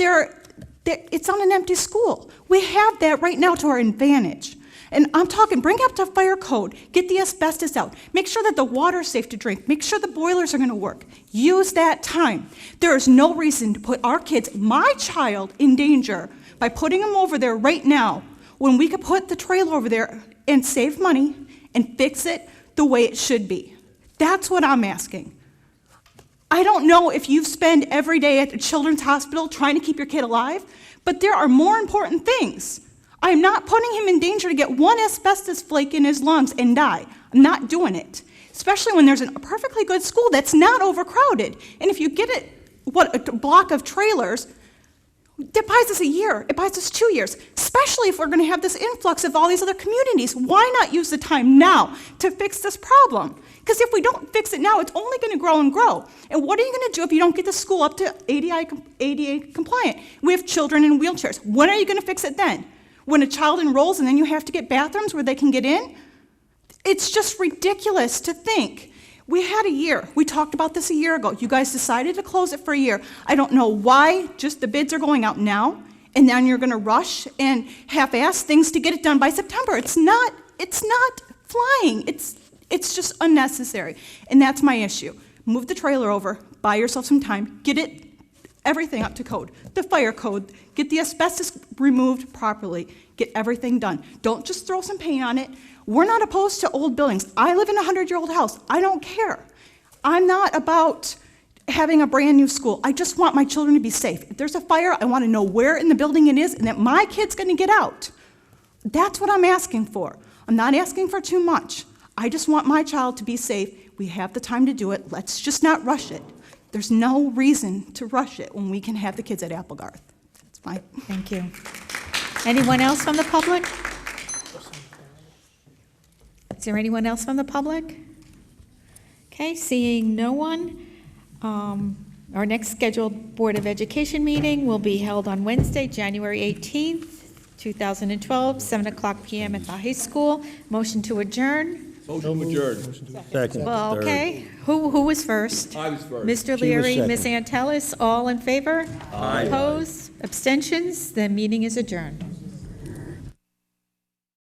it's on an empty school. We have that right now to our advantage. And I'm talking, bring up to fire code, get the asbestos out, make sure that the water's safe to drink, make sure the boilers are gonna work. Use that time. There is no reason to put our kids, my child, in danger by putting them over there right now when we could put the trailer over there and save money and fix it the way it should be. That's what I'm asking. I don't know if you spend every day at a children's hospital trying to keep your kid alive, but there are more important things. I'm not putting him in danger to get one asbestos flake in his lungs and die. I'm not doing it, especially when there's a perfectly good school that's not overcrowded. And if you get a block of trailers, that buys us a year. It buys us 2 years, especially if we're going to have this influx of all these other communities. Why not use the time now to fix this problem? Because if we don't fix it now, it's only going to grow and grow. And what are you going to do if you don't get the school up to ADA compliant? We have children in wheelchairs. When are you going to fix it then? When a child enrolls and then you have to get bathrooms where they can get in? It's just ridiculous to think. We had a year. We talked about this a year ago. You guys decided to close it for a year. I don't know why just the bids are going out now, and then you're going to rush and half-ass things to get it done by September. It's not flying. It's just unnecessary. And that's my issue. Move the trailer over, buy yourself some time, get everything up to code, the fire code, get the asbestos removed properly, get everything done. Don't just throw some paint on it. We're not opposed to old buildings. I live in a 100-year-old house. I don't care. I'm not about having a brand new school. I just want my children to be safe. If there's a fire, I want to know where in the building it is and that my kid's going to get out. That's what I'm asking for. I'm not asking for too much. I just want my child to be safe. We have the time to do it. Let's just not rush it. There's no reason to rush it when we can have the kids at Applegarth. That's fine.
Thank you. Anyone else from the public? Is there anyone else from the public? Okay, seeing no one, our next scheduled Board of Education meeting will be held on Wednesday, January 18th, 2012, 7:00 p.m. at the high school. Motion to adjourn.
Motion to adjourn.
Second.
Well, okay. Who was first?
I was first.
Mr.
She was
Leary,
second.
Ms. Antelis, all in favor?
Aye.
Opposed? Abstentions? The meeting is adjourned.